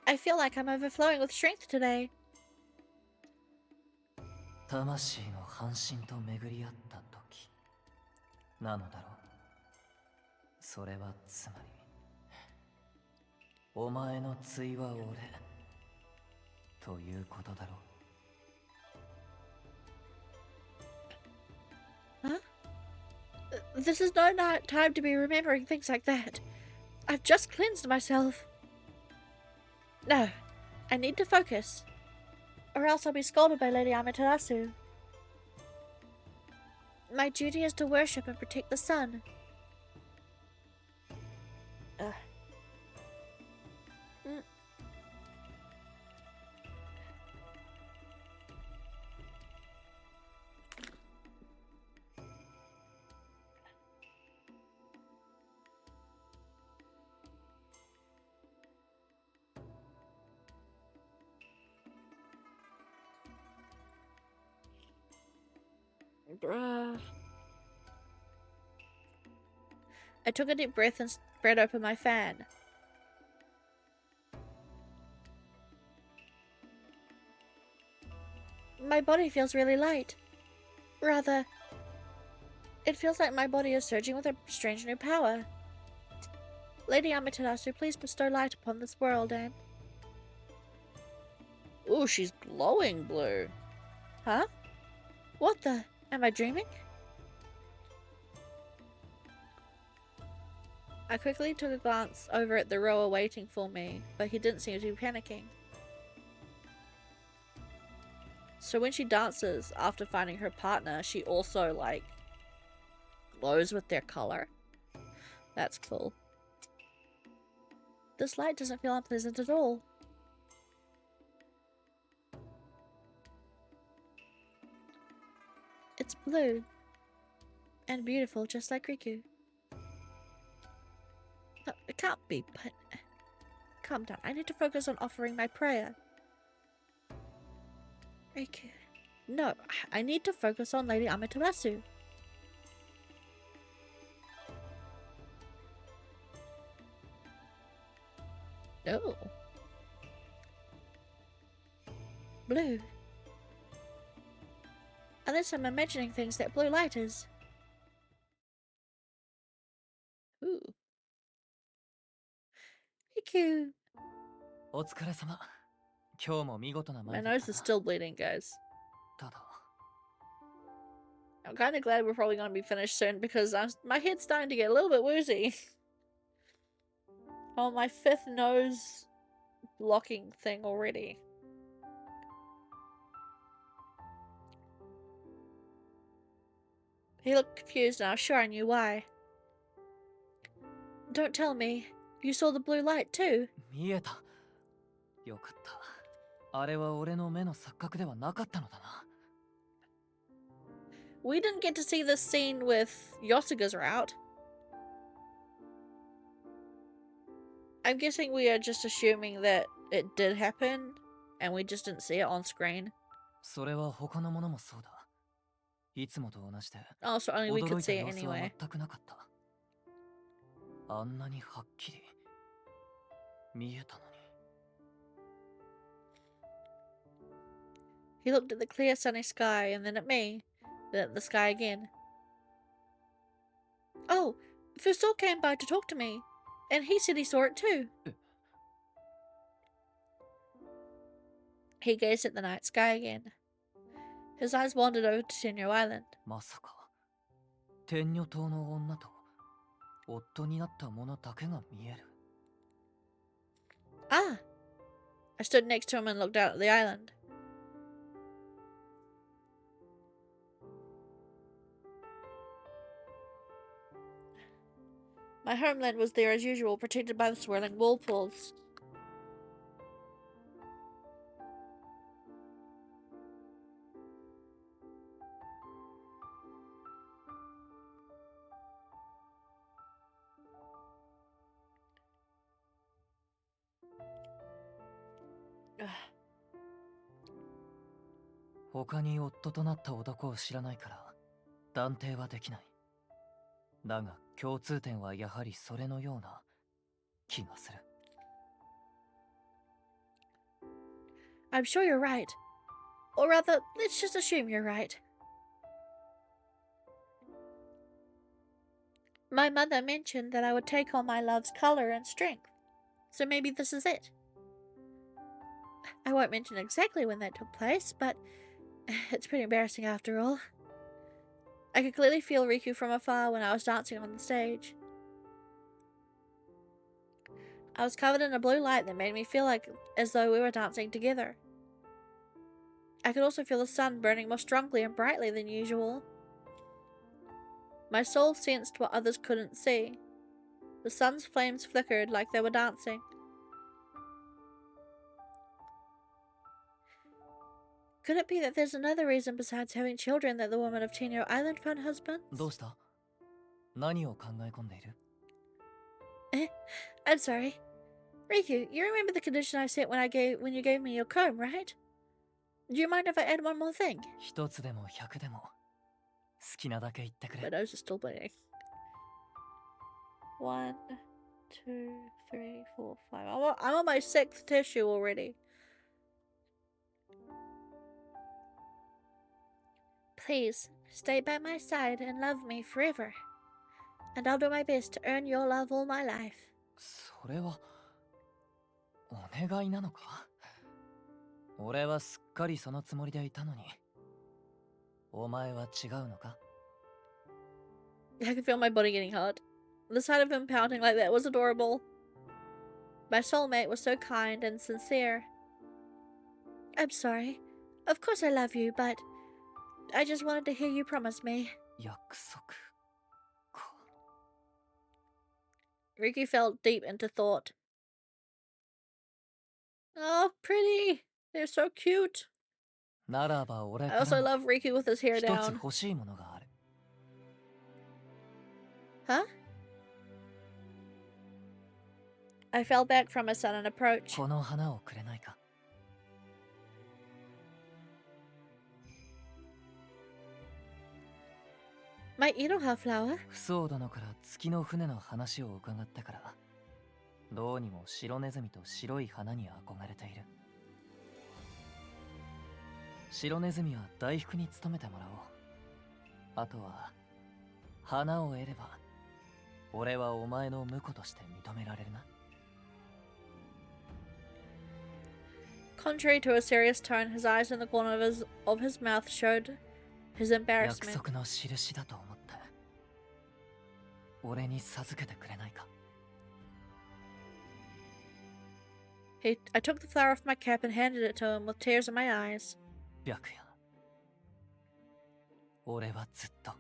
I feel like I'm overflowing with strength today. 魂の半身と巡り合った時なのだろう。それはつまりお前の対は俺ということだろう。Huh? This is no time to be remembering things like that. I've just cleansed myself. No, I need to focus. Or else I'll be scolded by Lady Amaterasu. My duty is to worship and protect the sun. Bruh. I took a deep breath and spread open my fan. My body feels really light. Rather, it feels like my body is surging with a strange new power. Lady Amaterasu, please bestow light upon this world and... Ooh, she's glowing blue. Huh? What the? Am I dreaming? I quickly took a glance over at the rower waiting for me, but he didn't seem to be panicking. So when she dances after finding her partner, she also, like, glows with their color. That's cool. This light doesn't feel unpleasant at all. It's blue. And beautiful, just like Riku. No, it can't be, but... Calm down. I need to focus on offering my prayer. Riku. No, I need to focus on Lady Amaterasu. Oh. Blue. Unless I'm imagining things, that blue light is... Ooh. Riku. お疲れ様。今日も見事な My 舞だっ nose た is な。 still bleeding, guys. ただ、 I'm kind of glad we're probably going to be finished soon because my head's starting to get a little bit woozy. Oh, my 5th nose blocking thing already. He looked confused and I was sure I knew why. Don't tell me. You saw the blue light too? 見えた。よかった。あれは俺の目の錯覚ではなかったのだな。 We didn't get to see this scene with Yosuga's route. I'm guessing we are just assuming that it did happen and we just didn't see it on screen. それは他のものもそうだ。いつもと同じで、 Oh, so only we 驚 could いた see it 様子は anyway. 全くなかった。あんなにはっきり見えたのに。 He looked at the clear sunny sky and then at me, then at the sky again. Oh, Fuso came by to talk to me, and he said he saw it too. He gazed at the night sky again. His eyes wandered over to Tenyo Island. まさか、天女島の女と夫になった者だけが見える。 Ah! I stood next to him and looked out at the island. My homeland was there as usual, protected by the swirling whirlpools. Ugh. 他に夫となった男を知らないから断定はできない。だが共通点はやはりそれのような気がする。 I'm sure you're right. Or rather, let's just assume you're right. My mother mentioned that I would take on my love's color and strength, so maybe this is it. I won't mention exactly when that took place, but it's pretty embarrassing after all. I could clearly feel Riku from afar when I was dancing on the stage. I was covered in a blue light that made me feel like as though we were dancing together. I could also feel the sun burning more strongly and brightly than usual. My soul sensed what others couldn't see. The sun's flames flickered like they were dancing. Could it be that there's another reason besides having children that the woman of Tenyo Island found husbands? どうした？何を考え込んでいる？ I'm sorry. Riku, you remember the condition I set when you gave me your comb, right? Do you mind if I add one more thing? 一つでも100でも好きなだけ言ってく My れ。 nose is still bleeding. 1, 2, 3, 4, 5. I'm on my 6th tissue already. Please, stay by my side and love me forever. And I'll do my best to earn your love all my life. それはお願いなのか？俺はすっかりそのつもりでいたのに。お前は違うのか？ I can feel my body getting hot. The sight of him pouting like that was adorable. My soulmate was so kind and sincere. I'm sorry. Of course I love you, but I just wanted to hear you promise me. 約束か。 Riku fell deep into thought. Oh, pretty. They're so cute. ならば俺 I から also も love Riku with his hair 一つ down. 欲しいものがある。 Huh? I fell back from a sudden approach. この花をくれないか。My Iroha flower? 不相殿から月の船の話を伺ってから、どうにも白ネズミと白い花に憧れている。白ネズミは大福に務めてもらおう。あとは花を得れば、俺はお前の婿として認められるな。Contrary to a serious tone, his eyes in the corner of his mouth showed his 約 embarrassment. 束の印だと思って、俺に授けてくれないか。I took the flower off my cap and handed it to him with tears in my eyes. 白夜、俺はずっと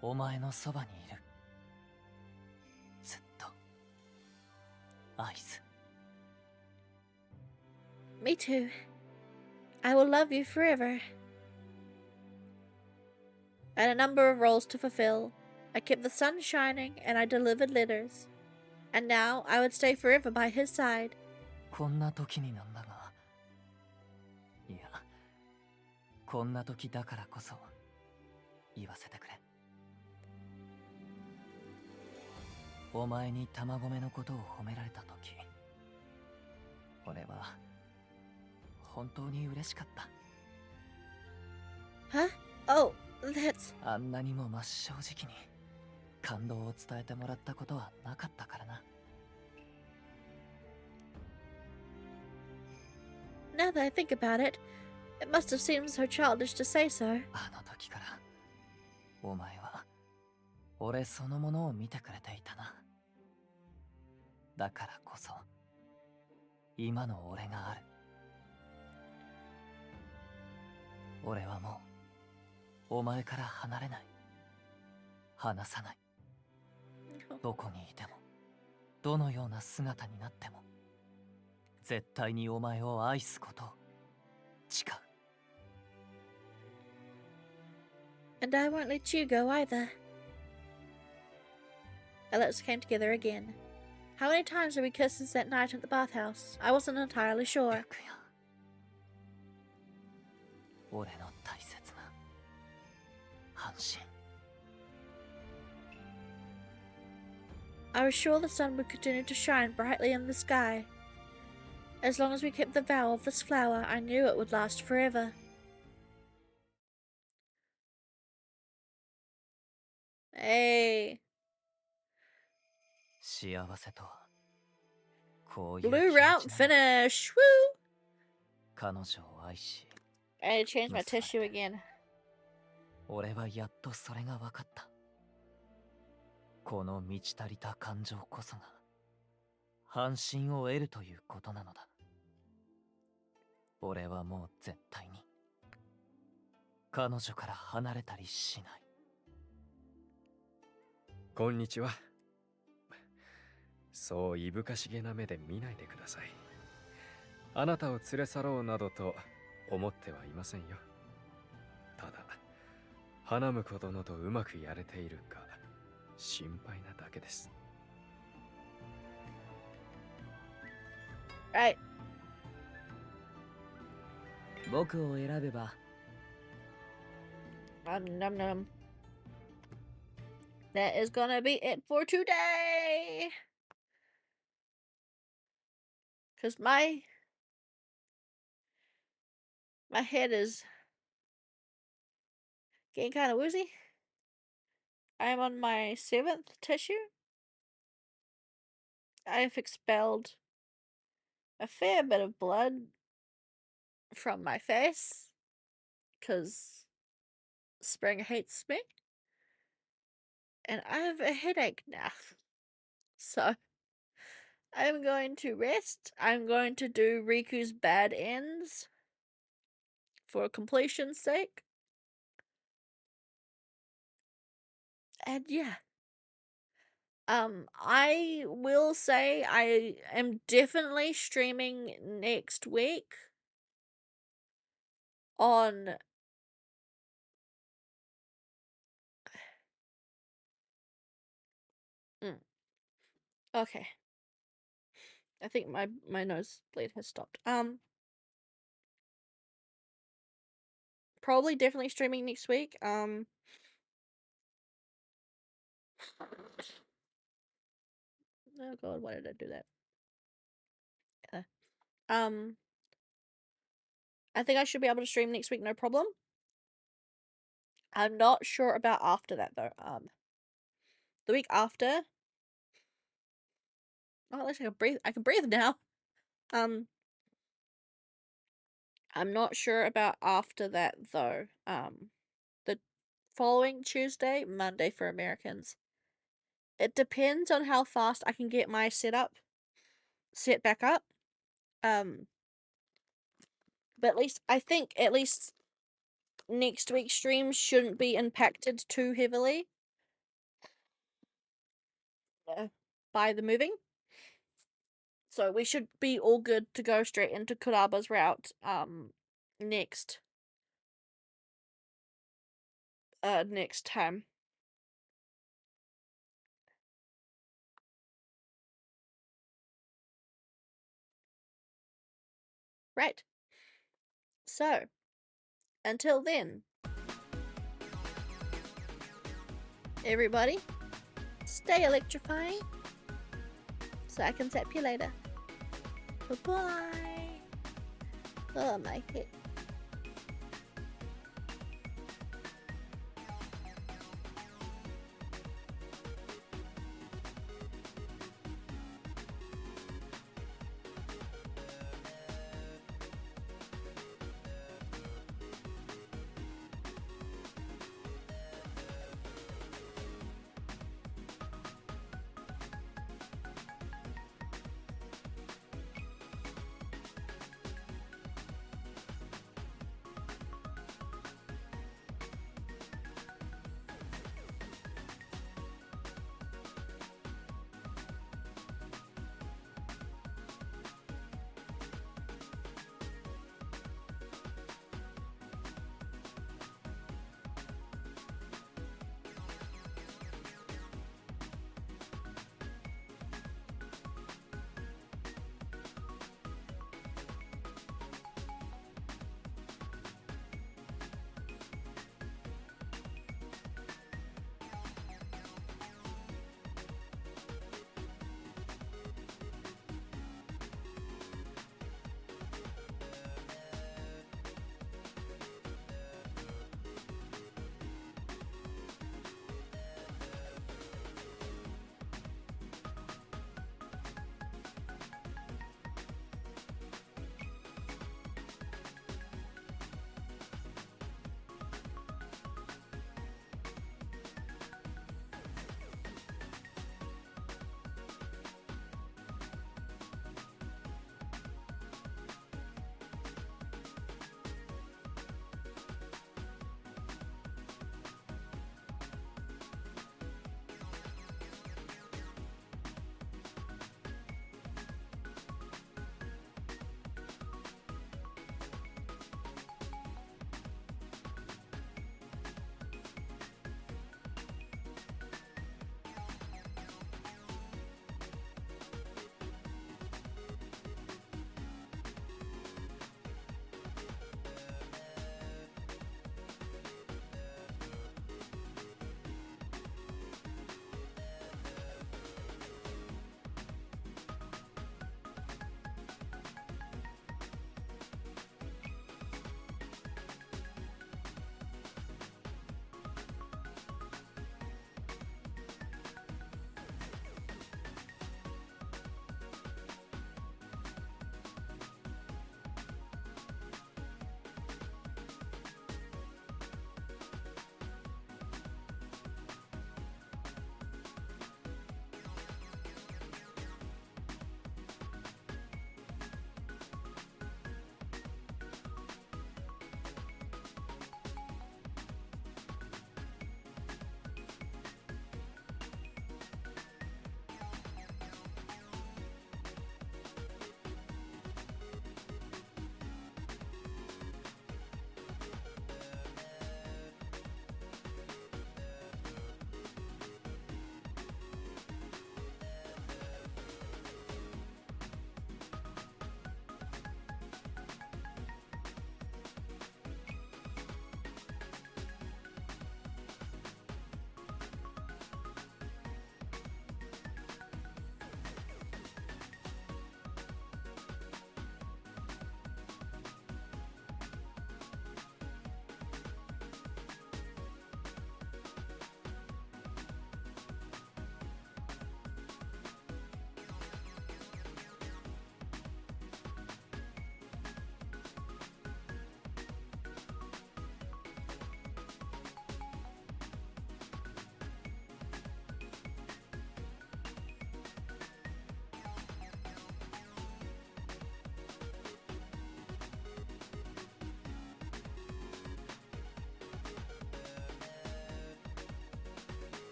お前のそばにいる。ずっと愛す。Me too. I will love you forever. I had a number of roles to fulfill. I kept the sun shining and I delivered letters. And now I would stay forever by his side. こんな時になんだが、いや、こんな時だからこそ言わせてくれ。お前に玉込めのことを褒められた時、俺は本当に嬉しかった。Huh? Oh, that's... あんなにも真正直に感動を伝えてもらったことはなかったからな。Now that I think about it, it must have seemed so childish to say so. あの時からお前は俺そのものを見てくれていたな。だからこそ今の俺がある。俺はもうお前から離れない。離さない。どこにいても、どのような姿になっても、絶対にお前を愛すことを誓う。And I won't let you go either. Our lips came together again. How many times did we kiss since that night at the bathhouse? I wasn't entirely sure. 白夜、俺の大切な半身。I was sure the sun would continue to shine brightly in the sky. As long as we kept the vow of this flower, I knew it would last forever. Hey. 幸せとはこういう Blue 気持 route ちなの。 finish. Woo! 彼女を愛し、 I had to change my 結ばれ tissue て、 again. 俺はやっとそれが分かった。この満ち足りた感情こそが半身を得るということなのだ。俺はもう絶対に彼女から離れたりしない。こんにちは。そういぶかしげな目で見ないでください。あなたを連れ去ろうなどと思ってはいませんよ。ただ花婿殿とうまくやれているか心配なだけです。Right. 僕を選べば Num num. That is gonna be it for today. Cause my head is getting kind of woozy. I am on my 7th tissue. I have expelled a fair bit of blood from my face because Spring hates me. And I have a headache now. So I'm going to rest. I'm going to do Riku's bad ends for completion's sake. And yeah. I will say I am definitely streaming next week on okay. I think my nosebleed has stopped. Probably definitely streaming next week. Oh god, why did I do that? I think I should be able to stream next week, no problem. I'm not sure about after that though. The week after. Oh, at least I can breathe. I can breathe now. I'm not sure about after that though. The following Tuesday, Monday for Americans. It depends on how fast I can get my setup set back up. But at least I think at least next week's stream shouldn't be impacted too heavily by the moving. So we should be all good to go straight into Kuraba's route next time. Right. So, until then, everybody, stay electrifying so I can zap you later. Bye-bye. Oh, my head.